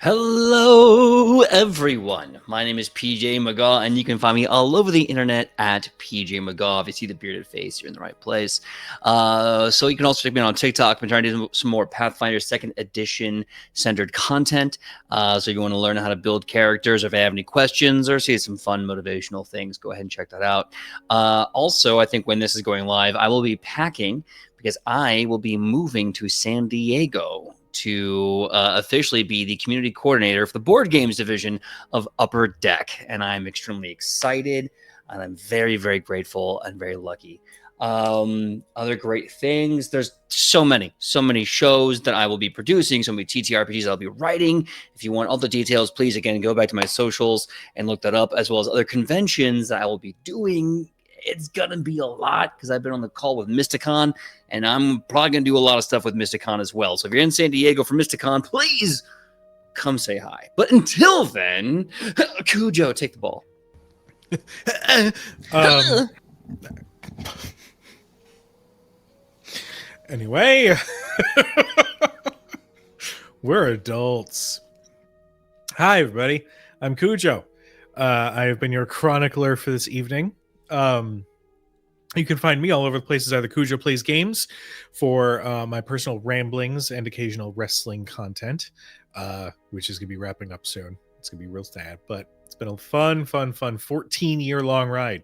Hello, everyone. My name is PJ McGaw, and you can find me all over the internet at PJ McGaw. If you see the bearded face, you're in the right place. So you can also check me out on TikTok. I've been trying to do some more Pathfinder 2nd Edition centered content. So if you want to learn how to build characters, or if you have any questions, or see some fun motivational things, go ahead and check that out. Also, I think when this is going live, I will be packing because I will be moving to San Diego to officially be the community coordinator for the board games division of Upper Deck. And I'm extremely excited, and I'm very, very grateful and very lucky. Other great things. There's so many shows that I will be producing, so many TTRPGs I'll be writing. If you want all the details, please, again, go back to my socials and look that up, as well as other conventions that I will be doing. It's going to be a lot because I've been on the call with Mysticon, and I'm probably going to do a lot of stuff with Mysticon as well. So if you're in San Diego for Mysticon, please come say hi. But until then, Cujo, take the ball. Anyway, we're adults. Hi, everybody. I'm Cujo. I have been your chronicler for this evening. You can find me all over the places, either Cujo Plays Games for my personal ramblings and occasional wrestling content, which is going to be wrapping up soon. It's going to be real sad, but it's been a fun 14-year-long ride.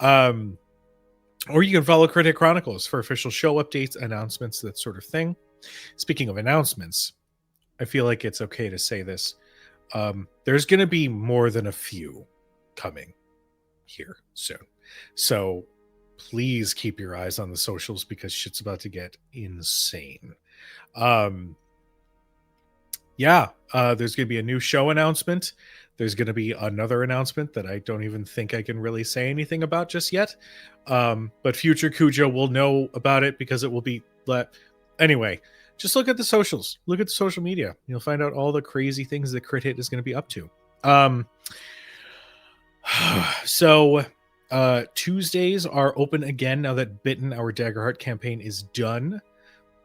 Or you can follow Critic Chronicles for official show updates, announcements, that sort of thing. Speaking of announcements, I feel like it's okay to say this. There's going to be more than a few coming here soon. So please keep your eyes on the socials because shit's about to get insane. There's going to be a new show announcement. There's going to be another announcement that I don't even think I can really say anything about just yet. But future Cujo will know about it because it will be anyway. Just look at the socials. Look at the social media. You'll find out all the crazy things that Crit Hit is going to be up to. So Tuesdays are open again now that Bitten, our Daggerheart campaign, is done.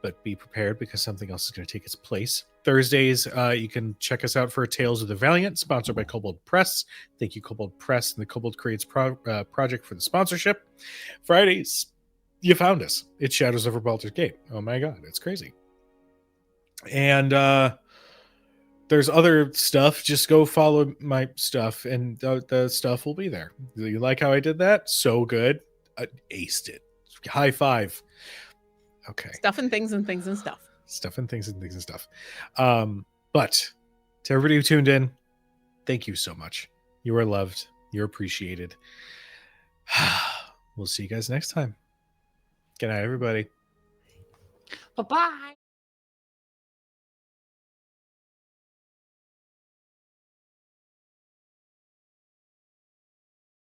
But be prepared because something else is going to take its place. Thursdays, you can check us out for Tales of the Valiant, sponsored by Kobold Press. Thank you, Kobold Press and the Kobold Creates project for the sponsorship. Fridays, you found us. It's Shadows over Baldur's Gate. Oh my god, it's crazy. And there's other stuff. Just go follow my stuff, and the stuff will be there. Do you like how I did that? So good. I aced it. High five. Okay. Stuff and things and things and stuff. Stuff and things and things and stuff. But to everybody who tuned in, thank you so much. You are loved. You're appreciated. We'll see you guys next time. Good night, everybody. Bye-bye.